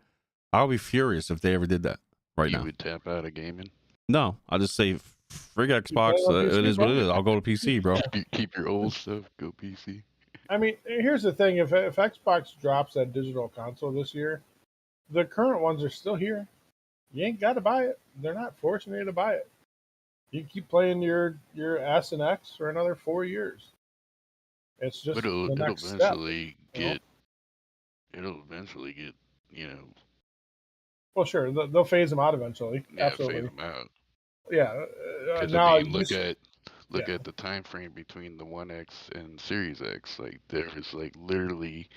A: I'll be furious if they ever did that right
C: you
A: now.
C: would tap out of gaming.
A: No, I'll just say, frig Xbox.
H: play on
A: It
H: PC,
A: is what it
H: bro?
A: is. I'll go to PC, bro.
C: Keep your old stuff. Go PC.
H: I mean, here's the thing: if Xbox drops that digital console this year, the current ones are still here. You ain't got to buy it. They're not forcing you to buy it. You can keep playing your S and X for another 4 years. It's just
C: But it'll
H: the next step.
C: eventually
H: you know?
C: get. It'll eventually get.
H: Well, sure, they'll phase them out eventually.
C: Yeah,
H: Absolutely.
C: phase them out.
H: Yeah.
C: Because
H: Now,
C: look at
H: yeah.
C: the time frame between the One X and Series X. Like there was like literally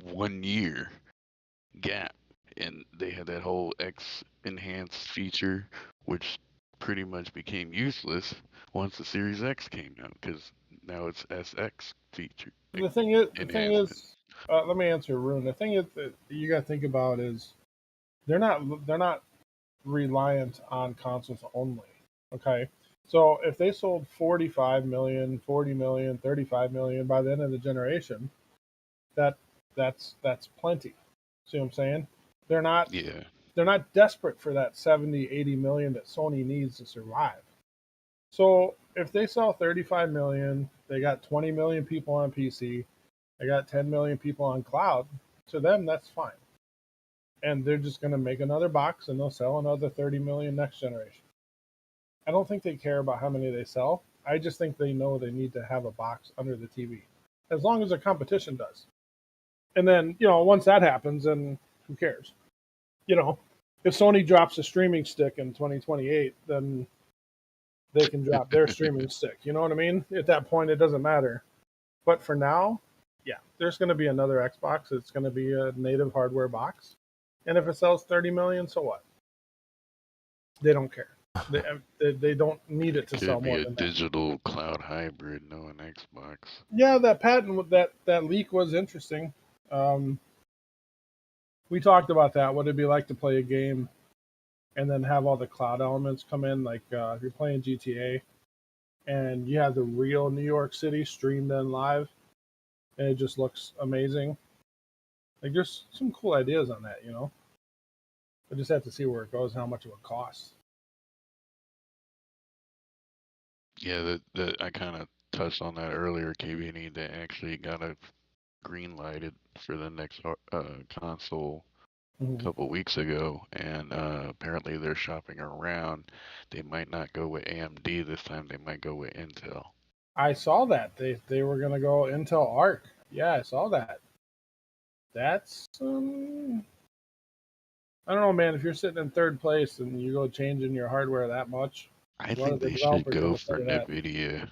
C: 1 year gap, and they had that whole X enhanced feature, which pretty much became useless once the Series X came out, because now it's SX feature.
H: The thing is,
C: enhancement.
H: let me answer Rune. The thing is that you got to think about is they're not reliant on consoles only. Okay, so if they sold 45 million, 40 million, 35 million by the end of the generation, that's plenty. See what I'm saying? They're not desperate for that 70, 80 million that Sony needs to survive. So if they sell 35 million, they got 20 million people on PC, they got 10 million people on cloud. To them, that's fine. And they're just going to make another box and they'll sell another 30 million next generation. I don't think they care about how many they sell. I just think they know they need to have a box under the TV, as long as the competition does. And then, once that happens, then who cares? If Sony drops a streaming stick in 2028, then they can drop their streaming stick. You know what I mean? At that point, it doesn't matter. But for now, yeah, there's going to be another Xbox. It's going to be a native hardware box. And if it sells 30 million, so what? They don't care. They don't need it to sell
C: Could be
H: more
C: a
H: than that.
C: digital cloud hybrid, no an Xbox.
H: Yeah, that patent with that leak was interesting. We talked about that. What it'd be like to play a game and then have all the cloud elements come in, like if you're playing GTA and you have the real New York City streamed in live, and it just looks amazing. Like, there's some cool ideas on that, I just have to see where it goes and how much it would cost.
C: Yeah, that I kind of touched on that earlier. KBNE, they actually got a green lighted for the next console a couple weeks ago, and apparently they're shopping around. They might not go with AMD this time. They might go with Intel.
H: I saw that they were gonna go Intel Arc. Yeah, I saw that. That's I don't know, man. If you're sitting in third place and you go changing your hardware that much,
C: I think they should go for NVIDIA.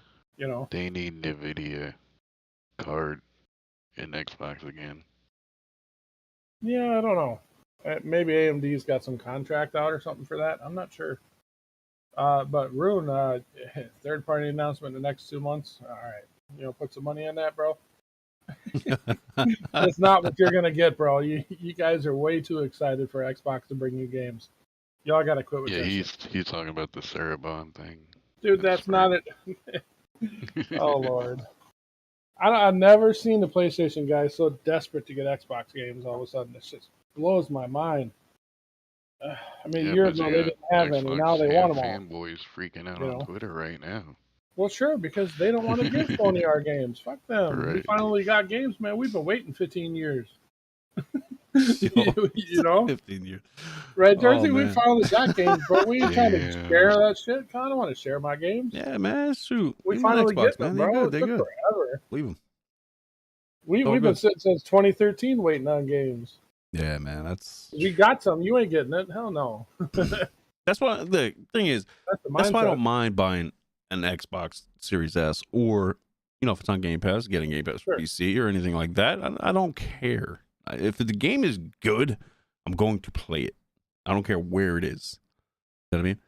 C: They need NVIDIA card in Xbox again.
H: Yeah, I don't know. Maybe AMD's got some contract out or something for that. I'm not sure. But Rune, third-party announcement in the next 2 months. All right, put some money in that, bro. That's not what you're gonna get, bro. You guys are way too excited for Xbox to bring you games. Y'all gotta quit with that.
C: Yeah, he's talking about the Cerebon thing.
H: Dude, that's not it. Oh Lord. I've never seen the PlayStation guys so desperate to get Xbox games all of a sudden. It just blows my mind. I mean, years ago they didn't have
C: Xbox
H: any. Now they want them all.
C: Fanboys freaking out on Twitter right now.
H: Well, sure, because they don't want to give Sony our games. Fuck them.
C: Right.
H: We finally got games, man. We've been waiting 15 years.
A: 15 years.
H: Right, Jersey? We finally got games, bro. We ain't trying to share that shit. I don't want to share my games.
A: Yeah, man, shoot.
H: We finally
A: Xbox,
H: get them,
A: man.
H: bro.
A: They're
H: It
A: good.
H: took forever.
A: Leave them.
H: We've been sitting since 2013 waiting on games.
A: Yeah, man, that's.
H: We got some. You ain't getting it. Hell no.
A: That's what the thing is. That's why I don't mind buying an Xbox Series S, or if it's on Game Pass, getting Game Pass for PC or anything like that. I don't care. If the game is good, I'm going to play it. I don't care where it is. You know what I mean?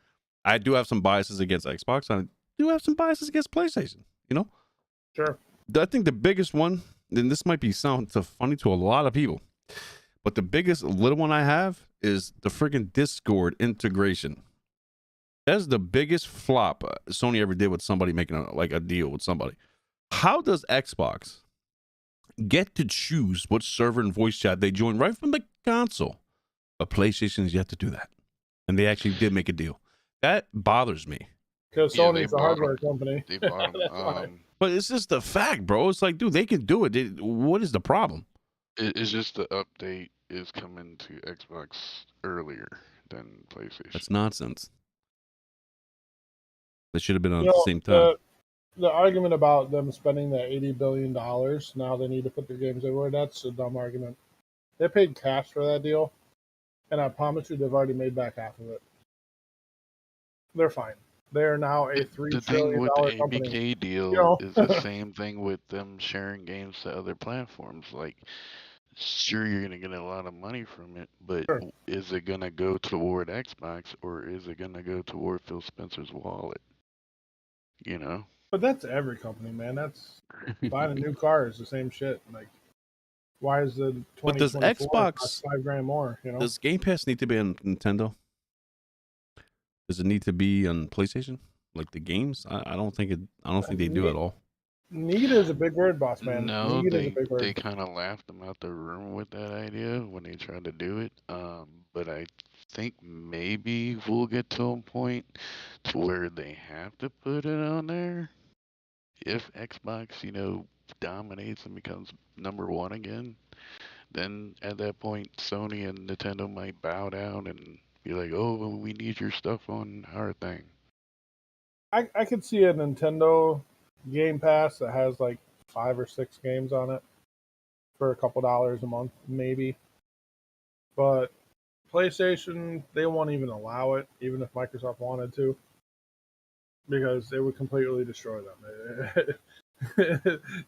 A: I do have some biases against Xbox. I do have some biases against PlayStation.
H: Sure.
A: I think the biggest one, and this might sound funny to a lot of people, but the biggest little one I have is the freaking Discord integration. That's the biggest flop Sony ever did with somebody making a deal with somebody. How does Xbox get to choose what server and voice chat they join right from the console? But PlayStation's yet to do that. And they actually did make a deal. That bothers me.
H: Because Sony's a hardware company.
C: They bought them.
A: But it's just the fact, bro. It's like, dude, they can do it. What is the problem?
C: It's just the update is coming to Xbox earlier than PlayStation.
A: That's nonsense. They should have been on at the same time.
H: The argument about them spending that $80 billion, now they need to put their games everywhere, that's a dumb argument. They paid cash for that deal, and I promise you they've already made back half of it. They're fine. They are now a $3 trillion company.
C: The thing with the ABK deal is the same thing with them sharing games to other platforms. Like, sure, you're going to get a lot of money from it, but is it going to go toward Xbox, or is it going to go toward Phil Spencer's wallet?
H: But that's every company, man. That's buying a new car is the same shit. Like, why is the 2024
A: But does Xbox
H: $5,000 more?
A: Does Game Pass need to be on Nintendo? Does it need to be on PlayStation? Like the games? I don't think it. I don't think they do at all.
H: Need is a big word, boss man.
C: No,
H: Need is a big word.
C: they kind of laughed them out the room with that idea when they tried to do it. But I think maybe we'll get to a point to where they have to put it on there. If Xbox, dominates and becomes number one again, then at that point, Sony and Nintendo might bow down and be like, "Oh, well, we need your stuff on our thing."
H: I could see a Nintendo Game Pass that has like 5 or 6 games on it for a couple dollars a month, maybe. But PlayStation, they won't even allow it, even if Microsoft wanted to, because it would completely destroy them.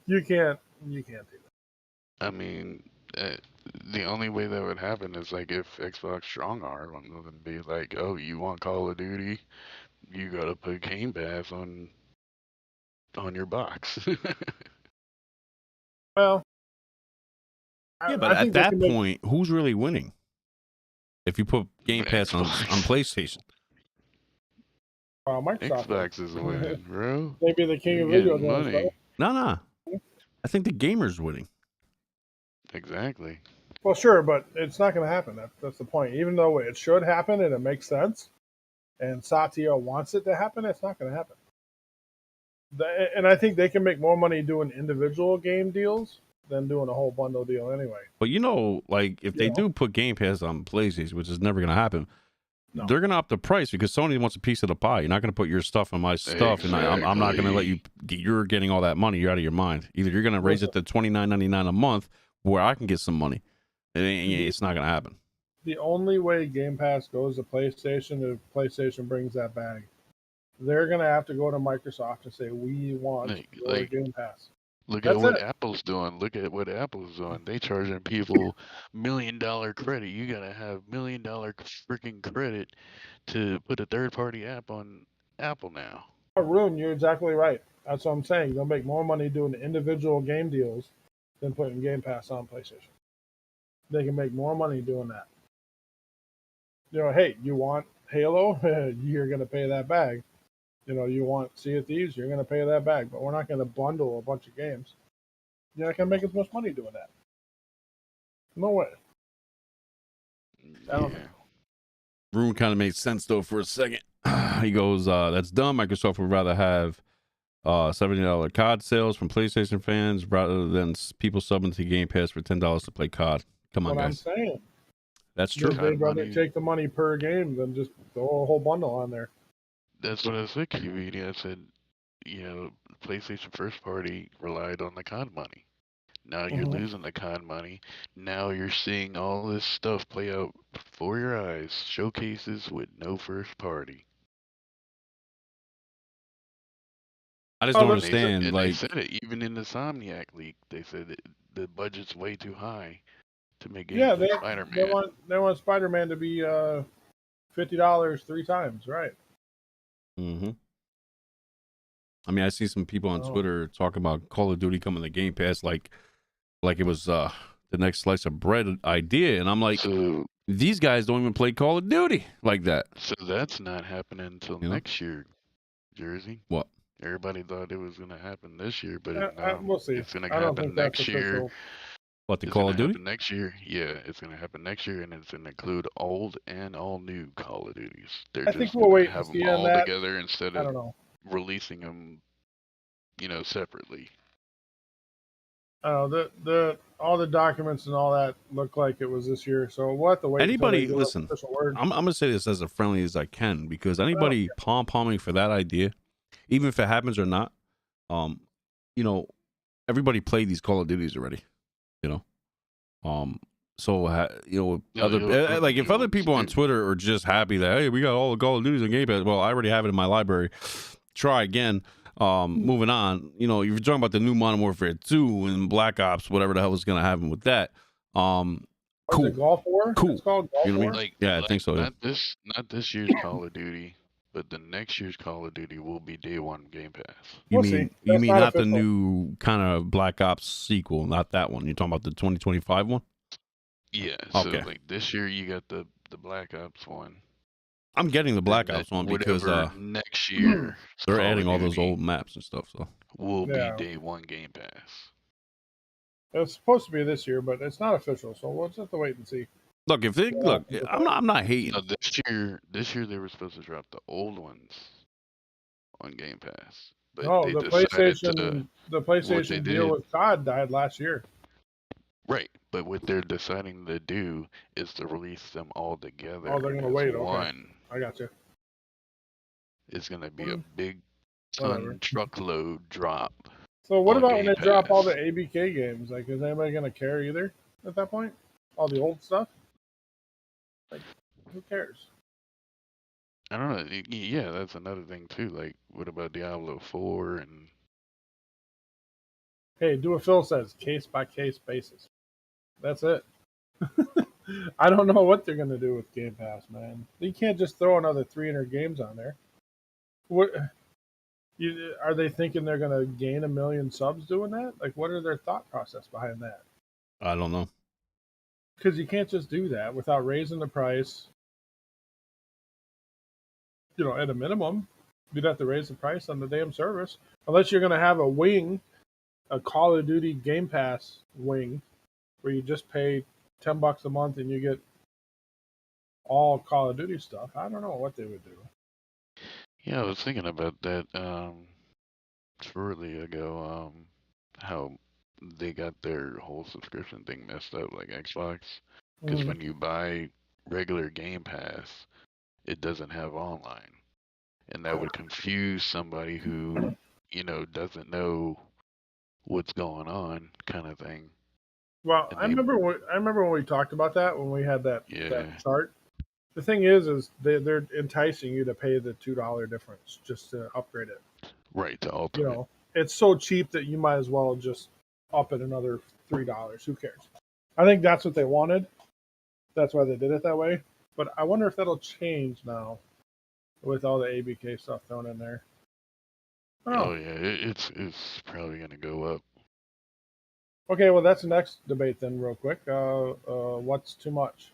H: you can't do that.
C: I mean, the only way that would happen is like if Xbox strong arm them and be like, "Oh, you want Call of Duty? You gotta put Game Pass on your box."
H: Well,
A: Yeah, but at that point, who's really winning? If you put Game Pass on PlayStation,
H: Microsoft
C: Xbox is winning, bro.
H: Maybe the king of
C: You're
H: video
C: getting
H: games.
C: money.
A: No. I think the gamer's winning.
C: Exactly.
H: Well, sure, but it's not going to happen. That's the point. Even though it should happen and it makes sense, and Satya wants it to happen, it's not going to happen. And I think they can make more money doing individual game deals than doing a whole bundle deal anyway.
A: But like if they do put Game Pass on PlayStation, which is never going to happen, they're going to up the price because Sony wants a piece of the pie. You're not going to put your stuff on my stuff, and I'm not going to let you. You're getting all that money. You're out of your mind. Either you're going to raise it to $29.99 a month, where I can get some money. It's not going to happen.
H: The only way Game Pass goes to PlayStation is if PlayStation brings that bag. They're going to have to go to Microsoft and say, "We want your Game Pass."
C: Look at what Apple's doing. They charging people $1 million credit. You gotta have $1 million freaking credit to put a third-party app on Apple now.
H: Rune, you're exactly right. That's what I'm saying. They'll make more money doing individual game deals than putting Game Pass on PlayStation. They can make more money doing that. Hey, you want Halo? You're going to pay that bag. You want Sea of Thieves? You're going to pay that bag. But we're not going to bundle a bunch of games. You're not going to make as much money doing that. No way. I don't think.
A: Rune kind of made sense though for a second. He goes, "That's dumb. Microsoft would rather have $70 COD sales from PlayStation fans rather than people subbing to Game Pass for $10 to play COD." Come on, guys.
H: I'm saying.
A: That's true.
H: They'd rather take the money per game than just throw a whole bundle on there.
C: That's what I said, QVD. I said, PlayStation first party relied on the COD money. Now you're losing the COD money. Now you're seeing all this stuff play out before your eyes. Showcases with no first party.
A: I just don't understand.
C: They said it even in the Insomniac leak. They said the budget's way too high to make games like Spider-Man.
H: They want Spider-Man to be $50 3 times, right?
A: Mm-hmm. I mean, I see some people on Twitter talking about Call of Duty coming to Game Pass like it was the next slice of bread idea, and I'm like, these guys don't even play Call of Duty like that.
C: So that's not happening until next year, Jersey.
A: What?
C: Everybody thought it was going to happen this year, but
H: we'll see.
C: It's going to happen next year.
A: What, the Call of Duty?
C: Next year, yeah, it's going to happen next year, and it's going to include old and all new Call of Duties.
H: I think we'll wait
C: have
H: to see
C: them all
H: that
C: together instead of releasing them, separately.
H: All the documents and all that look like it was this year, so we'll have to wait.
A: Anybody, listen, I'm going to say this as friendly as I can, because anybody pom-pomming for that idea, even if it happens or not, everybody played these Call of Duties already, so if other people on Twitter are just happy that, hey, we got all the Call of Duties on Game Pass, well, I already have it in my library. Try again. Moving on, you're talking about the new Modern Warfare 2 and Black Ops, whatever the hell is going to happen with that. Cool.
H: Gulf War?
A: Cool.
H: It's called Gulf War?
A: I think so.
C: Not this year's Call of Duty, but the next year's Call of Duty will be day one Game Pass.
A: You mean not the new kind of Black Ops sequel, not that one? You're talking about the 2025 one?
C: Yeah.
A: Okay.
C: So this year you got the Black Ops one.
A: I'm getting the Black Ops one because
C: next year
A: they're adding all those old maps and stuff. So
C: will be day one Game Pass.
H: It's supposed to be this year, but it's not official, so we'll just have to wait and see.
A: Look, if they look, I'm not hating.
C: So this year they were supposed to drop the old ones on Game Pass, but
H: No,
C: they
H: the
C: decided to.
H: PlayStation deal
C: did,
H: with COD died last year.
C: right? But what they're deciding to do is to release them all together.
H: Oh, they're gonna
C: as
H: wait. Okay,
C: one.
H: I got you.
C: It's gonna be a big
H: Whatever.
C: truckload drop.
H: So what
C: on
H: about when
C: Game
H: they drop all
C: Pass.
H: the ABK games? Like, is anybody gonna care either at that point? All the old stuff? Like, who cares?
C: I don't know. Yeah, that's another thing too. Like, what about Diablo 4 and
H: Hey, do what Phil says, case by case basis. That's it. I don't know what they're gonna do with Game Pass, man. You can't just throw another 300 games on there. What? Are they thinking they're gonna gain 1 million subs doing that? Like, what are their thought process behind that?
A: I don't know.
H: Because you can't just do that without raising the price. You know, at a minimum, you'd have to raise the price on the damn service, unless you're gonna have a Call of Duty Game Pass wing, where you just pay $10 a month and you get all Call of Duty stuff. I don't know what they would do.
C: Yeah, I was thinking about that shortly ago. How they got their whole subscription thing messed up, like Xbox. Because when you buy regular Game Pass, it doesn't have online, and that would confuse somebody who, doesn't know what's going on, kind of thing.
H: Well,
C: And
H: I remember when we talked about that when we had that
C: Yeah.
H: chart. The thing is they're enticing you to pay the $2 difference just to upgrade it.
C: Right, to
H: You
C: Ultimate.
H: know, it's so cheap that you might as well just up it another $3. Who cares? I think that's what they wanted. That's why they did it that way. But I wonder if that'll change now with all the ABK stuff thrown in there.
C: Oh yeah, it's probably gonna go up.
H: Okay, well that's the next debate then, real quick. What's too much?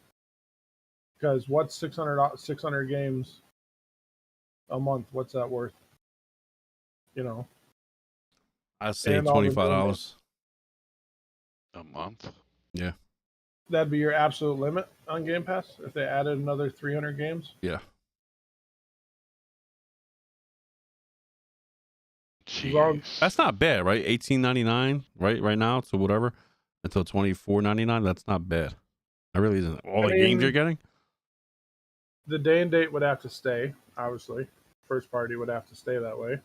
H: Because what's 600 games a month? What's that worth? You know,
A: I say
H: And all the
A: $25.
C: A month?
A: Yeah.
H: that'd be your absolute limit on Game Pass if they added another 300 games.
A: Yeah.
C: Jeez.
A: That's not bad, right? $18.99, right now to whatever until $24.99. That's not bad. That really isn't. All the games you're getting.
H: The day and date would have to stay, obviously. First party would have to stay that way.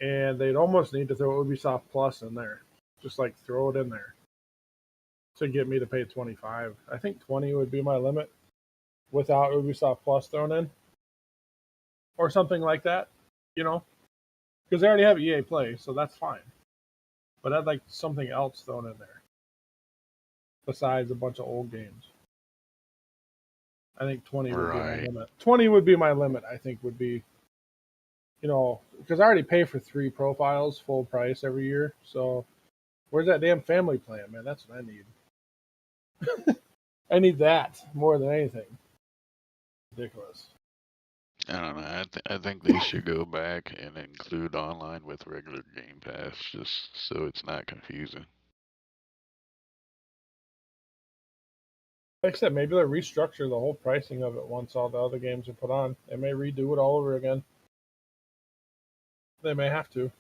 H: And they'd almost need to throw Ubisoft Plus in there. Just like throw it in there to get me to pay 25. I think 20 would be my limit without Ubisoft Plus thrown in. Or something like that, you know? Because they already have EA Play, so that's fine. But I'd like something else thrown in there. Besides a bunch of old games. I think 20 would be my limit. 20 would be my limit, I think, would be, because I already pay for 3 profiles full price every year. So where's that damn family plan, man? That's what I need. I need that more than anything. Ridiculous.
C: I don't know. I think they should go back and include online with regular Game Pass, just so it's not confusing.
H: Like I said, maybe they'll restructure the whole pricing of it once all the other games are put on. They may redo it all over again. They may have to.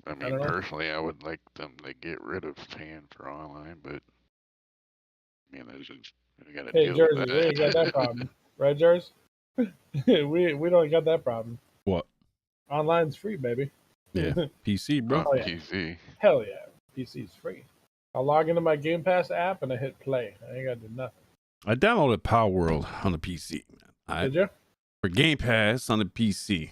C: I mean, personally, I would like them to get rid of paying for online, but I mean, we gotta deal
H: Jersey,
C: with
H: we ain't got that problem, right, Jersey? we don't got that problem.
A: What?
H: Online's free, baby.
A: Yeah, PC, bro.
H: Oh, yeah.
C: PC.
H: Hell yeah, PC's free. I'll log into my Game Pass app and I hit play. I ain't got to do nothing.
A: I downloaded Power World on the PC.
H: Did you?
A: For Game Pass on the PC.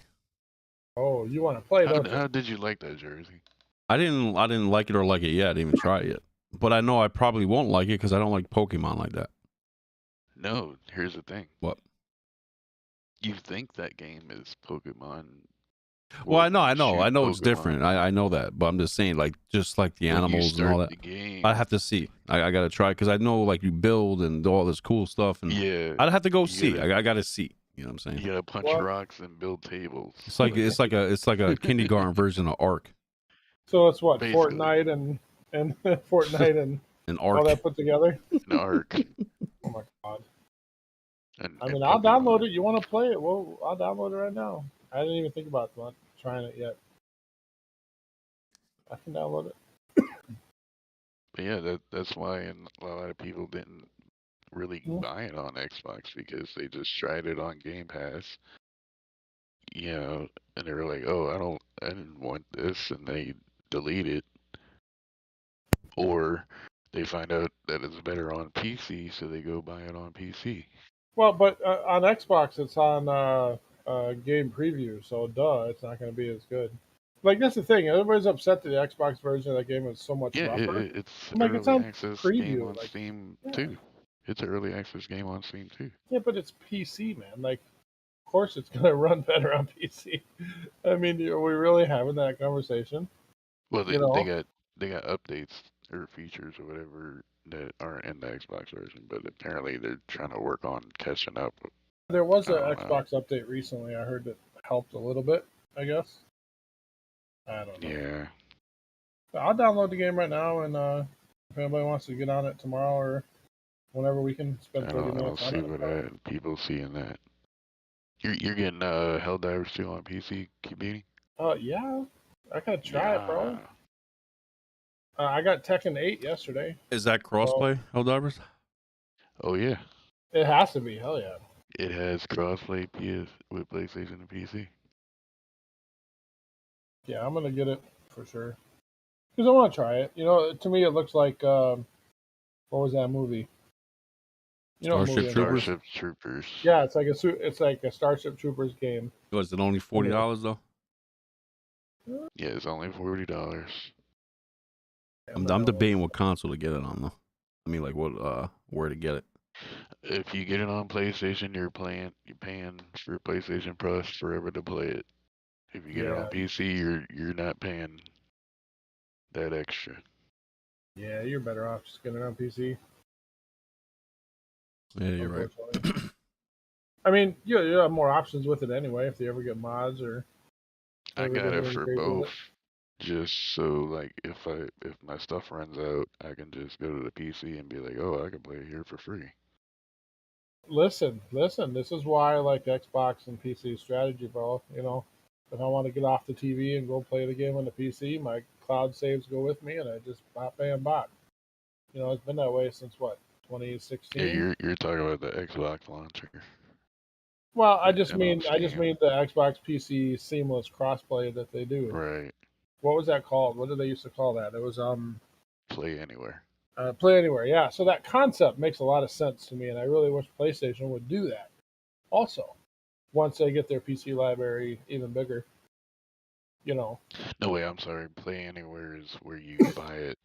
H: Oh, you want to play?
C: How did you like that, Jersey?
A: I didn't like it or like it yet. I didn't even try it yet. But I know I probably won't like it because I don't like Pokemon like that.
C: No, here's the thing.
A: What?
C: You think that game is Pokemon?
A: Well, I know
C: Pokemon.
A: it's different. I know that, but I'm just saying, like, just like the animals and all that. I have to see. I got to try because I know, like, you build and do all this cool stuff, and
C: yeah,
A: I'd have to go see. I got to see. You know what I'm saying?
C: You gotta punch rocks and build tables.
A: It's like a kindergarten version of Ark.
H: So it's what
C: Basically.
H: Fortnite and Fortnite and
A: An Ark.
H: all that put together.
C: An Ark.
H: my god.
C: And,
H: I
C: and
H: mean, I'll download
C: Pokemon.
H: it. You want to play it? Well, I'll download it right now. I didn't even think about trying it yet. I can download it.
C: But yeah, that's why a lot of people didn't really
H: Mhm.
C: buy it on Xbox because they just tried it on Game Pass, and they were like, "Oh, I didn't want this," and they delete it, or they find out that it's better on PC, so they go buy it on PC.
H: Well, but on Xbox, it's on game preview, so it's not going to be as good. Like that's the thing. Everybody's upset that the Xbox version of that game is so much
C: Yeah,
H: rougher.
C: it's
H: I'm like, it's
C: early
H: on
C: access game
H: preview.
C: on
H: Like,
C: Steam
H: yeah,
C: too. It's an early access game on Steam too.
H: yeah, but it's PC, man. Like, of course, it's going to run better on PC. I mean, are we really having that conversation?
C: Well,
H: You
C: they
H: know,
C: got updates or features or whatever that aren't in the Xbox version, but apparently they're trying to work on catching up.
H: there was
C: I
H: an
C: don't know.
H: Xbox update recently. I heard that helped a little bit. I guess. I don't know.
C: Yeah,
H: I'll download the game right now, and if anybody wants to get on it tomorrow or whenever, we can spend 30
C: I'll
H: minutes on
C: see
H: it.
C: what people seeing that. You're getting Helldivers 2 on PC, Kibini?
H: Yeah, I gotta try it, bro.
C: Yeah.
H: I got Tekken 8 yesterday.
A: Is that
H: So
A: crossplay, Helldivers?
C: Oh yeah.
H: it has to be. Hell yeah.
C: It has crossplay PS with PlayStation and PC.
H: Yeah, I'm gonna get it for sure because I want to try it. You know, to me, it looks like what was that movie? You know what movie
A: Starship
H: I'm
A: Troopers?
H: thinking?
C: Starship Troopers.
H: Yeah, it's like a Starship Troopers game.
A: Was it only $40 though?
C: Yeah, it's only $40.
A: I'm debating what console to get it on though. I mean, like what where to get it.
C: If you get it on PlayStation, you're paying for PlayStation Plus forever to play it. If you get it
H: Yeah,
C: on PC, you're not paying that extra.
H: yeah, you're better off just getting it on PC.
A: Yeah, you're right.
H: Unfortunately. I mean, you have more options with it anyway if they ever get mods or
C: I
H: ever
C: got
H: get
C: it
H: anything
C: for
H: crazy with
C: both,
H: it.
C: just so like if my stuff runs out, I can just go to the PC and be like, oh, I can play it here for free.
H: Listen. This is why I like Xbox and PC strategy, bro. You know, if I want to get off the TV and go play the game on the PC, my cloud saves go with me, and I just bam, bot. You know, it's been that way since what,
C: Yeah,
H: 2016.
C: you're talking about the Xbox launcher
H: Well,
C: and on
H: I just
C: Steam,
H: mean the Xbox PC seamless crossplay that they do.
C: right?
H: What was that called? What did they used to call that? It was
C: Play anywhere.
H: Play Anywhere. Yeah, so that concept makes a lot of sense to me, and I really wish PlayStation would do that. Also, once they get their PC library even bigger, you know.
C: No way, I'm sorry. Play anywhere is where you buy it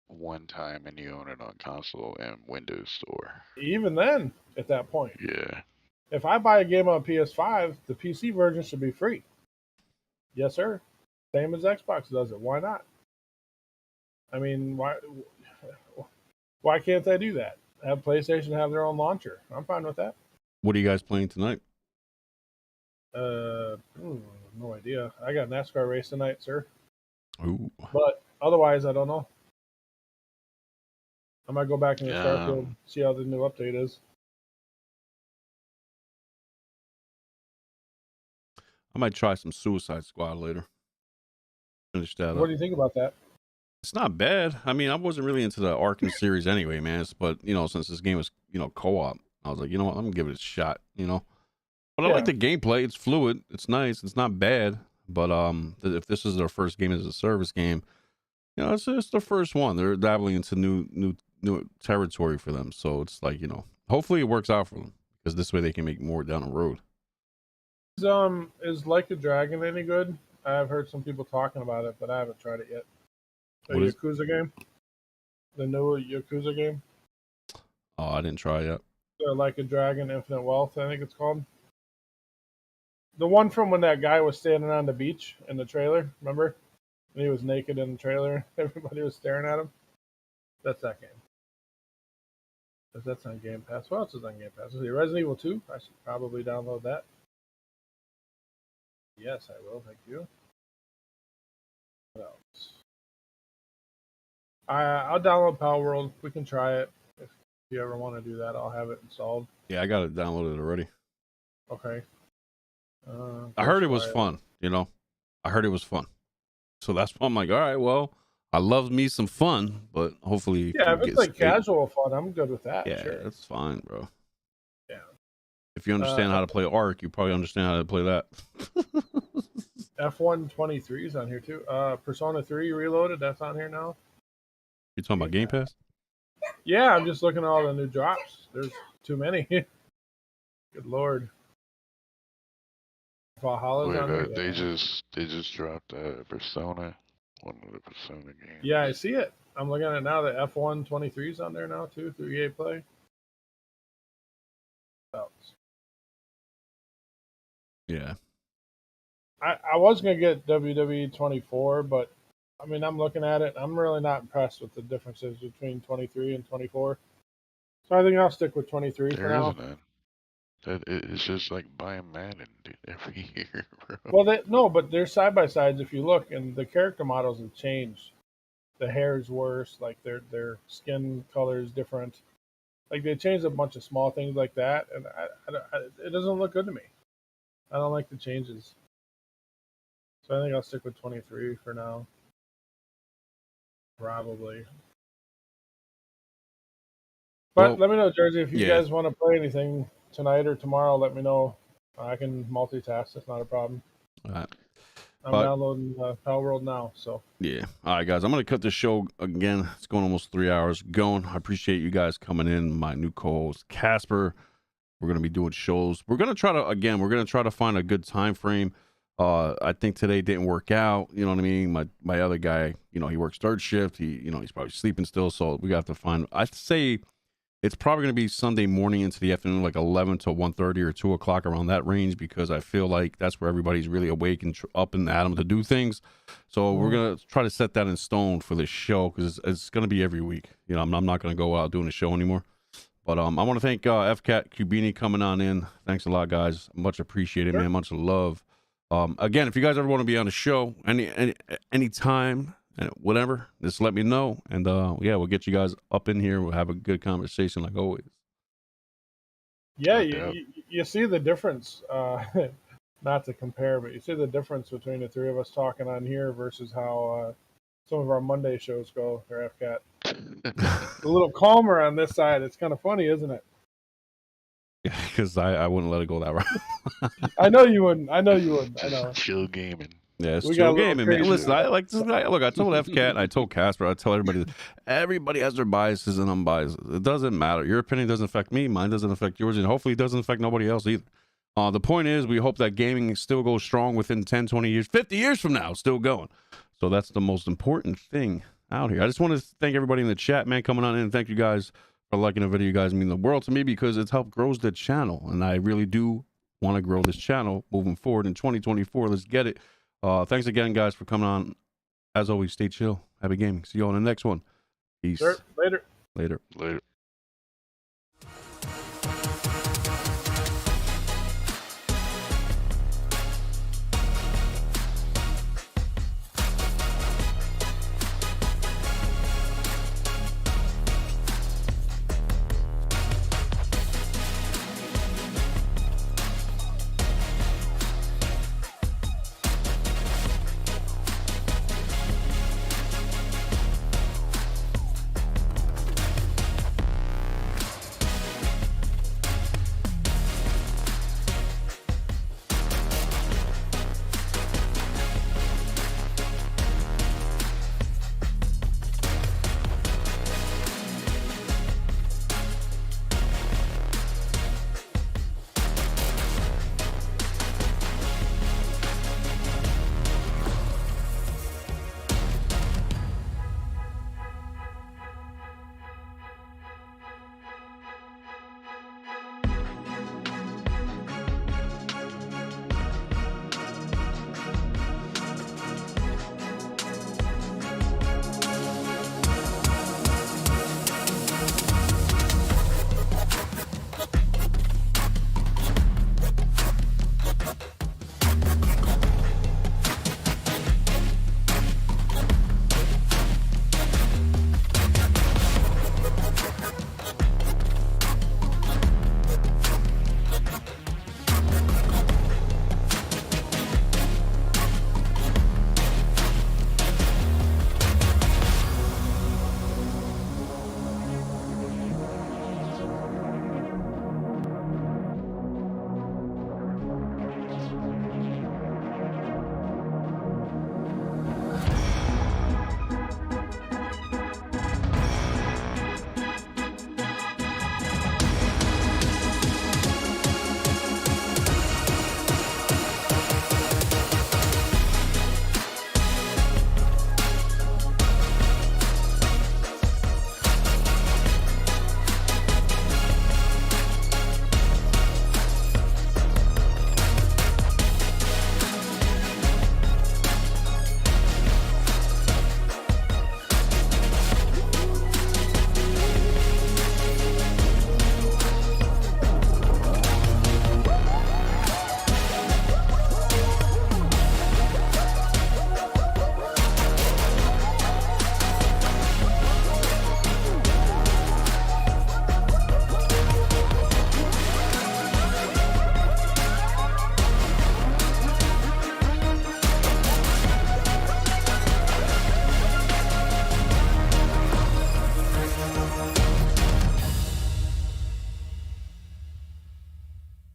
C: one time and you own it on console and Windows Store.
H: Even then, at that point,
C: Yeah.
H: if I buy a game on PS5, the PC version should be free. Yes, sir. Same as Xbox does it. Why not? I mean, why can't they do that? Have PlayStation have their own launcher. I'm fine with that.
A: What are you guys playing tonight?
H: No idea. I got NASCAR race tonight, sir.
A: Ooh.
H: But otherwise, I don't know. I might go back into Starfield, see how the new update is.
A: I might try some Suicide Squad later. Finish that
H: What
A: up.
H: do you think about that?
A: It's not bad. I mean, I wasn't really into the Arkham series anyway, man. But since this game was, co-op, I was like, you know what, I'm gonna give it a shot, But I like the gameplay. It's fluid. It's nice. It's not bad. But if this is their first game as a service game, it's just the first one. They're dabbling into new territory for them. So it's like, hopefully it works out for them because this way they can make more down the road.
H: Is Like a Dragon any good? I've heard some people talking about it, but I haven't tried it yet. The Yakuza game? The new Yakuza game?
A: Oh, I didn't try yet.
H: Like a Dragon Infinite Wealth, I think it's called. The one from when that guy was standing on the beach in the trailer, remember? And he was naked in the trailer. Everybody was staring at him. That's that game. Because that's on Game Pass. What else is on Game Pass? Is it Resident Evil 2? I should probably download that. Yes, I will. Thank you. What else? I'll download Power World. We can try it. If you ever want to do that, I'll have it installed.
A: Yeah, I got it downloaded already.
H: Okay.
A: I heard it was
H: Ghostwire.
A: fun, you know. I heard it was fun. So that's why I'm like, all right, well, I love me some fun, but hopefully
H: Yeah, if
A: can
H: it's like
A: get
H: casual fun, I'm good with that.
A: yeah,
H: Sure.
A: that's fine, bro.
H: Yeah.
A: If you understand how to play Ark, you probably understand how to play that.
H: F123 is on here too. Persona 3 Reloaded, that's on here now.
A: You talking about Game Pass?
H: Yeah, I'm just looking at all the new drops. There's too many. Good lord. Valhalla's
C: Wait,
H: on here.
C: they just dropped Persona, one of the Persona games.
H: Yeah, I see it. I'm looking at it now. The F123 is on there now too through EA Play.
A: Yeah.
H: I was gonna get WWE 24, but I mean I'm looking at it. I'm really not impressed with the differences between 23 and 24. So I think I'll stick with 23 for
C: There
H: now.
C: isn't that. It's just like buying Madden every year, bro.
H: Well, no, but they're side by sides. If you look, and the character models have changed. The hair is worse. Like their skin color is different. Like they changed a bunch of small things like that, and it doesn't look good to me. I don't like the changes. So I think I'll stick with 23 for now. Probably. But
A: Well,
H: let me know, Jersey, if you
A: yeah.
H: guys want to play anything tonight or tomorrow. Let me know. I can multitask. That's not a problem.
A: All right.
H: I'm downloading Pal World now. So
A: Yeah. All right, guys. I'm going to cut the show again. It's going almost 3 hours going. I appreciate you guys coming in. My new co-host, Casper. We're going to be doing shows. We're going to try to find a good time frame. I think today didn't work out. You know what I mean? My other guy, you know, he works third shift. He's probably sleeping still. So we got to find, I'd say it's probably going to be Sunday morning into the afternoon, like 11 to 1:30 or 2 o'clock, around that range, because I feel like that's where everybody's really awake and up and at 'em to do things. So we're going to try to set that in stone for this show, because it's going to be every week. You know, I'm not going to go out doing a show anymore. But I want to thank FCat Cubini coming on in. Thanks a lot, guys. Much appreciated, man. Much love. Again, if you guys ever want to be on the show, any time, whatever, just let me know. And yeah, we'll get you guys up in here. We'll have a good conversation like always.
H: yeah, you see the difference. Not to compare, but you see the difference between the three of us talking on here versus how some of our Monday shows go. Or FCat. A little calmer on this side. It's kind of funny, isn't it?
A: Yeah, because I wouldn't let it go that route.
H: I know you wouldn't. I know.
C: Chill gaming.
A: Yeah, it's
H: We
A: chill
H: got a little
A: gaming, man.
H: crazy.
A: Listen, I like this guy. Look, I told FCat, I told Casper, I tell everybody has their biases and I'm biased. It doesn't matter. Your opinion doesn't affect me. Mine doesn't affect yours, and hopefully it doesn't affect nobody else either. The point is, we hope that gaming still goes strong within 10, 20 years, 50 years from now, still going. So that's the most important thing out here. I just want to thank everybody in the chat, man, coming on in. And thank you guys for liking the video. You guys mean the world to me, because it's helped grows the channel. And I really do want to grow this channel moving forward in 2024. Let's get it. Thanks again, guys, for coming on. As always, stay chill. Happy gaming. See you on the next one. Peace.
H: Sure. Later.
A: Later.
C: Later.